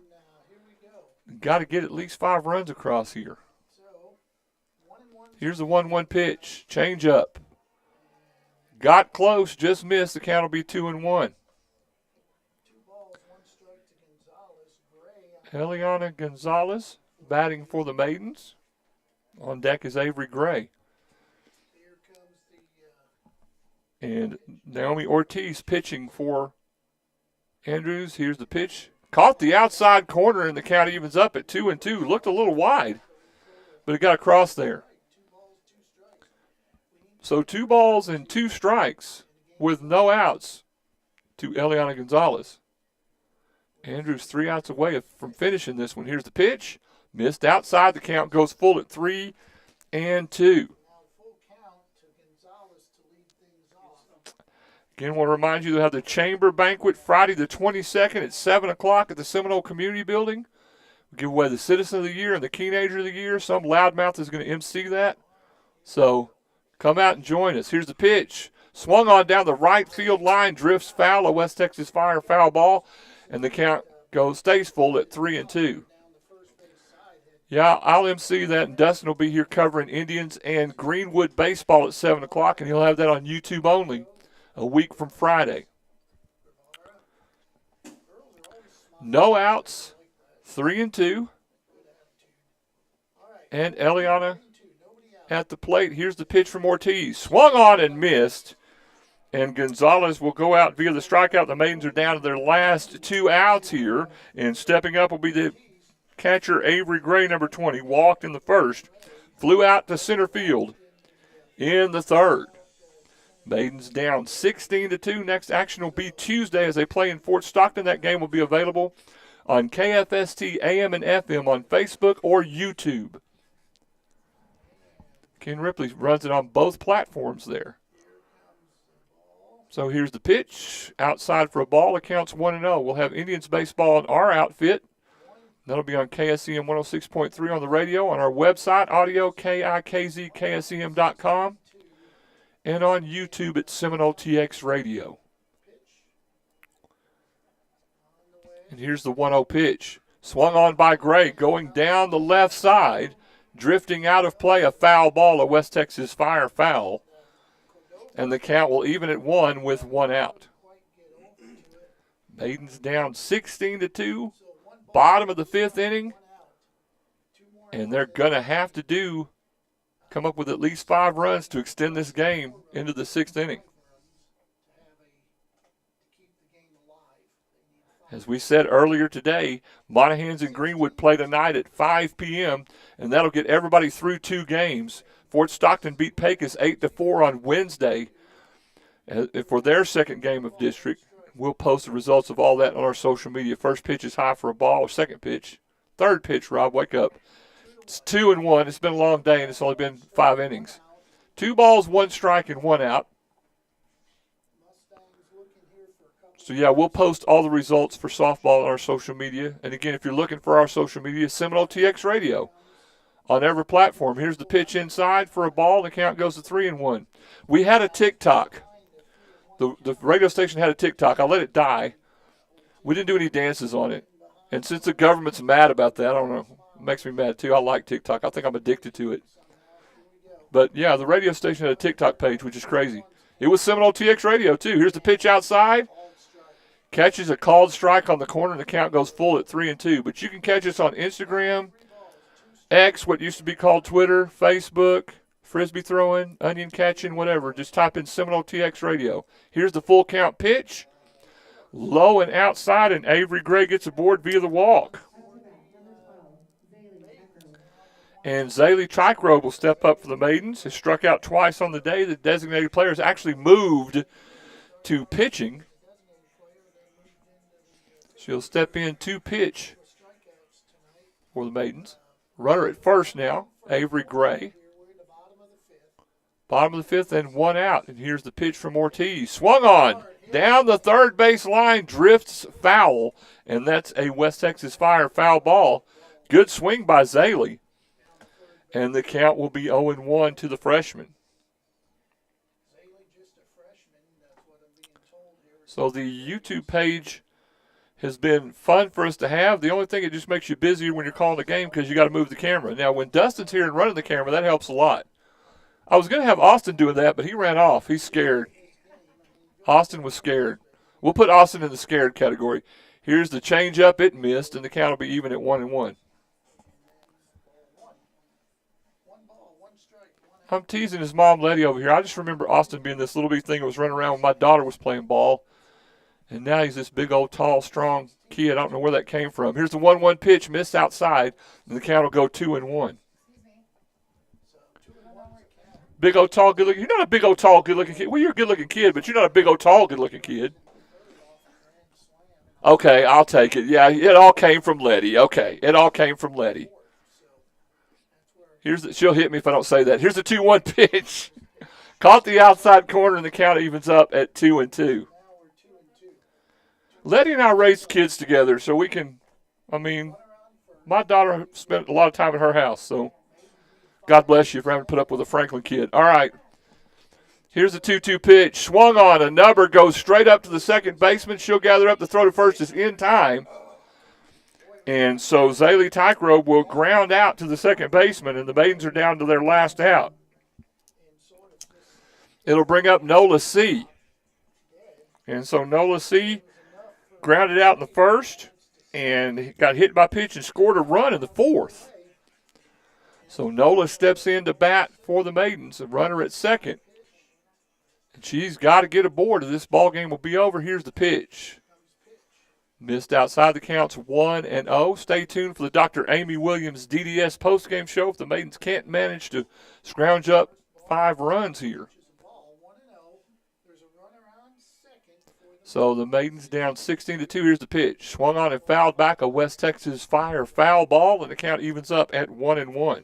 Got to get at least 5 runs across here. Here's the 1-1 pitch. Change up. Got close, just missed. The count will be 2-1. Eliana Gonzalez batting for the Maidens. On deck is Avery Gray. And Naomi Ortiz pitching for Andrews. Here's the pitch. Caught the outside corner, and the count evens up at 2-2. Looked a little wide, but it got across there. So 2 balls and 2 strikes with no outs to Eliana Gonzalez. Andrews 3 outs away from finishing this one. Here's the pitch. Missed outside. The count goes full at 3-2. Again, I want to remind you to have the Chamber Banquet Friday the 22nd at 7 o'clock at the Seminole Community Building. We give away the Citizen of the Year and the Teenager of the Year. Some loudmouth is going to MC that. So come out and join us. Here's the pitch. Swung on down the right field line. Drifts foul. A West Texas Fire foul ball. And the count stays full at 3-2. Yeah, I'll MC that, and Dustin will be here covering Indians and Greenwood baseball at 7 o'clock, and he'll have that on YouTube only a week from Friday. No outs, 3-2. And Eliana at the plate. Here's the pitch from Ortiz. Swung on and missed. And Gonzalez will go out via the strikeout. The Maidens are down to their last 2 outs here. And stepping up will be the catcher, Avery Gray, number 20. Walked in the first. Flew out to center field in the third. Maidens down 16-2. Next action will be Tuesday as they play in Fort Stockton. That game will be available on KFST AM and FM on Facebook or YouTube. Ken Ripley runs it on both platforms there. So here's the pitch. Outside for a ball. It counts 1-0. We'll have Indians baseball in our outfit. That'll be on KSEM 106.3 on the radio, on our website, audio, KIKZKSEM.com, and on YouTube at Seminole TX Radio. And here's the 1-0 pitch. Swung on by Gray, going down the left side, drifting out of play, a foul ball, a West Texas Fire foul. And the count will even at 1 with 1 out. Maidens down 16-2, bottom of the 5th inning. And they're going to have to come up with at least 5 runs to extend this game into the 6th inning. As we said earlier today, Monahans and Greenwood play tonight at 5 p.m., and that'll get everybody through 2 games. Fort Stockton beat Pecos 8-4 on Wednesday for their second game of district. We'll post the results of all that on our social media. First pitch is high for a ball. Second pitch. Third pitch, Rob, wake up. It's 2-1. It's been a long day, and it's only been 5 innings. 2 balls, 1 strike, and 1 out. So, yeah, we'll post all the results for softball on our social media. And, again, if you're looking for our social media, Seminole TX Radio on every platform. Here's the pitch inside for a ball. The count goes to 3-1. We had a TikTok. The radio station had a TikTok. I let it die. We didn't do any dances on it. And since the government's mad about that, I don't know, it makes me mad too. I like TikTok. I think I'm addicted to it. But, yeah, the radio station had a TikTok page, which is crazy. It was Seminole TX Radio, too. Here's the pitch outside. Catches a called strike on the corner, and the count goes full at 3-2. But you can catch us on Instagram, X, what used to be called Twitter, Facebook, frisbee throwing, onion catching, whatever. Just type in Seminole TX Radio. Here's the full count pitch. Low and outside, and Avery Gray gets aboard via the walk. And Zaylee Trikrove will step up for the Maidens. Has struck out twice on the day. The designated player has actually moved to pitching. She'll step in to pitch for the Maidens. Runner at first now, Avery Gray. Bottom of the fifth and one out. And here's the pitch from Ortiz. Swung on. Down the third base line, drifts foul. And that's a West Texas Fire foul ball. Good swing by Zaylee. And the count will be 0-1 to the freshman. So the YouTube page has been fun for us to have. The only thing, it just makes you busier when you're calling the game because you got to move the camera. Now, when Dustin's here and running the camera, that helps a lot. I was going to have Austin doing that, but he ran off. He's scared. Austin was scared. We'll put Austin in the scared category. Here's the changeup. It missed, and the count will be even at 1-1. I'm teasing his mom, Letty, over here. I just remember Austin being this little bitty thing that was running around when my daughter was playing ball. And now he's this big old, tall, strong kid. I don't know where that came from. Here's the 1-1 pitch, missed outside, and the count will go 2-1. Big old, tall, good-looking. You're not a big old, tall, good-looking kid. Well, you're a good-looking kid, but you're not a big old, tall, good-looking kid. Okay, I'll take it. Yeah, it all came from Letty. Okay, it all came from Letty. She'll hit me if I don't say that. Here's the 2-1 pitch. Caught the outside corner, and the count evens up at 2-2. Letty and I raised kids together, so we can, my daughter spent a lot of time at her house, so God bless you for having to put up with a Franklin kid. All right. Here's the 2-2 pitch. Swung on. A number goes straight up to the second baseman. She'll gather up. The throw to first is in time. And so Zaylee Tykrove will ground out to the second baseman, and the Maidens are down to their last out. It'll bring up Nola C. And so Nola C grounded out in the first and got hit by pitch and scored a run in the fourth. So Nola steps in to bat for the Maidens, a runner at second. And she's got to get aboard or this ball game will be over. Here's the pitch. Missed outside, the count's 1-0. Stay tuned for the Dr. Amy Williams DDS postgame show if the Maidens can't manage to scrounge up 5 runs here. So the Maidens down 16-2. Here's the pitch. Swung on and fouled back, a West Texas Fire foul ball, and the count evens up at 1-1.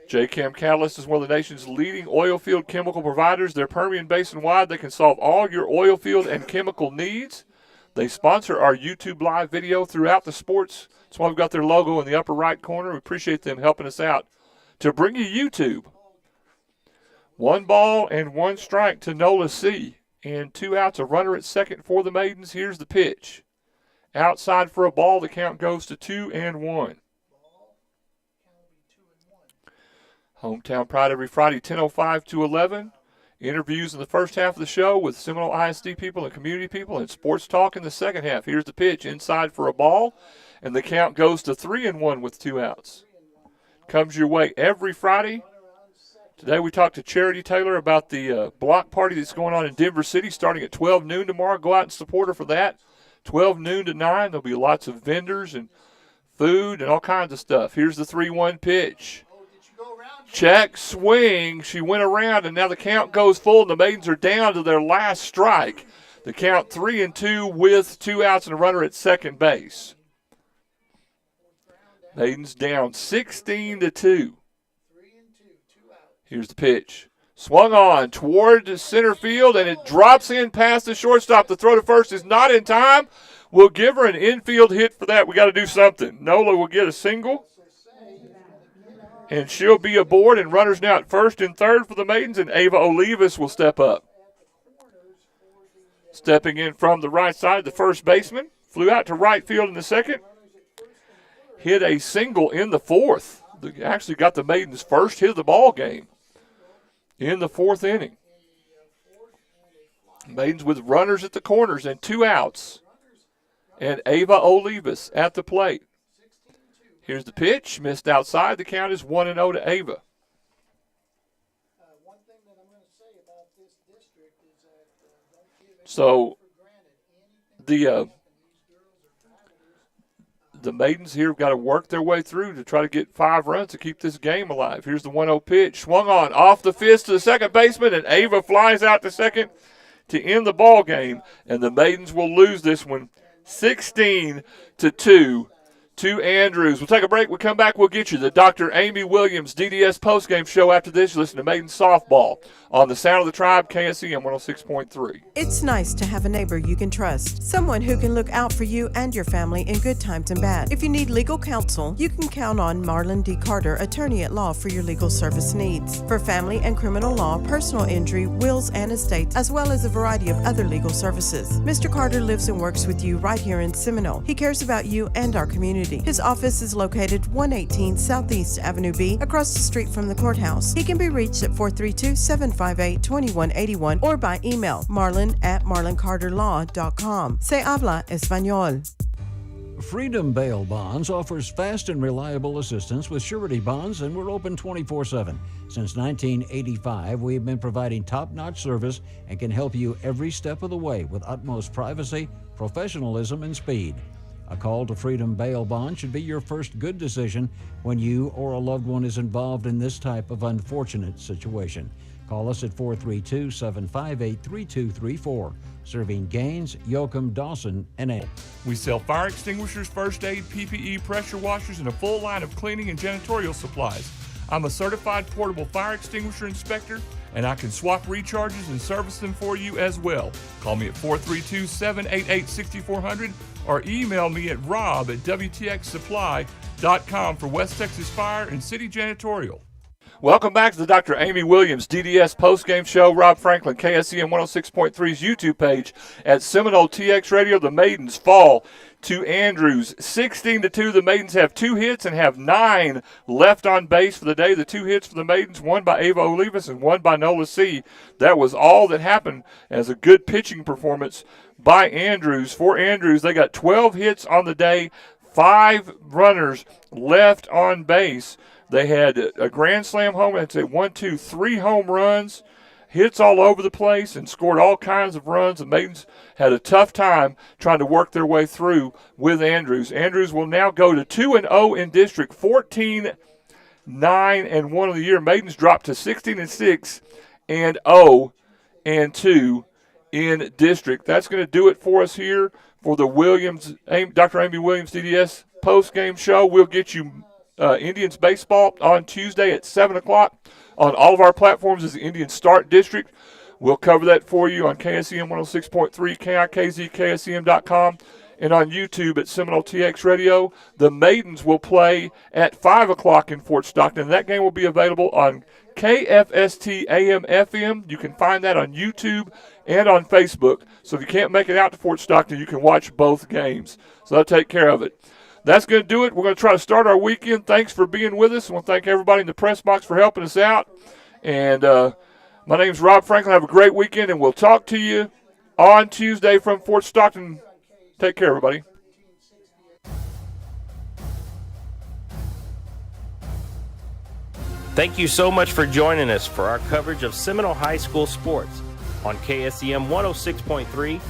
J-Chem Catalyst is one of the nation's leading oil field chemical providers. They're Permian Basin-wide. They can solve all your oil field and chemical needs. They sponsor our YouTube live video throughout the sports. That's why we've got their logo in the upper right corner. We appreciate them helping us out to bring you YouTube. 1 ball and 1 strike to Nola C. And 2 outs, a runner at second for the Maidens. Here's the pitch. Outside for a ball. The count goes to 2-1. Hometown Pride every Friday, 10:05 to 11. Interviews in the first half of the show with Seminole ISD people and community people, and sports talk in the second half. Here's the pitch, inside for a ball, and the count goes to 3-1 with 2 outs. Comes your way every Friday. Today we talked to Charity Taylor about the block party that's going on in Denver City starting at 12 noon tomorrow. Go out and support her for that. 12 noon to 9. There'll be lots of vendors and food and all kinds of stuff. Here's the 3-1 pitch. Check, swing. She went around, and now the count goes full, and the Maidens are down to their last strike. The count 3-2 with 2 outs and a runner at second base. Maidens down 16-2. Here's the pitch. Swung on toward center field, and it drops in past the shortstop. The throw to first is not in time. We'll give her an infield hit for that. We got to do something. Nola will get a single. And she'll be aboard, and runners now at first and third for the Maidens, and Ava Olivas will step up. Stepping in from the right side, the first baseman. Flew out to right field in the second. Hit a single in the fourth. Actually got the Maidens' first hit of the ball game in the fourth inning. Maidens with runners at the corners and 2 outs. And Ava Olivas at the plate. Here's the pitch. Missed outside. The count is 1-0 to Ava. So the Maidens here have got to work their way through to try to get 5 runs to keep this game alive. Here's the 1-0 pitch. Swung on off the fist to the second baseman, and Ava flies out to second to end the ball game. And the Maidens will lose this one 16-2 to Andrews. We'll take a break. We'll come back. We'll get you the Dr. Amy Williams DDS postgame show after this. You listen to Maiden Softball on the Sound of the Tribe, KSEM 106.3. It's nice to have a neighbor you can trust, someone who can look out for you and your family in good times and bad. If you need legal counsel, you can count on Marlon D. Carter, attorney at law, for your legal service needs. For family and criminal law, personal injury, wills and estates, as well as a variety of other legal services. Mr. Carter lives and works with you right here in Seminole. He cares about you and our community. His office is located 118 Southeast Avenue B, across the street from the courthouse. He can be reached at 432-758-2181 or by email marlon@marloncarterlaw.com. Se habla español. Freedom Bail Bonds offers fast and reliable assistance with surety bonds, and we're open 24/7. Since 1985, we've been providing top-notch service and can help you every step of the way with utmost privacy, professionalism, and speed. A call to Freedom Bail Bond should be your first good decision when you or a loved one is involved in this type of unfortunate situation. Call us at 432-758-3234. Serving Gaines, Yoakum, Dawson, and A. We sell fire extinguishers, first aid, PPE, pressure washers, and a full line of cleaning and janitorial supplies. I'm a certified portable fire extinguisher inspector, and I can swap recharges and service them for you as well. Call me at 432-788-6400 or email me at rob@wtxsupply.com for West Texas Fire and City Janitorial. Welcome back to the Dr. Amy Williams DDS postgame show. Rob Franklin, KSEM 106.3's YouTube page at Seminole TX Radio. The Maidens fall to Andrews 16-2. The Maidens have 2 hits and have 9 left on base for the day. The 2 hits for the Maidens, one by Ava Olivas and one by Nola C. That was all that happened as a good pitching performance by Andrews. For Andrews, they got 12 hits on the day, 5 runners left on base. They had a grand slam home, I'd say 1, 2, 3 home runs, hits all over the place, and scored all kinds of runs. The Maidens had a tough time trying to work their way through with Andrews. Andrews will now go to 2-0 in district, 14-9-1 of the year. Maidens dropped to 16-6 and 0-2 in district. That's going to do it for us here for the Dr. Amy Williams DDS post-game show. We'll get you Indians baseball on Tuesday at 7 o'clock on all of our platforms as the Indians Start District. We'll cover that for you on KSEM 106.3, KIKZ, KSEM.com, and on YouTube at Seminole TX Radio. The Maidens will play at 5 o'clock in Fort Stockton. That game will be available on KFST AM FM. You can find that on YouTube and on Facebook. So if you can't make it out to Fort Stockton, you can watch both games. So that'll take care of it. That's going to do it. We're going to try to start our weekend. Thanks for being with us. I want to thank everybody in the press box for helping us out. And my name's Rob Franklin. Have a great weekend, and we'll talk to you on Tuesday from Fort Stockton. Take care, everybody. Thank you so much for joining us for our coverage of Seminole High School sports on KSEM 106.3,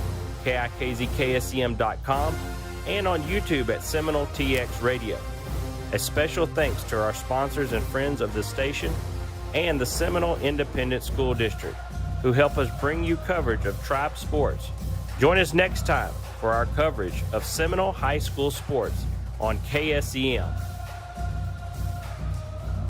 KIKZKSEM.com, and on YouTube at Seminole TX Radio. A special thanks to our sponsors and friends of the station and the Seminole Independent School District, who help us bring you coverage of Tribe sports. Join us next time for our coverage of Seminole High School sports on KSEM